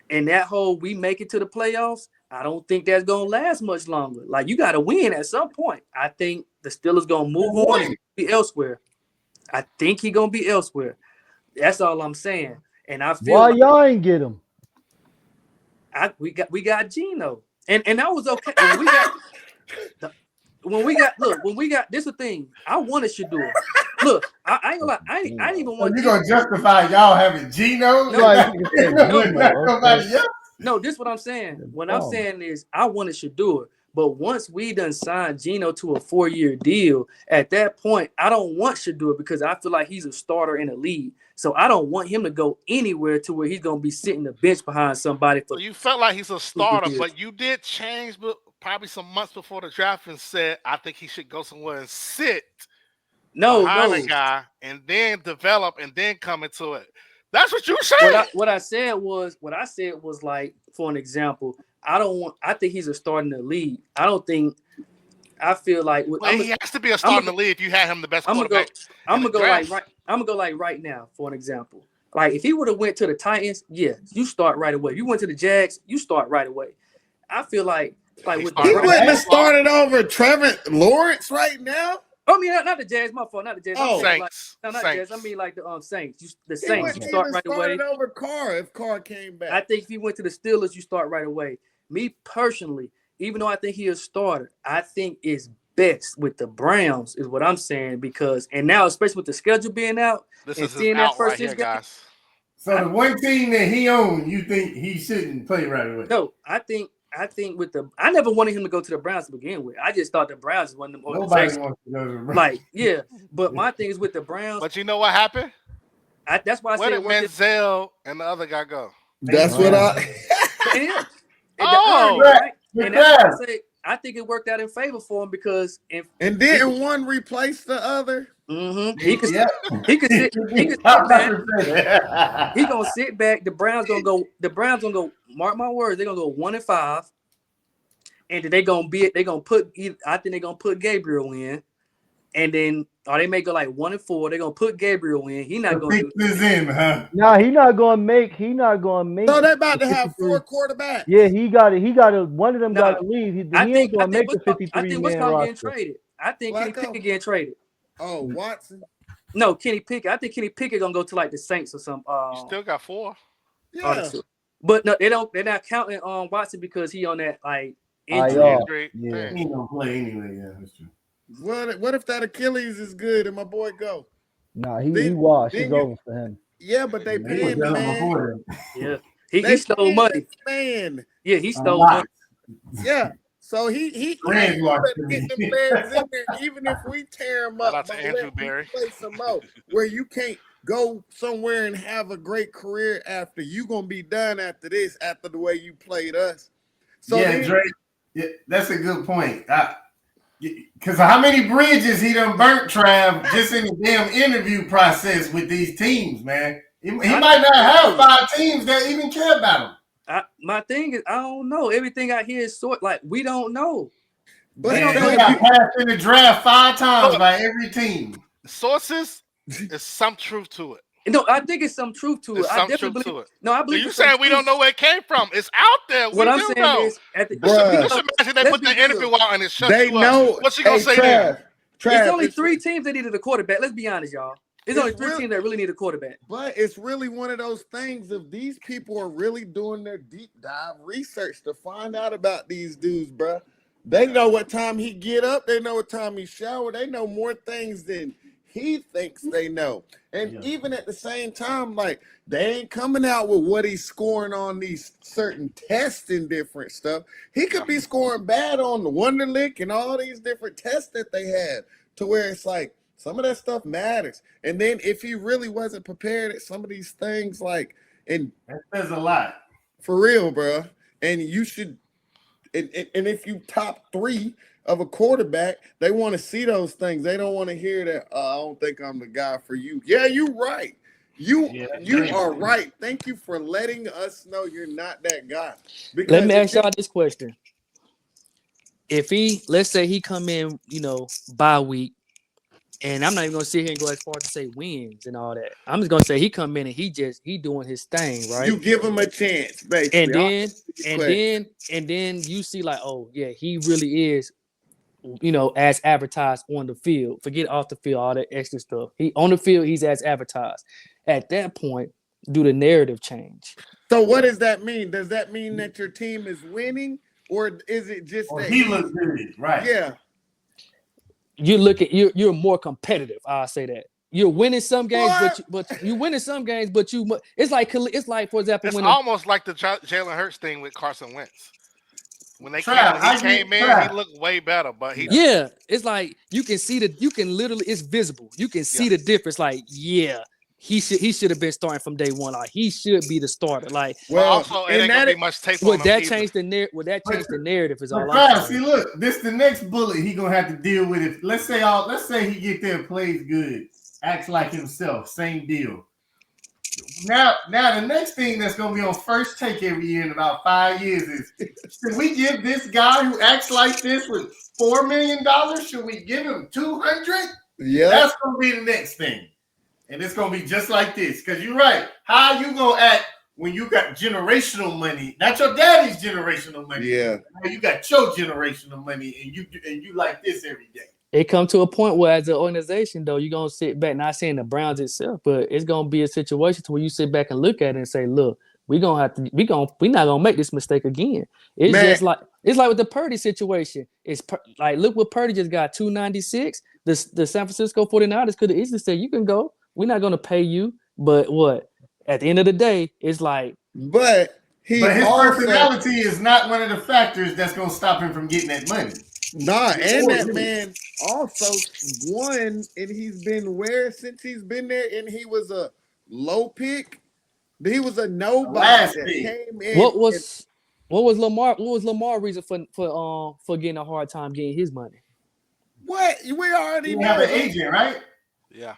and that whole we make it to the playoffs, I don't think that's gonna last much longer. Like, you got to win at some point. I think the Steelers gonna move on and be elsewhere. I think he gonna be elsewhere. That's all I'm saying. And I feel why y'all ain't get him? we got Gino, and that was okay. When we got this the thing. I wanted Shador. Look, I ain't gonna lie. I didn't even want. You gonna justify y'all having Gino? No, Like, nobody else. No, this is what I'm saying. What I'm saying is I wanted Shador. But once we done signed Gino to a 4-year deal, at that point, I don't want Shador because I feel like he's a starter in the league. So I don't want him to go anywhere to where he's going to be sitting the bench behind somebody. So you felt like he's a starter, but you did change probably some months before the draft and said, I think he should go somewhere and sit behind a guy and then develop and then come into it. That's what you said. What I said was like, for an example, I think he's a starter in the league. I feel like he has to be a starter in the league if you had him the best quarterback. I'm gonna go like right now, for an example. Like if he would have went to the Titans, yeah, you start right away. If you went to the Jags, you start right away. I feel like with he wouldn't have started over Trevor Lawrence right now. I mean, not the Jags. My fault. Not the Jags. Oh, Saints. Not Jags. I mean, like the Saints. The He Saints. You start right away. Over Carr if Carr came back. I think if he went to the Steelers, you start right away. Me personally, even though I think he's a starter, I think it's best with the Browns, is what I'm saying. Because now, especially with the schedule being out, this and is seeing out that first right here, guys. So the one team that he owned, you think he shouldn't play right away? No, I think I never wanted him to go to the Browns to begin with. I just thought the Browns was one of them organizations. Nobody wants to go to the Browns. Like, yeah. But my thing is with the Browns. But you know what happened? That's why I said where did Manziel and the other guy go? That's what I think it worked out in favor for him because and didn't one replace the other? Mm-hmm. He could sit back. He gonna sit back. The Browns gonna go. Mark my words. They're gonna go 1-5, and then I think they're gonna put Gabriel in, and then they may go like 1-4. They're gonna put Gabriel in. He not gonna Nah, he not gonna make. So they're about to have 4 quarterbacks. Yeah, he got it. One of them got to leave. He ain't gonna make the 53-man roster. Getting traded. I think Kenny Pickett getting traded. Oh, Watson. No, Kenny Pickett. I think Kenny Pickett gonna go to like the Saints or something. You still got 4. Yeah. But no, they're not counting on Watson because he on that like injury. Yeah. He don't play anyway. Yeah, that's true. What if that Achilles is good and my boy go? Nah, he washed. It's over for him. Yeah, but they paying the man. Yeah, he stole money. Man. Yeah, he stole money. Yeah. So he get them fans in there, even if we tear him up. Shout out to Andrew Berry. Play some more where you can't go somewhere and have a great career after you gonna be done after this, after the way you played us. So Drake, that's a good point. Because how many bridges he done burnt, Trav, just in the damn interview process with these teams, man. He might not have 5 teams that even care about him. My thing is, I don't know. Everything I hear is we don't know. But he got passed in the draft 5 times by every team. Sources, there's some truth to it. No, I think it's some truth to it. I definitely believe. No, I believe. You saying we don't know where it came from? It's out there. What I'm saying is, imagine they put the interview out and it shuts you up. What's she gonna say there? It's only 3 teams that needed a quarterback. Let's be honest, y'all. It's only 3 teams that really need a quarterback. But it's really one of those things if these people are really doing their deep dive research to find out about these dudes, bro. They know what time he get up. They know what time he shower. They know more things than he thinks they know. And even at the same time, like, they ain't coming out with what he's scoring on these certain tests and different stuff. He could be scoring bad on the Wonderlic and all these different tests that they had to where it's like, some of that stuff matters. And then if he really wasn't prepared at some of these things, like, and that says a lot. For real, bro. And you should, and if you top 3 of a quarterback, they want to see those things. They don't want to hear that, I don't think I'm the guy for you. Yeah, you're right. You are right. Thank you for letting us know you're not that guy. Because let me ask y'all this question. If let's say he come in, bye week, and I'm not even gonna sit here and go as far as to say wins and all that. I'm just gonna say he come in and he doing his thing, right? You give him a chance, basically. And then you see like, oh yeah, he really is, as advertised on the field. Forget off the field, all that extra stuff. He on the field, he's as advertised. At that point, do the narrative change. So what does that mean? Does that mean that your team is winning, or is it just that he looks good? Right. Yeah. You look at you're more competitive. I'll say that. You're winning some games, but you winning some games, but it's like for example, it's almost like the Jalen Hurts thing with Carson Wentz. When he came in, he looked way better, but it's like you can literally, it's visible. You can see the difference. Like, he should have been starting from day one. Like, he should be the starter. Like, also, it ain't gonna be much tape on him. Would that change the narrative? Is all I'm saying. See, look, this the next bullet he gonna have to deal with. It. Let's say he get there, plays good, acts like himself, same deal. Now the next thing that's gonna be on First Take every year in about 5 years is: should we give this guy who acts like this with $4 million? Should we give him 200? Yeah, that's gonna be the next thing, and it's gonna be just like this. Because you're right. How you gonna act when you got generational money? Not your daddy's generational money. Yeah, you got your generational money, and you like this every day. It come to a point where, as an organization, though, you're gonna sit back. Not saying the Browns itself, but it's gonna be a situation where you sit back and look at it and say, "Look, we're not gonna make this mistake again." It's like with the Purdy situation. It's like, look what Purdy just got, 296. The San Francisco 49ers could have easily said, "You can go. We're not gonna pay you." But what? At the end of the day, it's like, but his personality is not one of the factors that's gonna stop him from getting that money. Nah, and that man also won, and he's been where since he's been there, and he was a low pick. He was a nobody that came in. What was Lamar? What was Lamar's reason for getting a hard time getting his money? What we already know. Have an agent, right? Yeah.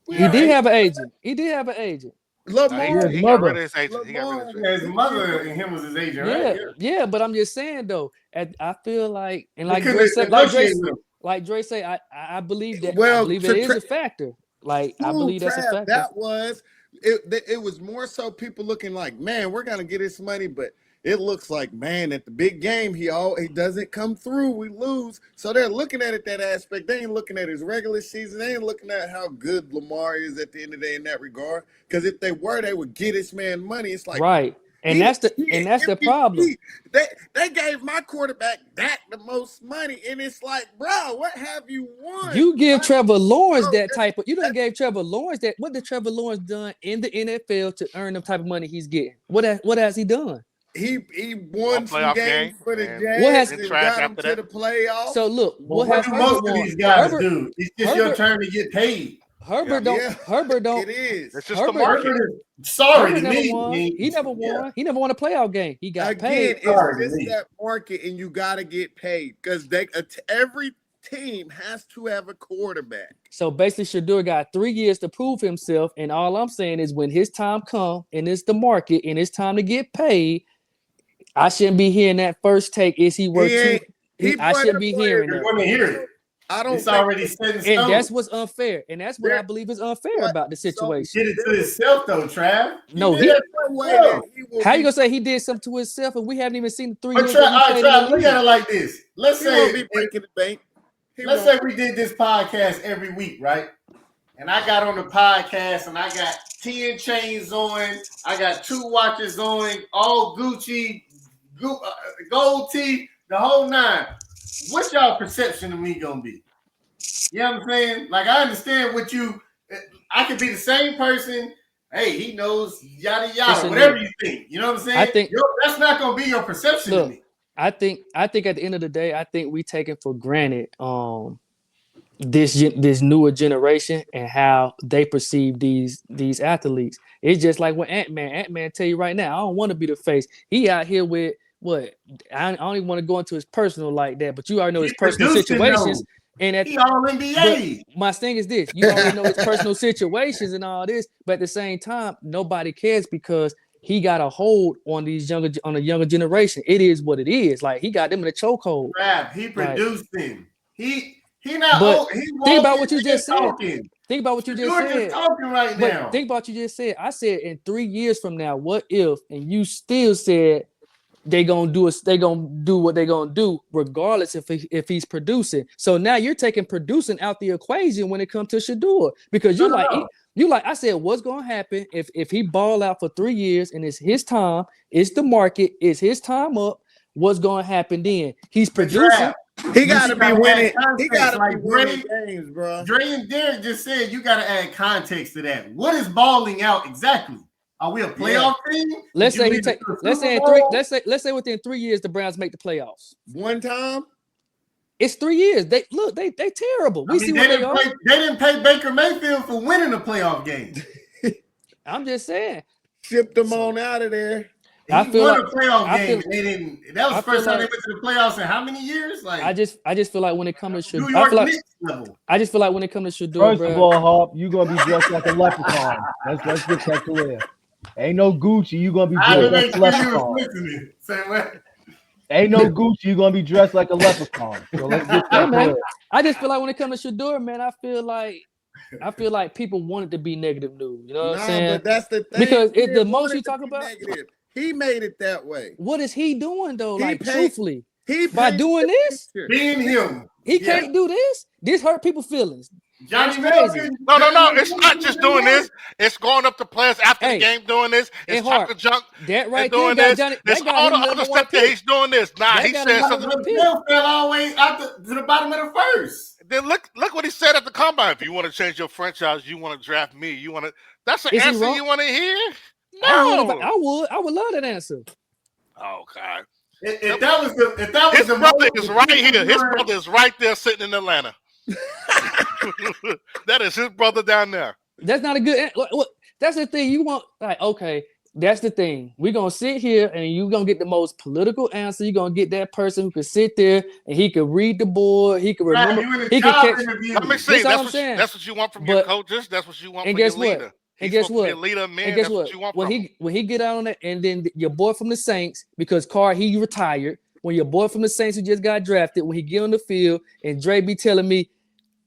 He did have an agent. Lamar, he got rid of his agent. His mother and him was his agent, right? Yeah, but I'm just saying though, I feel like, and like Dre say, I believe that. Well, I believe it is a factor. Like, I believe that's a factor. That was it was more so people looking like, man, we're gonna get his money, but it looks like, man, at the big game, he doesn't come through. We lose. So they're looking at it that aspect. They ain't looking at his regular season. They ain't looking at how good Lamar is at the end of the day in that regard. Because if they were, they would get this man money. It's like, right. And that's the problem. They gave my quarterback the most money, and it's like, bro, what have you won? You give Trevor Lawrence you done gave Trevor Lawrence that. What did Trevor Lawrence done in the NFL to earn the type of money he's getting? What has he done? He won some games for the Jazz. What has and got him to the playoffs? So look, what has most of these guys do? It's just your turn to get paid. Herbert don't. It is. It's just the market. Sorry, he never won. He never won a playoff game. He got paid. It's just that market, and you got to get paid because every team has to have a quarterback. So basically, Shedeur got 3 years to prove himself, and all I'm saying is, when his time comes and it's the market and it's time to get paid, I shouldn't be hearing that First Take. Is he worth two? I shouldn't be hearing that. Want to hear it. I don't. It's already set in stone. And that's what's unfair. And that's what I believe is unfair about the situation. He did it to himself, though, Trav. No, how you gonna say he did something to himself and we haven't even seen the 3 years? Trav, look at it like this. Let's say we did this podcast every week, right? And I got on the podcast and I got 10 chains on, I got 2 watches on, all Gucci, gold teeth, the whole 9. What's y'all perception of me gonna be? You know what I'm saying? Like, I understand I could be the same person. Hey, he knows yada yada, whatever you think. You know what I'm saying? I think that's not gonna be your perception of me. I think at the end of the day, I think we taking for granted this newer generation and how they perceive these athletes. It's just like when Ant-Man tell you right now, I don't want to be the face. He out here with what? I don't even want to go into his personal like that, but you already know his personal situations. And he all NBA. My thing is this: you already know his personal situations and all this, but at the same time, nobody cares because he got a hold on the younger generation. It is what it is. Like, he got them in a chokehold. He produced them. He not. But think about what you just said. Think about what you just said. You're just talking right now. Think about what you just said. I said in 3 years from now, what if? And you still said they gonna do what they gonna do, regardless if he's producing. So now you're taking producing out the equation when it comes to Shador, because you like I said, what's gonna happen if he ball out for 3 years and it's his time, it's the market, it's his time up. What's gonna happen then? He's producing. He gotta be winning. He gotta like be winning games, bro. Dre and Derrick just said you gotta add context to that. What is balling out exactly? Are we a playoff team? Let's say within 3 years the Browns make the playoffs. One time? It's 3 years. They terrible. They didn't pay Baker Mayfield for winning a playoff game. I'm just saying. Shipped them on out of there. He won a playoff game. That was the first time they went to the playoffs in how many years? Like I just feel like when it comes to Shador, I just feel like when it comes to Shador, first of all, Harp, you gonna be dressed like a leprechaun. Let's get that clear. Ain't no Gucci, you gonna be dressed like a leprechaun. Say what? Ain't no Gucci, you gonna be dressed like a leprechaun. So let's get that clear. I just feel like when it comes to Shador, man, I feel like people want it to be negative news. You know what I'm saying? But that's the thing. Because the most you talk about negative. He made it that way. What is he doing though? Truthfully, by doing this, being him, he can't do this. This hurt people's feelings. Johnny No. It's not just doing this. It's going up to players after the game doing this. It's talking junk. That right doing there, this. It's all the other stuff that he's doing this. Nah, he said something. Bill fell all the way out to the bottom of the first. Then look what he said at the combine. If you want to change your franchise, you want to draft me. You want to. That's the answer you want to hear. No, I would love that answer. Oh God! If that was his brother is right here. His brother is right there sitting in Atlanta. That is his brother down there. That's not a good. That's the thing you want. Like, okay, that's the thing. We're gonna sit here and you're gonna get the most political answer. You're gonna get that person who can sit there and he can read the board. He can remember. He can catch. Let me see. That's what you want from your coaches. That's what you want from your leader. And guess what? Leader, man. And guess what? When he get out on that, and then your boy from the Saints, because Carr he retired. When your boy from the Saints who just got drafted, when he get on the field, and Dre be telling me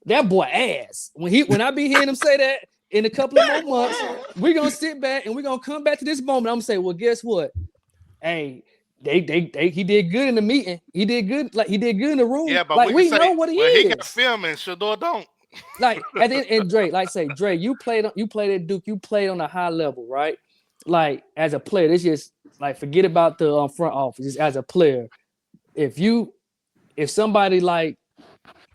that boy ass. When I be hearing him say that in a couple of more months, we're gonna sit back and we're gonna come back to this moment. I'm gonna say, well, guess what? Hey, he did good in the meeting. He did good, he did good in the room. Yeah, but like we know what he is. He got film and Shador don't. Like and Dre, Dre, you played at Duke, you played on a high level, right? Like as a player, it's just like forget about the front office. Just as a player, if somebody like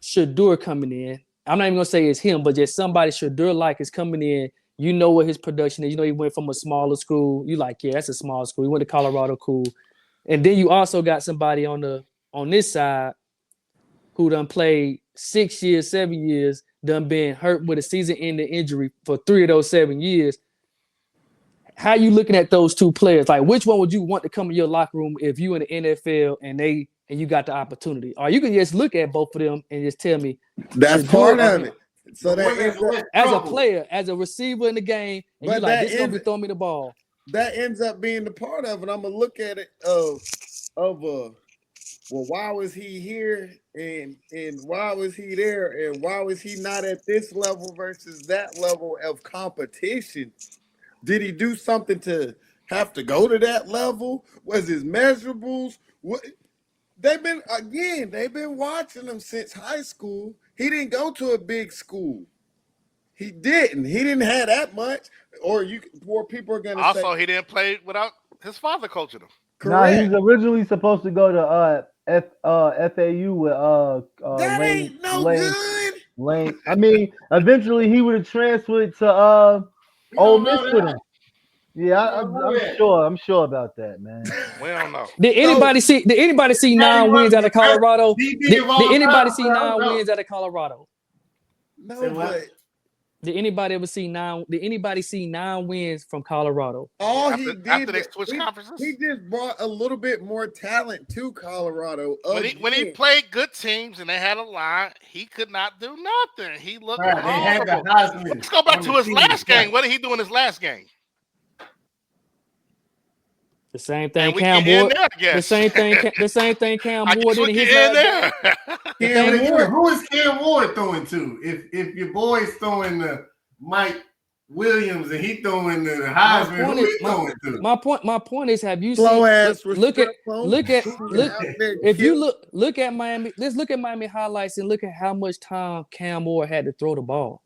Shador coming in, I'm not even gonna say it's him, but just somebody Shador like is coming in. You know what his production is. You know he went from a smaller school. You like, yeah, that's a small school. He went to Colorado, cool. And then you also got somebody on this side who done played 6 years, 7 years, done been hurt with a season-ending injury for 3 of those 7 years. How you looking at those two players? Like, which one would you want to come in your locker room if you in the NFL and you got the opportunity? Or you can just look at both of them and just tell me. That's part of it. So as a player, as a receiver in the game, and you're like, this gonna be throwing me the ball. That ends up being the part of it. I'm gonna look at it well, why was he here and why was he there and why was he not at this level versus that level of competition? Did he do something to have to go to that level? Was his measurables? What they've been watching him since high school. He didn't go to a big school. He didn't have that much. Or people are gonna also say, he didn't play without his father coaching him. Correct. Nah, he was originally supposed to go to FAU with that ain't no good. Lane. I mean, eventually he would have transferred to Ole Miss with him. Yeah, I'm sure about that, man. We don't know. Did anybody see 9 wins out of Colorado? Did anybody see 9 wins out of Colorado? No, but did anybody ever see 9? Did anybody see 9 wins from Colorado? After they switched conferences, he just brought a little bit more talent to Colorado. When he played good teams and they had a line, he could not do nothing. He looked horrible. Let's go back to his last game. What did he do in his last game? The same thing Cam Ward. The same thing Cam Ward did in his last game. Who is Cam Ward throwing to? If your boy's throwing the Mique Williams and he throwing the Heisman. Who he throwing to? My point is, have you Slow seen? ass Look at if you look. look at Miami. Let's look at Miami highlights and look at how much time Cam Moore had to throw the ball.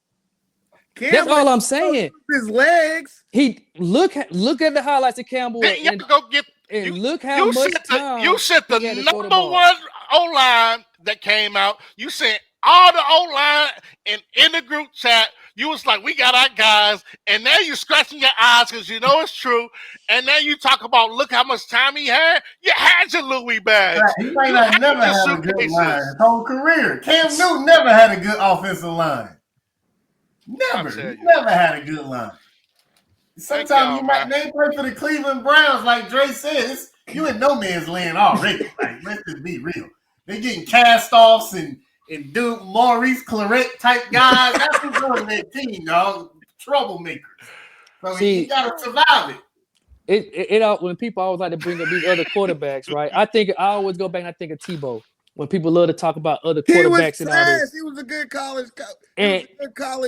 That's all I'm saying. His legs. He look at the highlights of Cam Moore Then you go get and look how much time you sent the he had to throw number the ball. one O-line that came out. You sent all the O-line and in the group chat. You was like, we got our guys, and now you're scratching your eyes because you know it's true. And now you talk about look how much time he had. You had your Louis badge. Right. He might not never had a good line his whole career. Cam Newton never had a good offensive line. Never had a good line. Sometimes you might play for the Cleveland Browns, like Dre said. You in no man's land already. Like, let's just be real. They're getting cast offs and Duke Maurice Claret type guys. That's who's on that team, dog. Troublemakers. So you gotta survive it. It when people always like to bring up these other quarterbacks, right? I always go back and I think of Tebow. When people love to talk about other quarterbacks and all this. He was a good college coach. And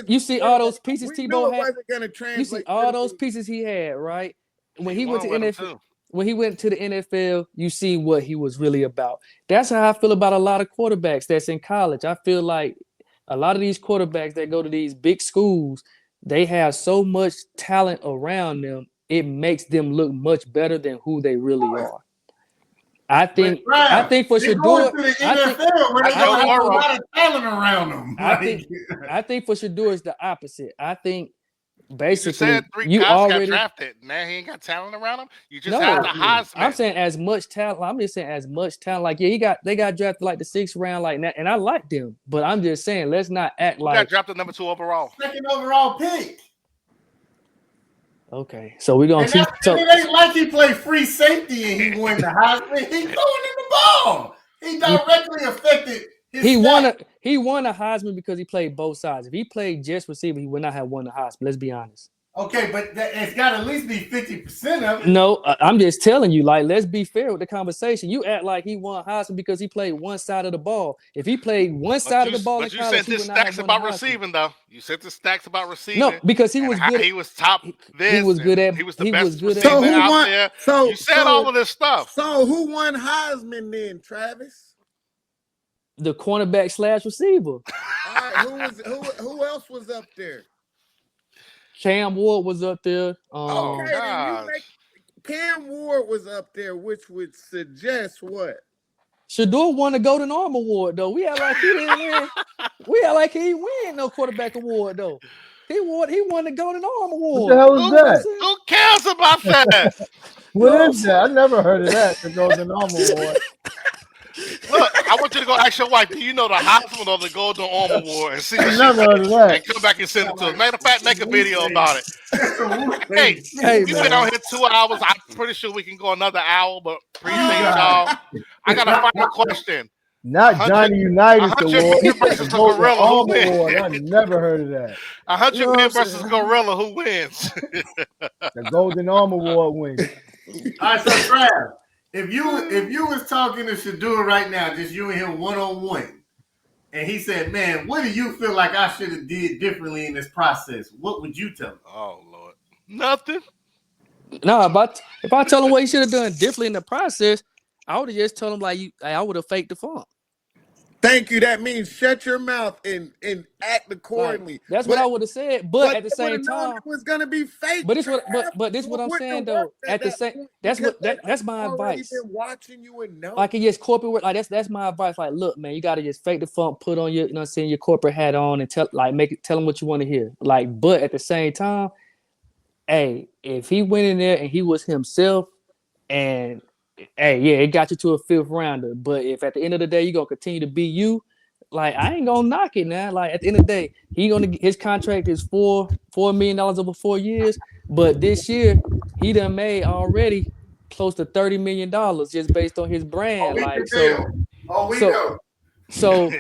you see all those pieces Tebow had. You see all those pieces he had, right? When he went to NFL, when he went to the NFL, you see what he was really about. That's how I feel about a lot of quarterbacks that's in college. I feel like a lot of these quarterbacks that go to these big schools, they have so much talent around them, it makes them look much better than who they really are. I think for Shador, I think for Shador is the opposite. I think basically you said three guys got drafted. Now he ain't got talent around him. You just had the Heisman. I'm saying as much talent. I'm just saying as much talent. Like they got drafted like the 6th round, like that, and I like them. But I'm just saying let's not act like got drafted number 2 overall, 2nd overall pick. Okay, so we're gonna keep. It ain't like he played free safety and he won the Heisman. He throwing in the ball. He directly affected his He won a Heisman because he played both sides. If he played just receiver, he would not have won the Heisman. Let's be honest. Okay, but it's got to at least be 50% of it. No, I'm just telling you, like, let's be fair with the conversation. You act like he won Heisman because he played one side of the ball. If he played one side of the ball, but you said the stacks about receiving, though. You said the stacks about receiving. No, because he was good. He was top. He was good at. He was the best receiver so who out won, there. So you said all of this stuff. So who won Heisman then, Travis? The cornerback / receiver. All right, who else was up there? Cam Ward was up there. Cam Ward was up there, which would suggest what? Shador won the Golden Arm Award, though. We act like he didn't win. We act like he didn't win no quarterback award, though. He won the Golden Arm Award. What the hell is that? Who cares about that? What is that? I never heard of that. The Golden Arm Award. Look, I want you to go ask your wife, do you know the Heisman or the Golden Arm Award? And see what I never heard of that. And come back and send it to us. Matter of fact, make a video about it. Hey, we've been on here 2 hours. I'm pretty sure we can go another hour, but appreciate y'all. I got a final question. Not Johnny Unitas Award. Versus the Gorilla. Who wins? I never heard of that. 100 men versus Gorilla. Who wins? The Golden Arm Award wins. All right, so Trav. If you was talking to Shador right now, just you and him one-on-one, and he said, man, what do you feel like I should have did differently in this process? What would you tell him? Oh, Lord. Nothing. No, if I tell him what he should have done differently in the process, I would have just told him I would have faked the funk. Thank you. That means shut your mouth and act accordingly. Right. That's what I would have said. But at the same time, it was gonna be fake. But this what I'm saying though. At the same, that's my advice. Been watching you and know. Like it just corporate work. Like that's my advice. Like, look, man, you gotta just fake the funk, put on your, your corporate hat on, and tell them what you want to hear. Like, but at the same time, hey, if he went in there and he was himself, and hey, yeah, it got you to a 5th rounder. But if at the end of the day you're gonna continue to be you, like I ain't gonna knock it now. Like at the end of the day, his contract is $4 million over 4 years. But this year he done made already close to $30 million just based on his brand. So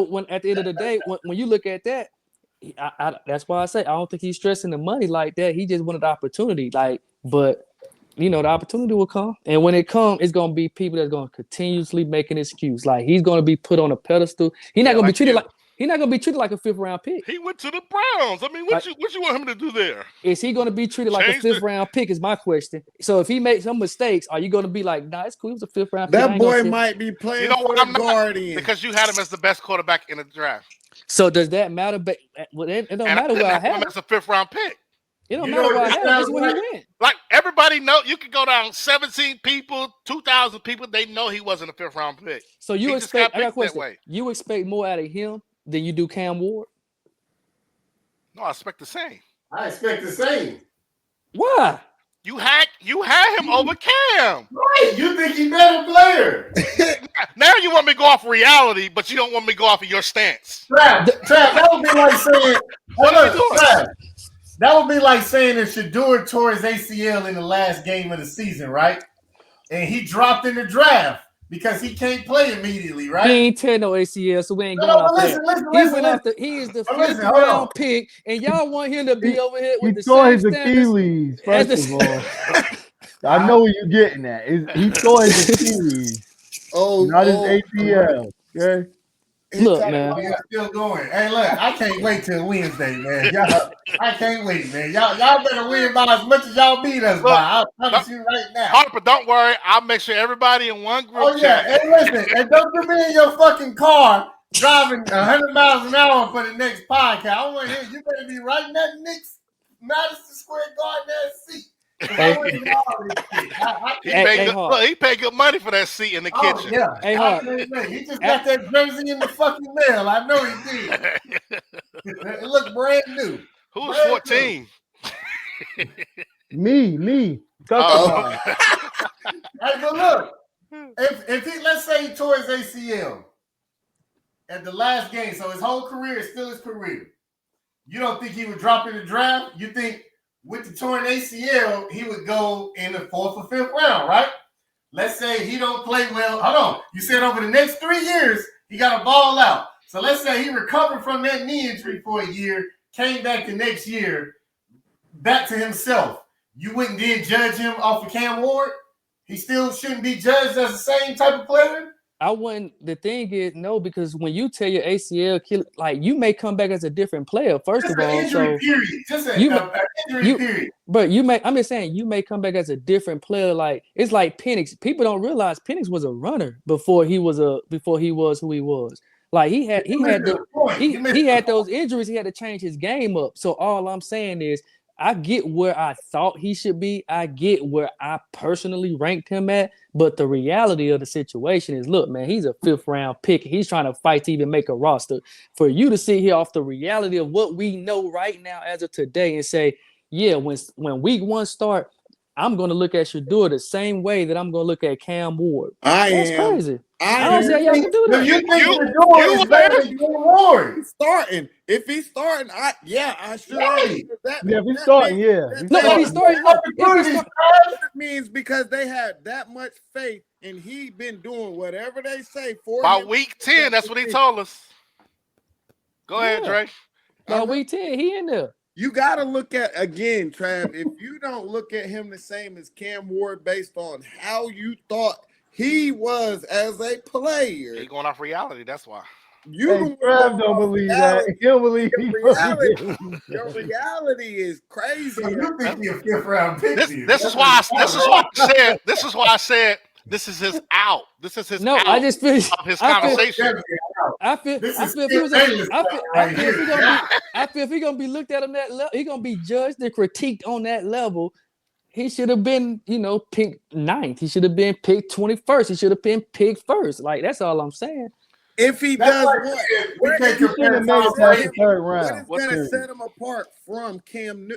when at the end of the day, when you look at that, that's why I say I don't think he's stressing the money like that. He just wanted the opportunity. But the opportunity will come. And when it comes, it's going to be people that's going to continuously make an excuse. Like, he's going to be put on a pedestal. He's not going to be treated He's not gonna be treated like a 5th round pick. He went to the Browns. I mean, what you want him to do there? Is he gonna be treated like a 5th round pick? Is my question. So if he makes some mistakes, are you gonna be like, nah, it's cool, he was a 5th round pick? That boy might be playing for the Guardians. Because you had him as the best quarterback in the draft. So does that matter? But it don't matter where I have him as a 5th round pick. It don't matter where I have him. That's where he went. Like everybody know, you could go down 17 people, 2,000 people. They know he wasn't a 5th round pick. So you expect? I got a question. You expect more out of him than you do Cam Ward? No, I expect the same. I expect the same. Why? You had him over Cam. Right. You think he better player. Now you want me to go off reality, but you don't want me to go off of your stance. Trav, that would be like saying, Trav, that would be like saying that Shedeur tore his ACL in the last game of the season, right? And he dropped in the draft because he can't play immediately, right? He ain't tear no ACL, so we ain't going off that. He is the 5th round pick, and y'all want him to be over here with the same standards. He tore his Achilles, first of all. I know what you're getting at. He tore his Achilles. Not his ACL. Okay? Look, man. Still going. Hey, look, I can't wait till Wednesday, man. I can't wait, man. Y'all better win by as much as y'all beat us by. I promise you right now. Harper, don't worry. I'll make sure everybody in one group chat. Hey, listen, and don't you be in your fucking car driving 100 miles an hour for the next podcast. I want to hear you better be right in that Knicks Madison Square Garden seat. He paid good money for that seat in the kitchen. Yeah. He just got that jersey in the fucking mail. I know he did. It looked brand new. Who was 14? Me. Hey, but look, if he, let's say he tore his ACL at the last game, so his whole career is still his career. You don't think he would drop in the draft? You think with the torn ACL, he would go in the 4th or 5th round, right? Let's say he don't play well. Hold on. You said over the next 3 years, he got to ball out. So let's say he recovered from that knee injury for a year, came back the next year, back to himself. You wouldn't then judge him off of Cam Ward? He still shouldn't be judged as the same type of player? I wouldn't. The thing is, no, because when you tear your ACL, you may come back as a different player. First of all, so injury period. But I'm just saying, you may come back as a different player. Like it's like Penix. People don't realize Penix was a runner before he was who he was. Like he had those injuries. He had to change his game up. So all I'm saying is, I get where I thought he should be. I get where I personally ranked him at. But the reality of the situation is, look, man, he's a 5th round pick. He's trying to fight to even make a roster. For you to sit here off the reality of what we know right now as of today and say, yeah, when week 1 start, I'm going to look at Shedeur the same way that I'm going to look at Cam Ward. That's crazy. I don't see how y'all can do that. You think Shedeur is better than Cam Ward? He's starting. If he's starting, I should. Right. If he's starting, if he's starting, it means because they had that much faith and he been doing whatever they say for by week 10. That's what he told us. Go ahead, Dre. By week 10, he in there. You got to look at, again, Trav, if you don't look at him the same as Cam Ward based on how you thought he was as a player. He's going off reality, that's why. Trav don't believe that. He'll believe your reality is crazy. So you think you're a 5th round pick? This is why I said this is his out. This is his out. I just feel his conversation. I feel if he's gonna be looked at on that level, he's gonna be judged and critiqued on that level. He should have been, picked 9th. He should have been picked 21st. He should have been picked 1st. Like that's all I'm saying. If he does what is going to set him apart from Cam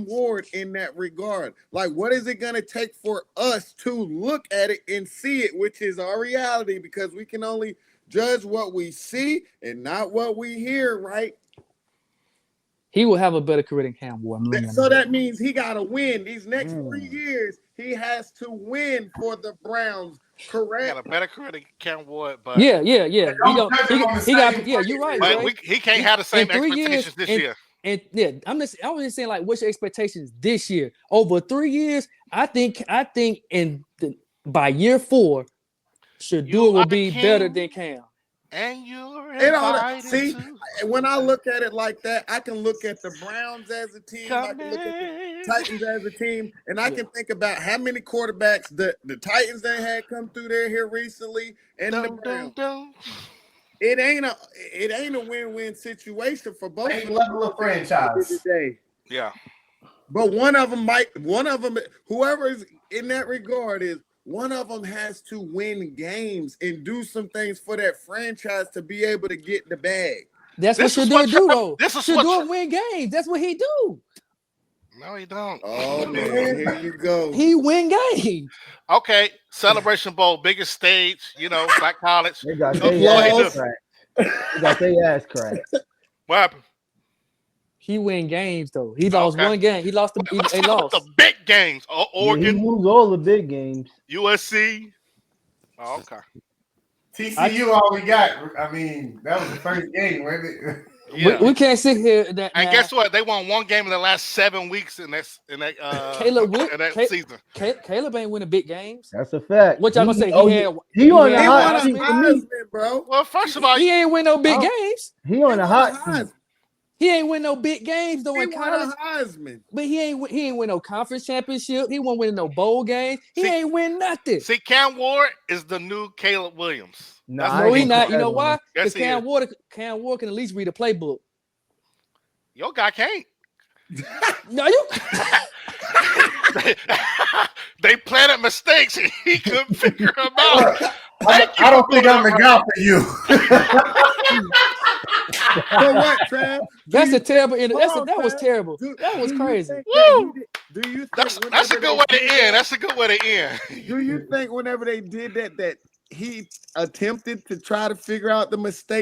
Ward in that regard? Like, what is it going to take for us to look at it and see it, which is our reality, because we can only judge what we see and not what we hear, right? He will have a better career than Cam Ward. So that means he got to win. These next 3 years, he has to win for the Browns. Correct. He got a better career than Cam Ward, but yeah. He got you're right. But he can't have the same expectations this year. And I was just saying, like, what's your expectations this year? Over 3 years, I think by year 4, Shedeur will be better than Cam. And you're It don't invited see to when I look at it like that, I can look at the Browns as a team, I come can look at the in. Titans as a team, and I can think about how many quarterbacks the Titans they had come through there here recently and the Dun, Browns. dun, dun. It ain't a win-win situation for both Same of level of franchise. today. Yeah. But whoever is in that regard is one of them has to win games and do some things for that franchise to be able to get the bag. That's This what is Shador what do, Trav- though. this is what Shador Tra- win games. That's what he do. No, he don't. Oh man, here you go. He win games. Okay, Celebration Bowl, biggest stage, Black College. They got So, their what he ass do? cracked. They got their ass cracked. What happened? He win games though. He lost Okay. one game. He lost the. Let's He talk lost. about the big games. Yeah, he Oregon, lose all the big games. USC. Oh, okay. TCU, all we got. I mean, that was the first game, wasn't it? Yeah. We can't sit here that. And now, guess what? They won one game in the last 7 weeks in that Caleb, in that season. Caleb ain't winning big games. That's a fact. What y'all gonna say? He on he the had hot He seat won a for me. Heisman, bro. Well, first of all, He ain't win no big Oh. games. He on the hot seat. He ain't win no big games though He in won college. a Heisman. But he ain't win no conference championship. He won't win no bowl games. He ain't win nothing. see, Cam Ward is the new Caleb Williams. Nah, That's I No, ain't he gonna not. put You that know on why? him. Yes, Because he Cam Ward can at least read a playbook. Your guy can't. No, you. They planted mistakes and he couldn't figure them out. I don't think I'm the guy for you. So what, Trav? That's a terrible. Hold on, That was Trav. terrible. That was crazy. Woo! Do you think That's a whenever good they way to did end. that- That's a good way to end. Do you think whenever they did that he attempted to try to figure out the mistake